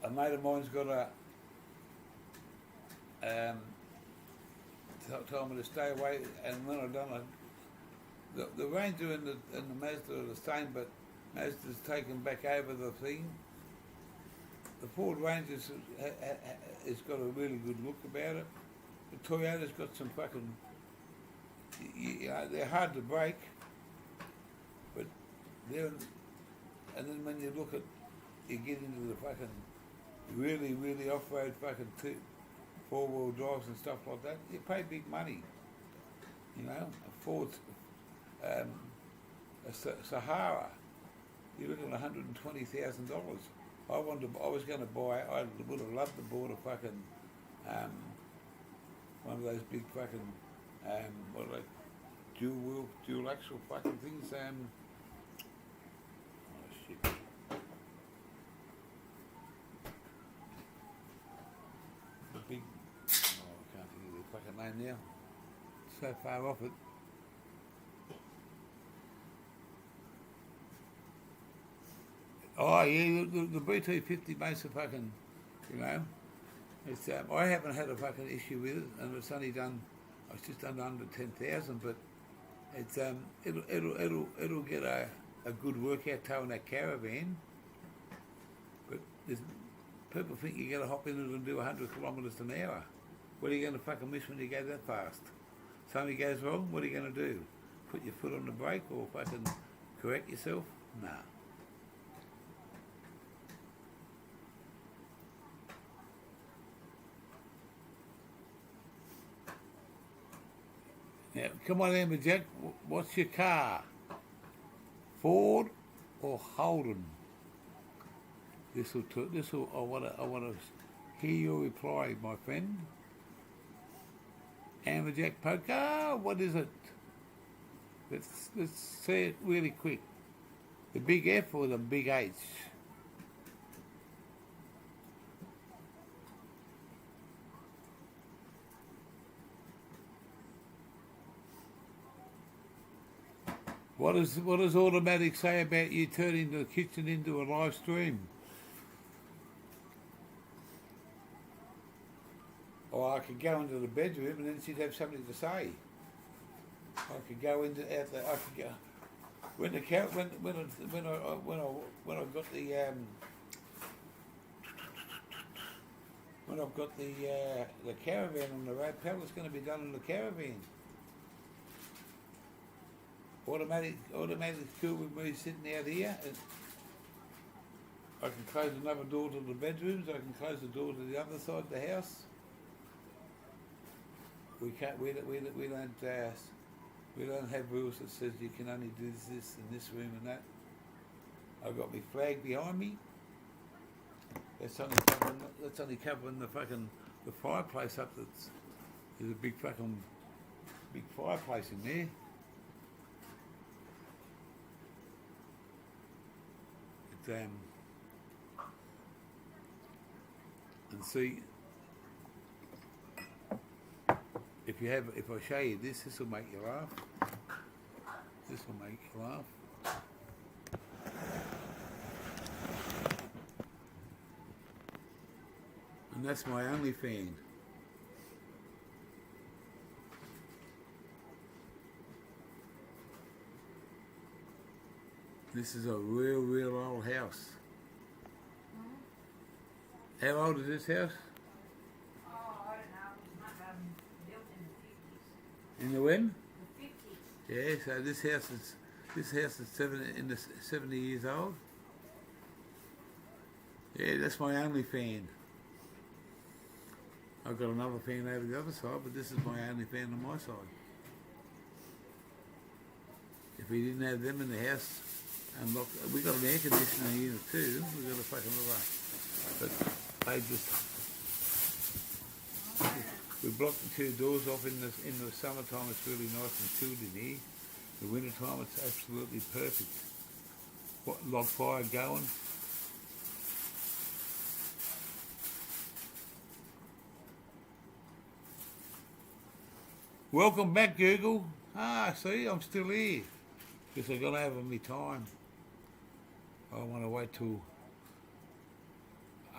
A mate of mine's got told me to stay away, and when I done it, the Ranger and the Mazda are the same, but Mazda's taken back over the thing. The Ford Ranger's has got a really good look about it. The Toyota's got some fucking, you know, they're hard to break, but and then when you look at, you get into the fucking really off-road fucking 4-wheel drives and stuff like that, you pay big money. You know, a Ford, a Sahara, you're looking at $120,000. I was going to buy, I would have loved to buy a fucking, one of those big fucking, what are they, dual axle fucking things, oh shit. The big, I can't think of the fucking name now, so far off it. Oh yeah, the BT50 makes a fucking, you know, it's I haven't had a fucking issue with it, and it's only done, it's just done under 10,000, but it's it'll get a good workout towing that caravan. But people think you got to hop in it and do 100 kilometres an hour. What are you going to fucking miss when you go that fast? Something goes wrong, what are you going to do? Put your foot on the brake or fucking correct yourself? Nah. Now, come on, Amber Jack. What's your car? Ford or Holden? This will. I want to hear your reply, my friend. Amber Jack Poker. What is it? Let's say it really quick. The big F or the big H? What does Automatic say about you turning the kitchen into a live stream? Or I could go into the bedroom and then she'd have something to say. I could go into I could go when I got the when I've got the caravan on the road, pal, it's going to be done in the caravan. Automatic cool with me sitting out here. And I can close another door to the bedrooms. I can close the door to the other side of the house. We don't have rules that says you can only do this in this room and that. I've got my flag behind me. That's only covering the fucking the fireplace up. There's a big fireplace in there. And see, if I show you this will make you laugh. This will make you laugh. And that's my only fan. This is a real old house. How old is this house? Oh, I don't know. It might have been built in the 50s. In the when? The 50s. Yeah, so this house is 70 years old. Yeah, that's my only fan. I've got another fan over the other side, but this is my only fan on my side. If we didn't have them in the house, and look, we got an air conditioning unit too. We got a fucking other, but they just We block the two doors off in the summertime. It's really nice and chilled in here. The winter time, it's absolutely perfect. What, log fire going. Welcome back, Google. Ah, see, I'm still here. Because I've got over my time. I want to wait till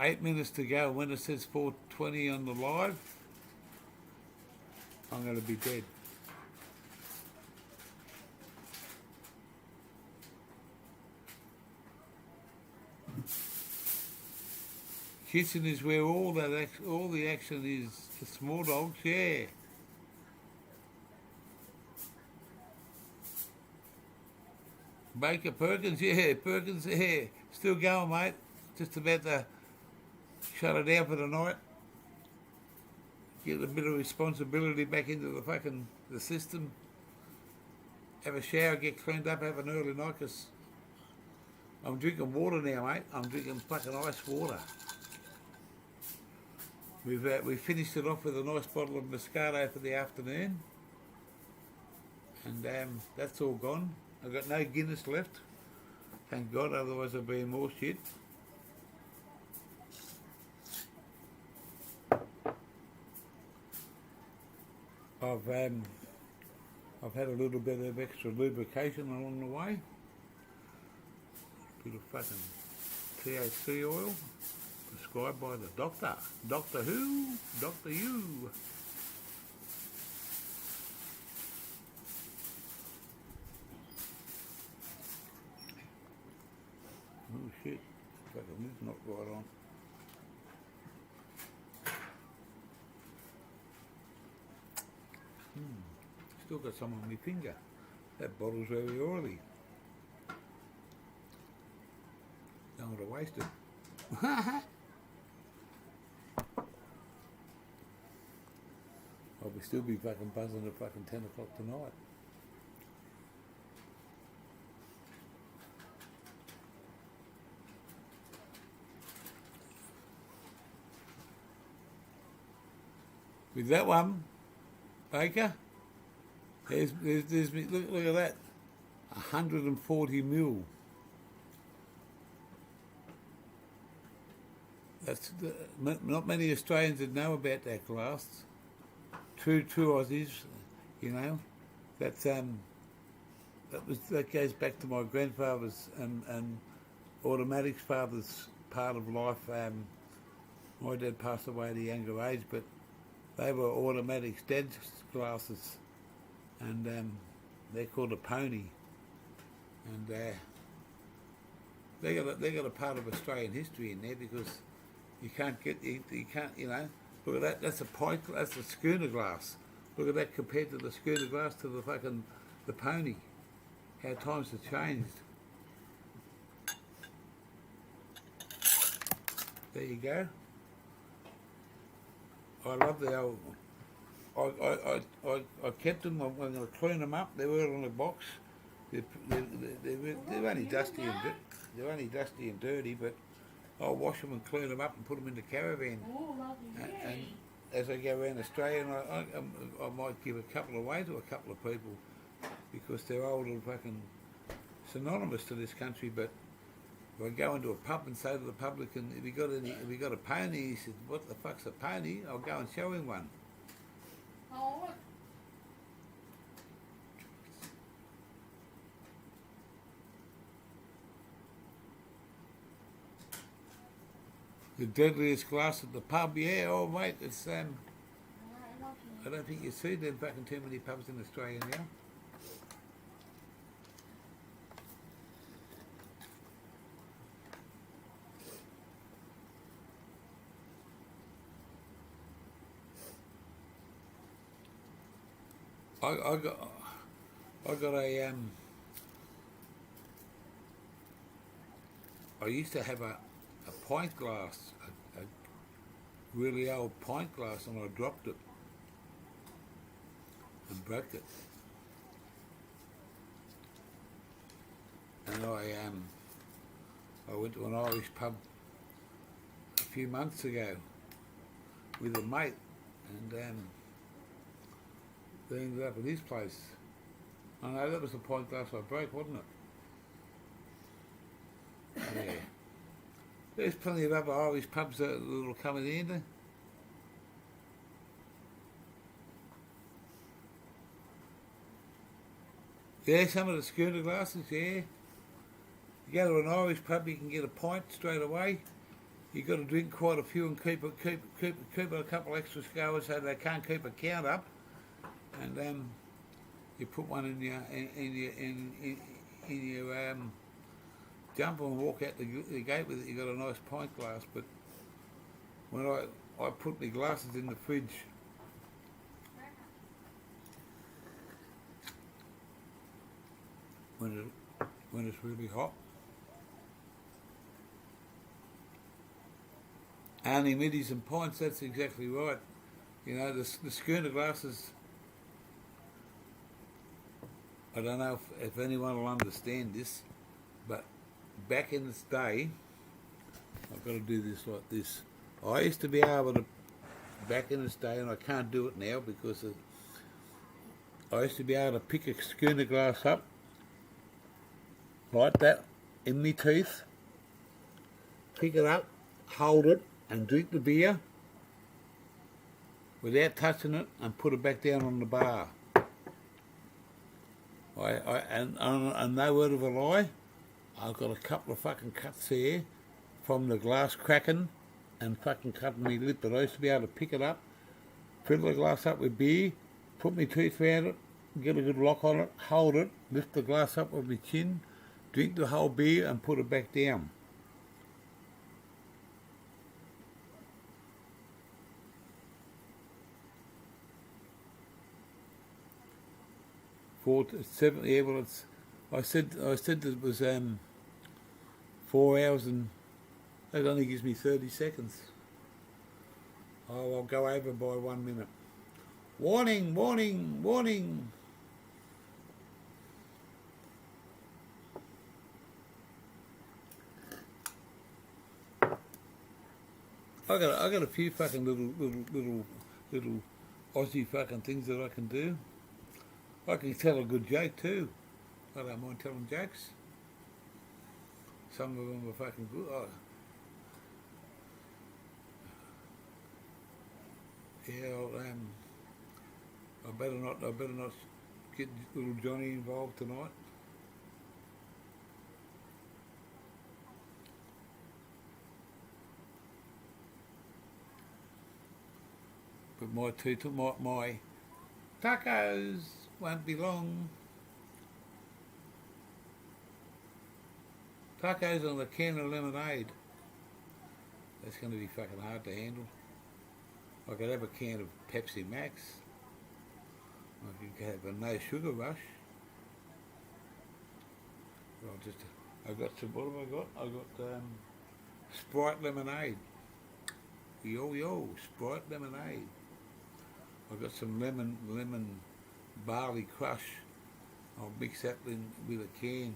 8 minutes to go. When it says 4:20 on the live, I'm going to be dead. Kitchen is where all the action is. The small dogs, yeah. Baker Perkins, yeah, Perkins, yeah. Still going, mate. Just about to shut it down for the night. Get a bit of responsibility back into the system. Have a shower, get cleaned up, have an early night, 'cause I'm drinking water now, mate. I'm drinking fucking ice water. We finished it off with a nice bottle of Moscato for the afternoon. And that's all gone. I've got no Guinness left. Thank God, otherwise I'd be in more shit. I've had a little bit of extra lubrication along the way. Bit of fucking THC oil prescribed by the doctor. Doctor who? Doctor you. Oh shit, fucking lid's not right on. Still got some on my finger. That bottle's very oily. Don't want to waste it. I'll still be fucking buzzing at fucking 10 o'clock tonight. With that one, Baker, there's look at that, 140 mil. That's not many Australians that know about that glass. True Aussies, you know. That goes back to my grandfather's and automatics father's part of life. My dad passed away at a younger age, but they were automatics dad's glasses, and they're called a pony, and they got a part of Australian history in there, because you can't you know, look at that, that's a schooner glass. Look at that compared to the schooner glass to the pony. How times have changed. There you go. I love the old. I kept them. I'm going to clean them up. They were on the box. They're only dusty and dirty, but I'll wash them and clean them up and put them in the caravan. And as I go around Australia, I might give a couple away to a couple of people, because they're old and fucking synonymous to this country. But if I go into a pub and say to the publican, have you got a pony? He says, what the fuck's a pony? I'll go and show him one. Oh, The deadliest glass at the pub, yeah, oh mate, it's I don't think you see them fucking too many pubs in Australia now. I got a I used to have a pint glass, a really old pint glass, and I dropped it and broke it. And I went to an Irish pub a few months ago with a mate, and they ended up at his place. I know that was the pint glass I broke, wasn't it? Yeah. There's plenty of other Irish pubs that'll come in handy. Yeah, some of the schooner glasses, yeah. You go to an Irish pub, you can get a pint straight away. You've got to drink quite a few and keep a couple extra goers so they can't keep a count up. And you put one in your jumper and walk out the gate with it. You got a nice pint glass. But when I put my glasses in the fridge, when it's really hot. Only middies and pints, that's exactly right. You know, the schooner glasses, I don't know if anyone will understand this, but back in this day, I've got to do this like this. I used to be able to, back in this day, and I can't do it now because I used to be able to pick a schooner glass up like that in my teeth, pick it up, hold it, and drink the beer without touching it and put it back down on the bar. And no word of a lie, I've got a couple of fucking cuts here from the glass cracking and fucking cutting me lip, but I used to be able to pick it up, fill the glass up with beer, put my teeth around it, get a good lock on it, hold it, lift the glass up with my chin, drink the whole beer and put it back down. Seven, yeah, well, I said that it was 4 hours and that only gives me 30 seconds. Oh, I'll go over by 1 minute. Warning, warning, warning. I got a few fucking little Aussie fucking things that I can do. I can tell a good joke too. I don't mind telling jokes. Some of them are fucking good. Oh. Yeah, I better not get little Johnny involved tonight. But my tacos won't be long. Tacos on a can of lemonade. That's going to be fucking hard to handle. I could have a can of Pepsi Max. I could have a no sugar rush. I got some, what have I got? I got Sprite lemonade. Yo, Sprite lemonade. I got some lemon barley crush. I'll mix that in with a can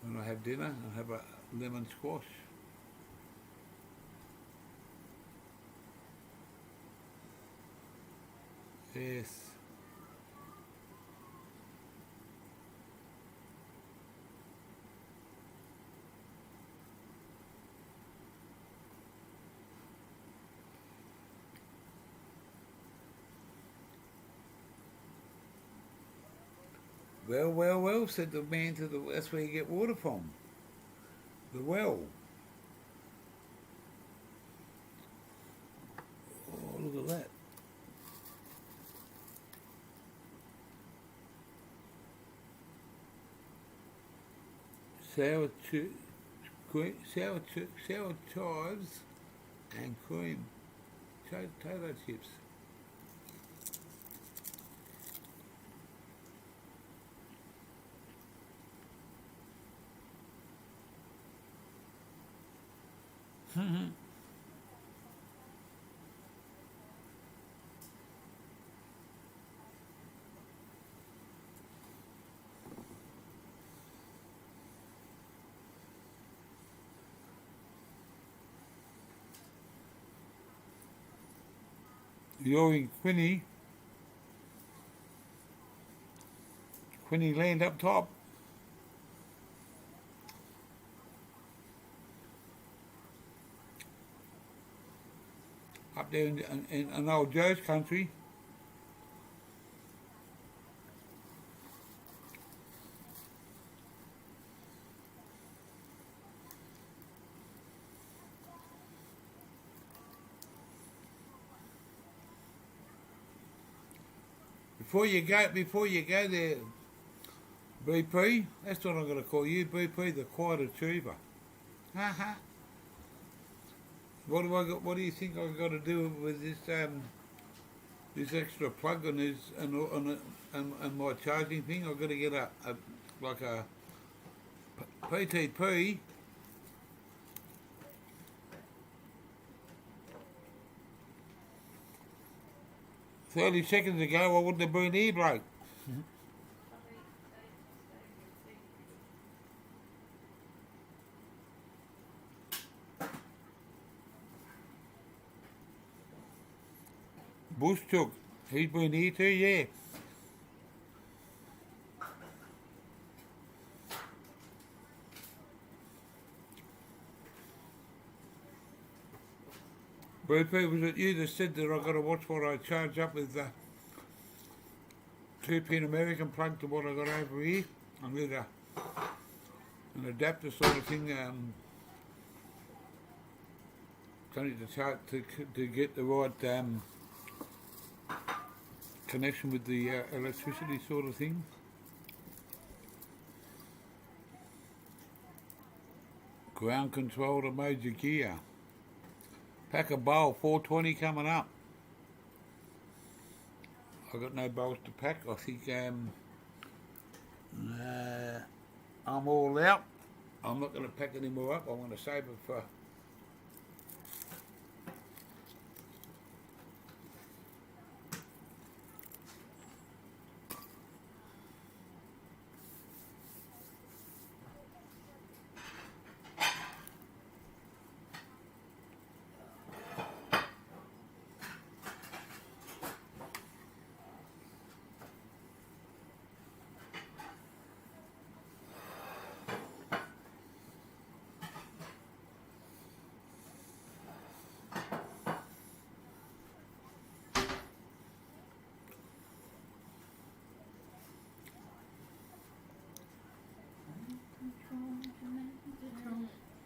when I have dinner and have a lemon squash. Yes. Well, said the man to the, that's where you get water from. The well. Oh, look at that. Sour chives and cream. Potato chips. You're in Quinny Land up top. Up there in old Joe's country. Before you go there, BP, that's what I'm going to call you, BP, the quiet achiever. Ha. What do you think I've got to do with this extra plug on this and my charging thing? I've got to get a PTP. 30 seconds ago, I wouldn't have been here, bloke. Bush took. He's been here too, yeah. BP, was it you that said that I've got to watch what I charge up with the 2-pin American plug to what I got over here? I need an adapter sort of thing. To get the right connection with the electricity sort of thing. Ground control to major gear. Pack a bowl, 420 coming up. I've got no bowls to pack. I think I'm all out. I'm not going to pack any more up. I want to save it for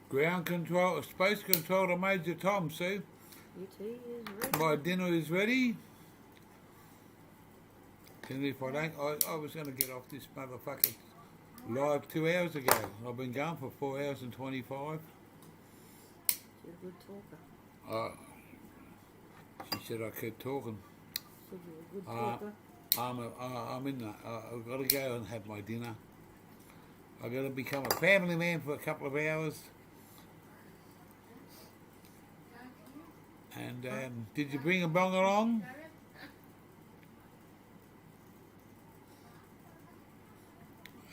ground control, space control to Major Tom, Sue. UT is ready. My dinner is ready. And if I don't, I was going to get off this motherfucker live 2 hours ago. I've been going for 4 hours and 25. You're a good talker. She said I kept talking. Said you're a good talker. I'm in that. I've got to go and have my dinner. I've got to become a family man for a couple of hours. And did you bring a bong along?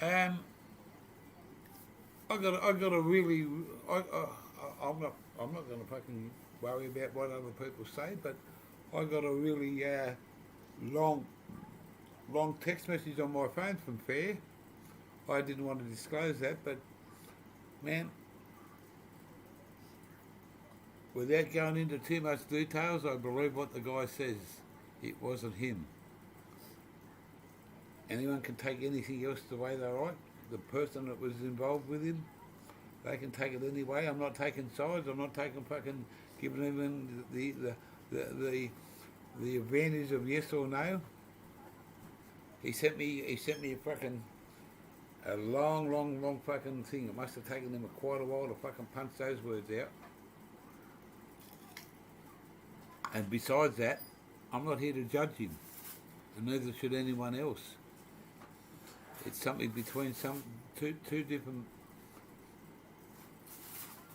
I got to really. I'm not going to fucking worry about what other people say, but I got a really long text message on my phone from Fair. I didn't want to disclose that, but man, without going into too much details, I believe what the guy says. It wasn't him. Anyone can take anything else the way they like. The person that was involved with him, they can take it any way. I'm not taking sides. I'm not taking fucking giving them the advantage of yes or no. He sent me a fucking a long fucking thing. It must have taken them quite a while to fucking punch those words out. And besides that, I'm not here to judge him, and neither should anyone else. It's something between two different.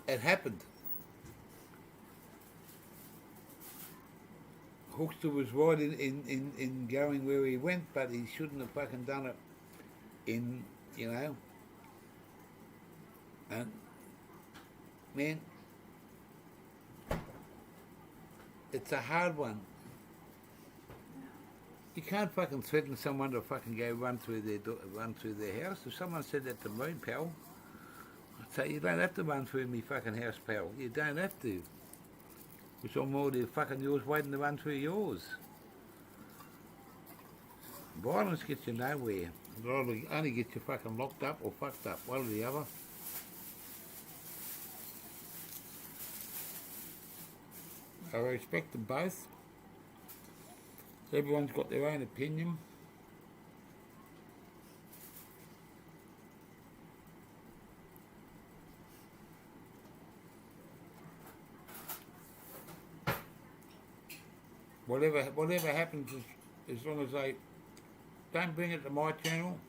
It happened. Hookster was right in going where he went, but he shouldn't have fucking done it in, you know. And man, it's a hard one. You can't fucking threaten someone to fucking go run through their house. If someone said that to me, pal, I'd say you don't have to run through me fucking house, pal. You don't have to. Which I'm already fucking yours waiting to run through yours. Violence gets you nowhere. It'll only get you fucking locked up or fucked up, one or the other. I respect them both. Everyone's got their own opinion. Whatever happens, as long as they don't bring it to my channel.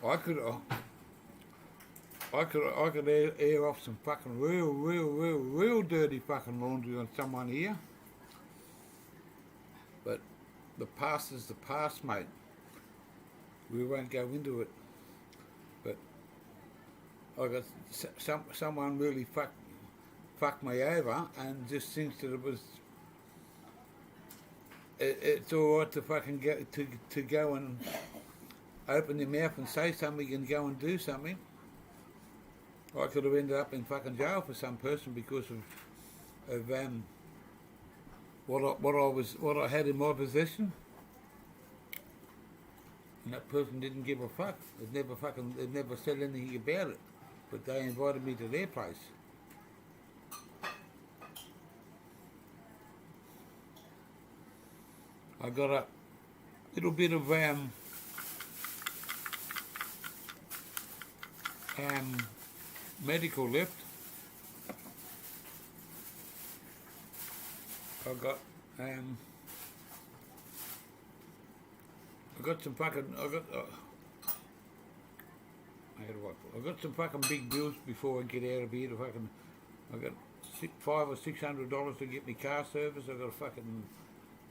I could air off some fucking real dirty fucking laundry on someone here. But the past is the past, mate. We won't go into it. But I got someone really fucked me over and just thinks that it's all right to fucking go and open your mouth and say something and go and do something. I could have ended up in fucking jail for some person because of what I had in my possession. And that person didn't give a fuck. They'd never said anything about it. But they invited me to their place. I got a little bit of medical left. I got some fucking some fucking big bills before I get out of here. I got $500 or $600 to get my car service. I got a fucking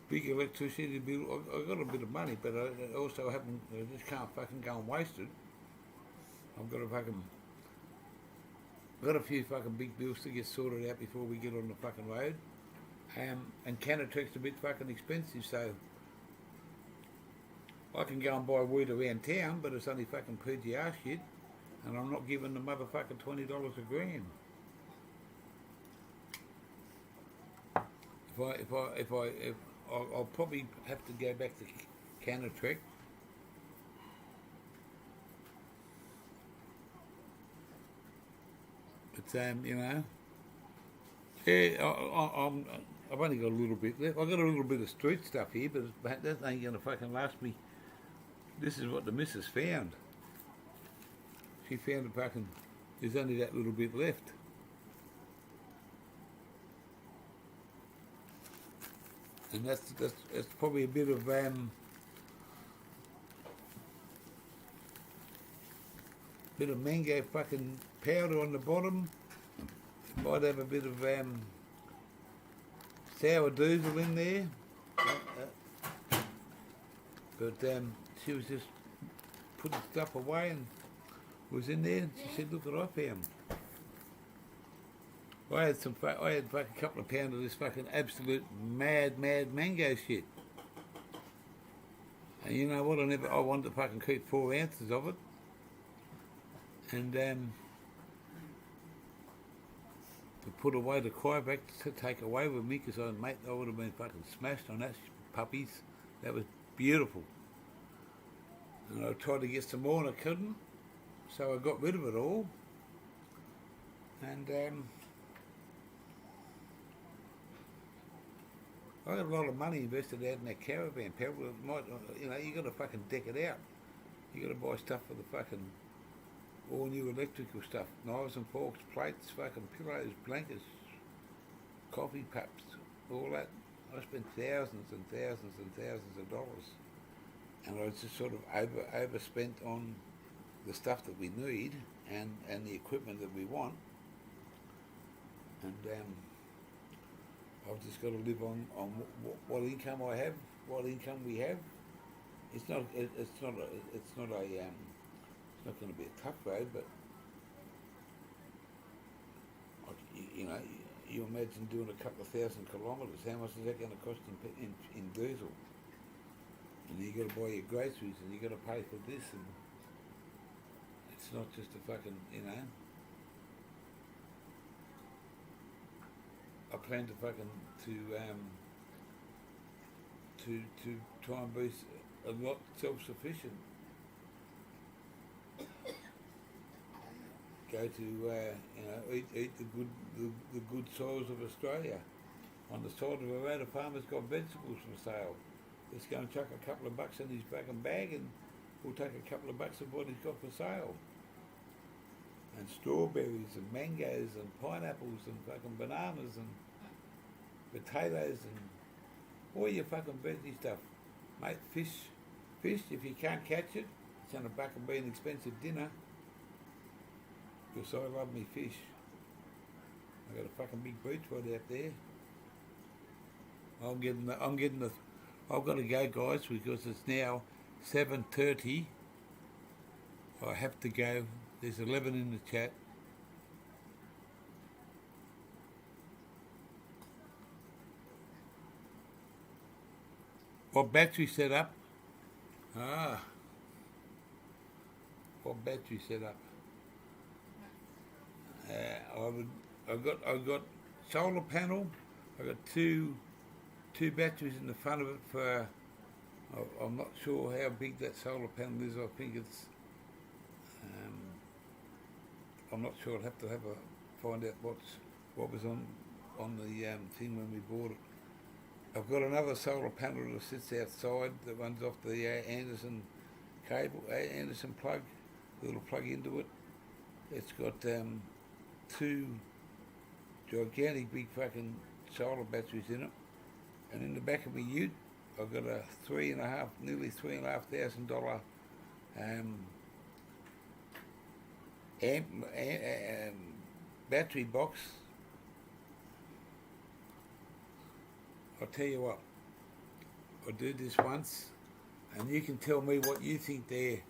big electricity bill. I got a bit of money, but I also haven't. I just can't fucking go and waste it. I've got a few fucking big bills to get sorted out before we get on the fucking road. And Canatrek's a bit fucking expensive, so I can go and buy weed around town, but it's only fucking PGR shit, and I'm not giving the motherfucking $20 a gram. I'll probably have to go back to Canatrek. But you know, yeah, I've only got a little bit left. I've got a little bit of street stuff here, but that ain't gonna fucking last me. This is what the missus found. She found a fucking. There's only that little bit left. And that's probably a bit of mango fucking powder on the bottom. It might have a bit of sour diesel in there. But she was just putting stuff away and was in there and she said, look what I found. I had a couple of pounds of this fucking absolute mad mango shit. And you know what, I wanted to fucking keep 4 ounces of it. And to put away the Cryovac to take away with me, because I would have been fucking smashed on that puppies. That was beautiful. And I tried to get some more and I couldn't. So I got rid of it all. And I got a lot of money invested out in that caravan. People might, you know, you got to fucking deck it out. You got to buy stuff for the fucking all new electrical stuff, knives and forks, plates, fucking pillows, blankets, coffee cups, all that. I spent thousands and thousands and thousands of dollars, and I was just sort of overspent on the stuff that we need and the equipment that we want, and I've just got to live on what income I have, what income we have, it's not it's not going to be a tough road, but like, you know, you imagine doing a couple of 1,000 kilometres. How much is that going to cost in diesel? And you got to buy your groceries, and you got to pay for this, and it's not just a fucking, you know. I plan to fucking to try and be a lot self-sufficient. Go to you know, eat the good soils of Australia. On the side of a road, a farmer's got vegetables for sale. Let's go and chuck a couple of bucks in his fucking bag, and we'll take a couple of bucks of what he's got for sale. And strawberries and mangoes and pineapples and fucking bananas and potatoes and all your fucking veggie stuff. Mate, fish, if you can't catch it, it's on a buck and be an expensive dinner. Because I love me fish. I got a fucking big beach right out there. I've got to go, guys, because it's now 7:30. I have to go. There's 11 in the chat. What battery set up? What battery set up? I've got solar panel. I've got two batteries in the front of it for. I'm not sure how big that solar panel is. I think it's. I'm not sure. I'd have to find out what was on the thing when we bought it. I've got another solar panel that sits outside that runs off the Anderson cable, Anderson plug, a little plug into it. It's got two gigantic big fucking solar batteries in it, and in the back of my ute, I've got a nearly $3,500 battery box. I'll tell you what, I'll do this once, and you can tell me what you think there.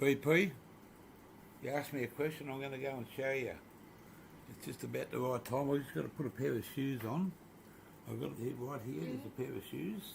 BP, you ask me a question, I'm going to go and show you. It's just about the right time. I've just got to put a pair of shoes on. I've got it right here, there's a pair of shoes.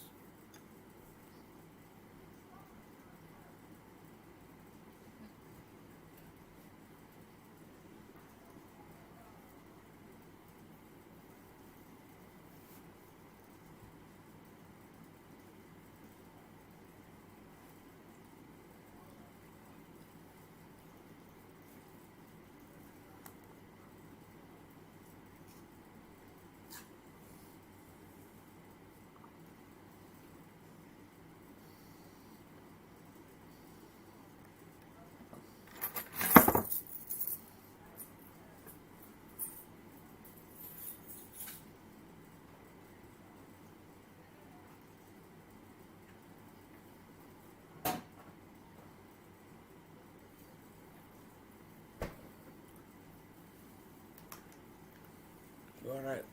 Alright,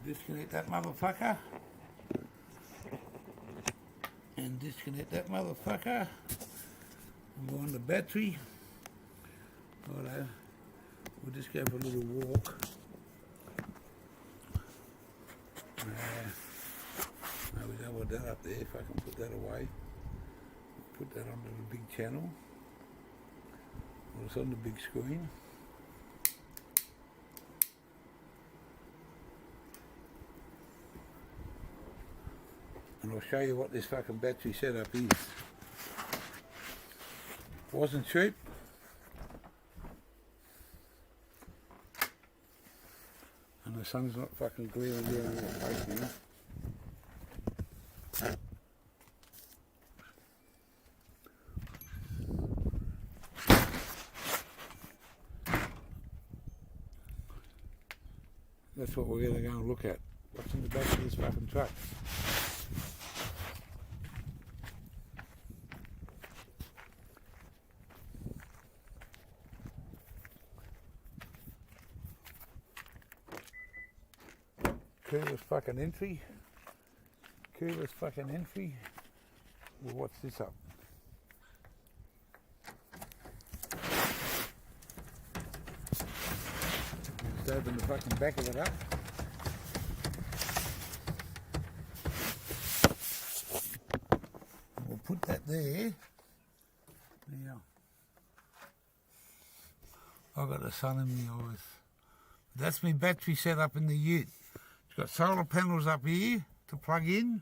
disconnect that motherfucker. And disconnect that motherfucker. Go on the battery. Righto. We'll just go for a little walk. We don't want that up there. If I can put that away. Put that onto the big channel. Well, it's on the big screen. And I'll show you what this fucking battery setup is. Wasn't cheap. And the sun's not fucking glaring down on your face now. That's what we're going to go and look at. What's in the back of this fucking truck? Keyless fucking entry, keyless fucking entry. Well, what's this up? Just open the fucking back of it up. We'll put that there. Now, I've got the sun in my eyes. That's my battery set up in the ute. It's got solar panels up here to plug in.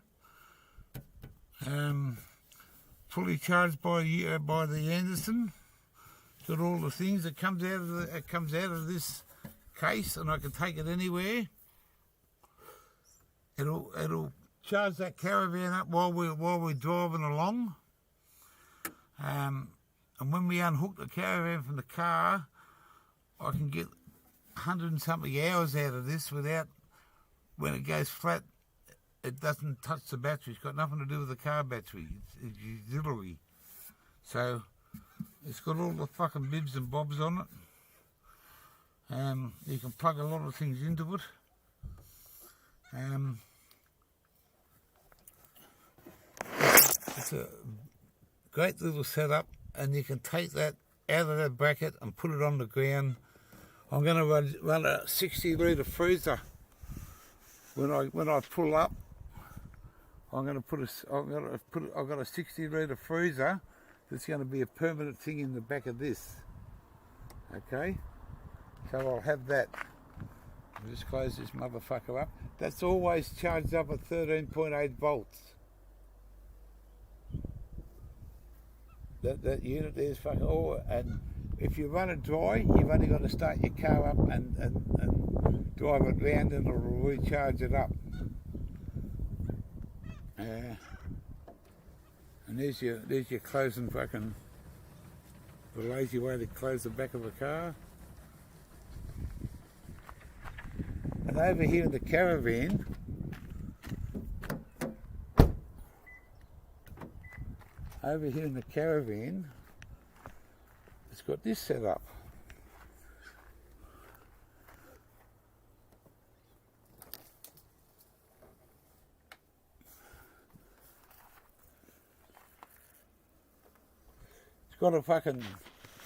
Fully charged by the Anderson. It's got all the things that comes out of this case, and I can take it anywhere. It'll charge that caravan up while we're driving along. And when we unhook the caravan from the car, I can get 100 and something hours out of this without, when it goes flat, it doesn't touch the battery. It's got nothing to do with the car battery. It's auxiliary. So it's got all the fucking bibs and bobs on it. You can plug a lot of things into it. It's a great little setup, and you can take that out of that bracket and put it on the ground. I'm going to run a 60 litre freezer when I pull up. I've got a 60 litre freezer that's going to be a permanent thing in the back of this. Okay, so I'll have that. I'll just close this motherfucker up. That's always charged up at 13.8 volts. That unit there is fucking all, and if you run it dry, you've only got to start your car up and drive it round, and it'll recharge it up. And there's your closing fucking, the lazy way to close the back of a car. And over here in the caravan, it's got this set up.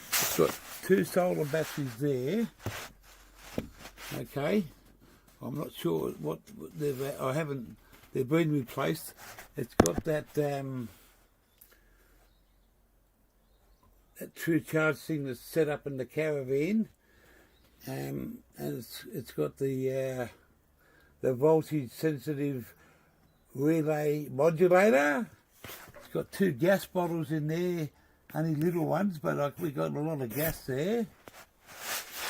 It's got two solar batteries there. Okay, I'm not sure what they've been replaced. It's got that true charge thing that's set up in the caravan, and it's got the voltage sensitive relay modulator. It's got two gas bottles in there, only little ones, but we got a lot of gas there.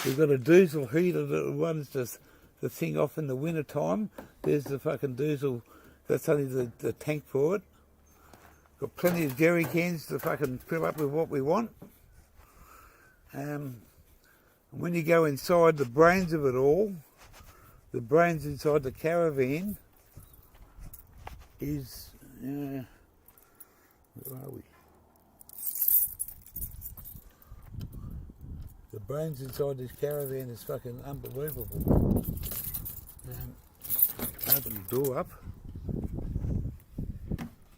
We've got a diesel heater that runs the thing off in the winter time. There's the fucking diesel. That's only the tank for it. Got plenty of jerry cans to fucking fill up with what we want. When you go inside, the brains of it all, the brains inside the caravan is, where are we? The brains inside this caravan is fucking unbelievable. Open the door up.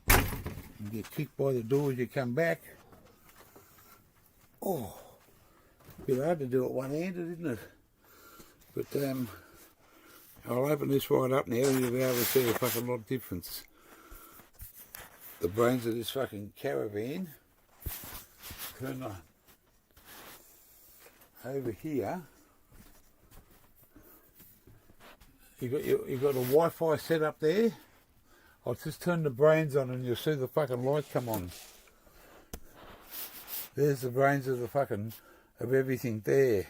You get kicked by the door as you come back. Oh, a bit hard to do it one-handed, isn't it? But I'll open this right up now and you'll be able to see a fucking lot of difference. The brains of this fucking caravan. Turn over here. You got a Wi-Fi set up there. I'll just turn the brains on and you'll see the fucking light come on. There's the brains of everything there.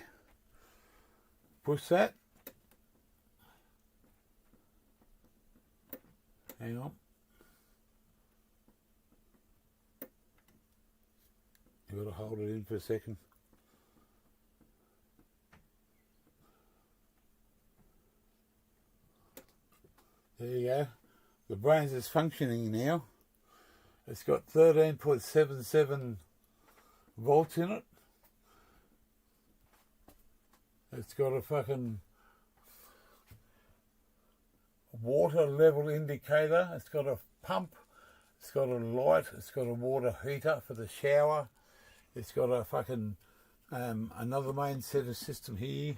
Push that. Hang on. You've got to hold it in for a second. There you go. The brains is functioning now. It's got 13.77 volts in it. It's got a fucking water level indicator. It's got a pump. It's got a light. It's got a water heater for the shower. It's got a fucking another main set of system here.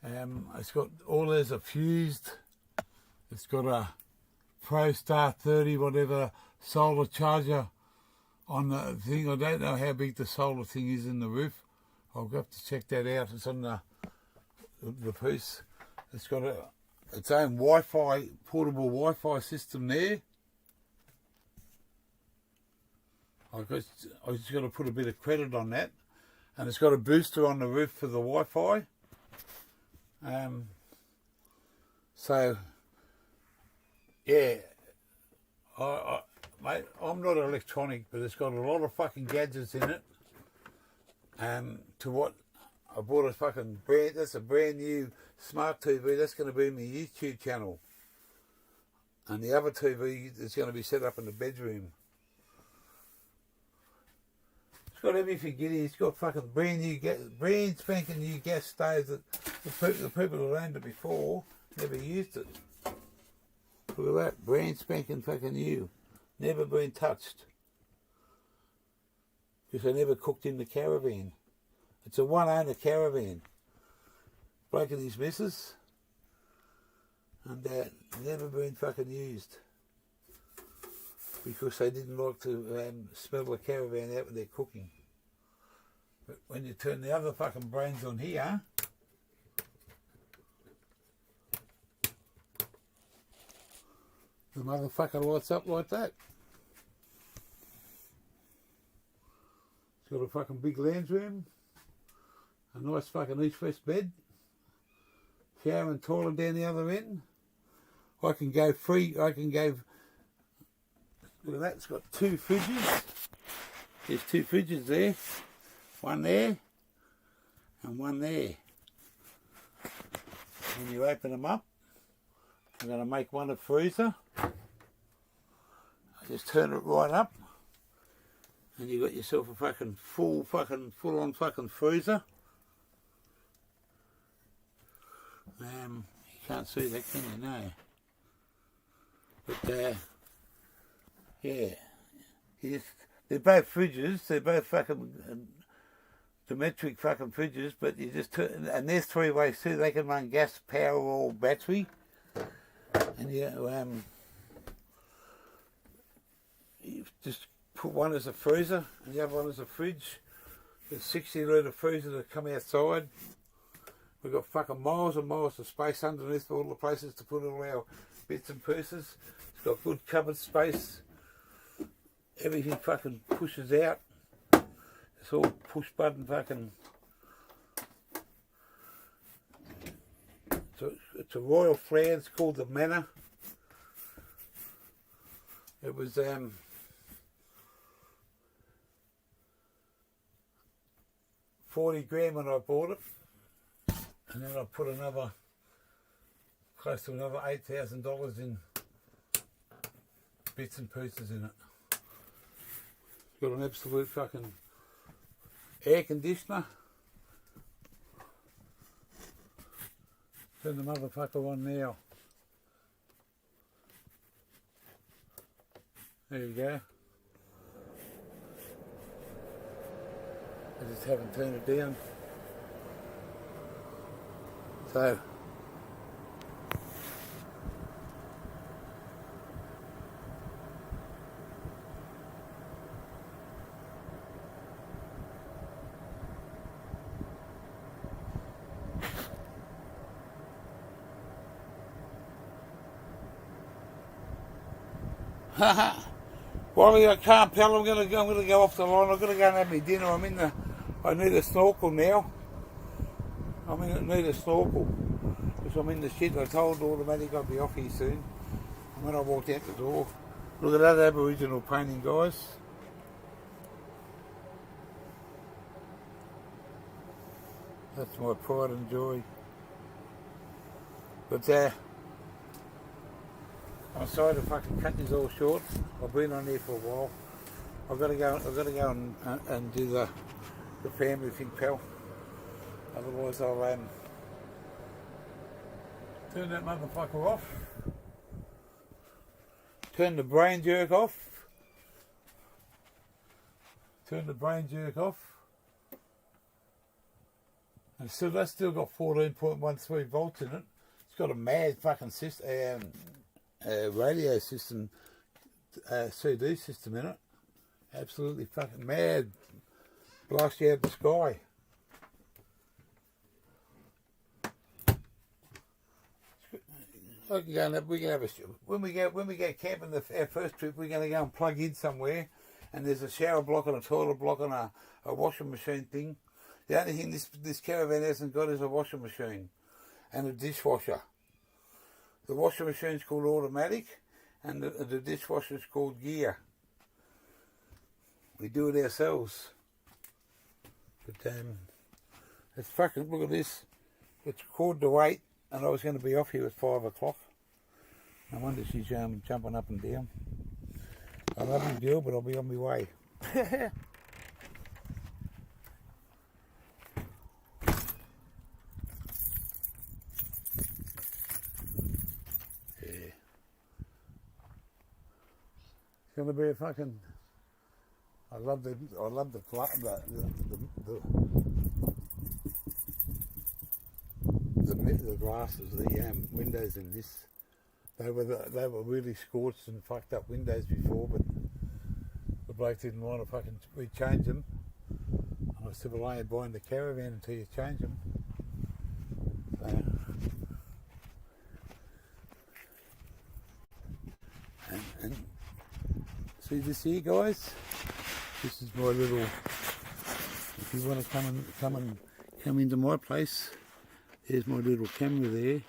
It's got all those are fused. It's got a ProStar 30 whatever solar charger on the thing. I don't know how big the solar thing is in the roof. I'll have to check that out. It's on the piece. It's got its own Wi-Fi, portable Wi-Fi system there. I just got to put a bit of credit on that. And it's got a booster on the roof for the Wi-Fi. So, yeah, mate, I'm not electronic, but it's got a lot of fucking gadgets in it. To what I bought a fucking brand. That's a brand new smart TV. That's going to be my YouTube channel, and the other TV is going to be set up in the bedroom. It's got everything in it. It's got fucking brand spanking new gas stoves that the people who owned it before never used it. Look at that, brand spanking fucking new, never been touched. Because they never cooked in the caravan. It's a one-owner caravan. Bloke and his missus, and never been fucking used. Because they didn't like to smell the caravan out when they're cooking. But when you turn the other fucking brains on here, the motherfucker lights up like that. It's got a fucking big lounge room, a nice fucking east-west bed, shower and toilet down the other end. I can go free, look at that, it's got two fridges. There's two fridges there. One there and one there. When you open them up, I'm going to make one a freezer. I just turn it right up and you got yourself a fucking full on fucking freezer. You can't see that, can you? No. But yeah, they're both fridges. They're both fucking Dometric fucking fridges. But you just turn, and there's three ways too. They can run gas, power, or battery. And you just put one as a freezer and the other one as a fridge. There's 60-litre freezer that come outside. We've got fucking miles and miles of space underneath all the places to put all our bits and pieces. It's got good cupboard space. Everything fucking pushes out. It's all push button fucking. It's a Royal Flair. It's called the Manor. It was 40 grand when I bought it, and then I put another close to another $8,000 in bits and pieces in it. Got an absolute fucking air conditioner. Turn the motherfucker on now. There you go. I just haven't turned it down. So Wally, I can't tell. I'm gonna go off the line. I'm gonna go and have my dinner. I need a snorkel now. I need a snorkel because I'm in the shit. I told Automatic I'd be off here soon. And when I walked out the door, look at that Aboriginal painting, guys. That's my pride and joy. But I'm sorry to fucking cut this all short. I've been on here for a while. I've got to go and do the family thing, pal. Otherwise I'll turn that motherfucker off. turn the brain jerk off. Turn the brain jerk off. And so that's still got 14.13 volts in it. It's got a mad fucking system, radio system, CD system in it. Absolutely fucking mad. Blast you out of the sky. I can go and we can have a when we go camping our first trip, we're going to go and plug in somewhere, and there's a shower block and a toilet block and a washing machine thing. The only thing this caravan hasn't got is a washing machine and a dishwasher. The washing machine's called automatic, and the dishwasher's called gear. We do it ourselves. But it's fucking, look at this. It's 1/4 and I was going to be off here at 5 o'clock. No wonder she's jumping up and down. I love you, girl, but I'll be on my way. Yeah. It's going to be a fucking. I love the glasses, the windows in this. They were really scorched and fucked up windows before, but the bloke didn't want to fucking rechange them. And I said, well, I ain't buying the caravan until you change them. So, and see this here, guys. This is my little. If you want to come into my place, there's my little camera there,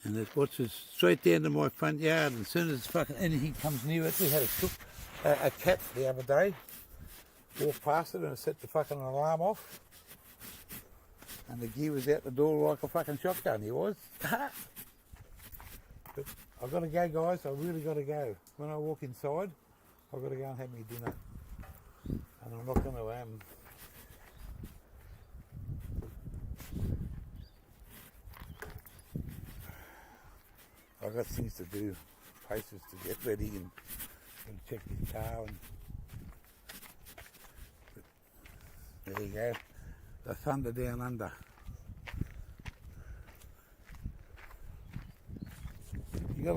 and it watches straight down to my front yard. And as soon as fucking anything comes near it, we had a cat the other day walk past it and it set the fucking alarm off, and the gear was out the door like a fucking shotgun. He was. But I've got to go, guys. I really got to go. When I walk inside, I've got to go and have my dinner, and I'm not going to I've got things to do, places to get ready and check this car. And there you go, the thunder down under. You got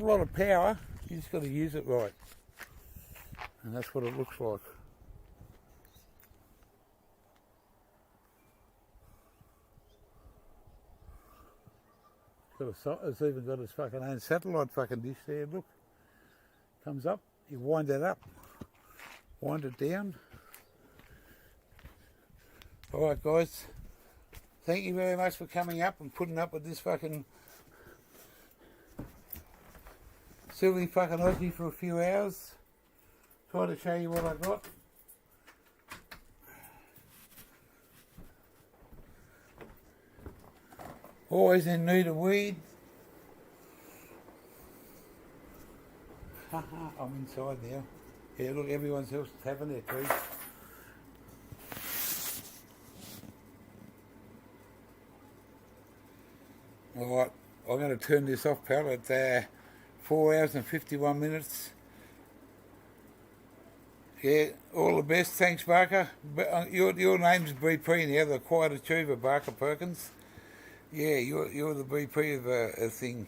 a lot of power. You just got to use it right, and that's what it looks like. It's even got its fucking own satellite fucking dish there, look. Comes up, you wind that up, wind it down. Alright guys, thank you very much for coming up and putting up with this fucking silly fucking Aussie for a few hours. Try to show you what I got. Always in need of weed. I'm inside now. Yeah, look, everyone else is having their tea. Alright, I'm going to turn this off, pal, at 4 hours and 51 minutes. Yeah, all the best. Thanks, Barker. Your name's BP now, the Quiet Achiever, Barker Perkins. Yeah, you're the BP of a thing.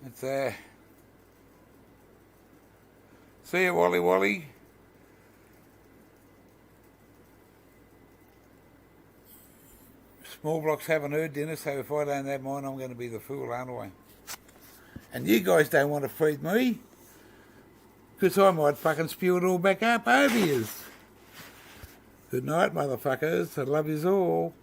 It's see you, Wally Wally. Small blocks haven't heard dinner, so if I don't have mine, I'm going to be the fool, aren't I? And you guys don't want to feed me, because I might fucking spew it all back up over yous. Good night, motherfuckers. I love yous all.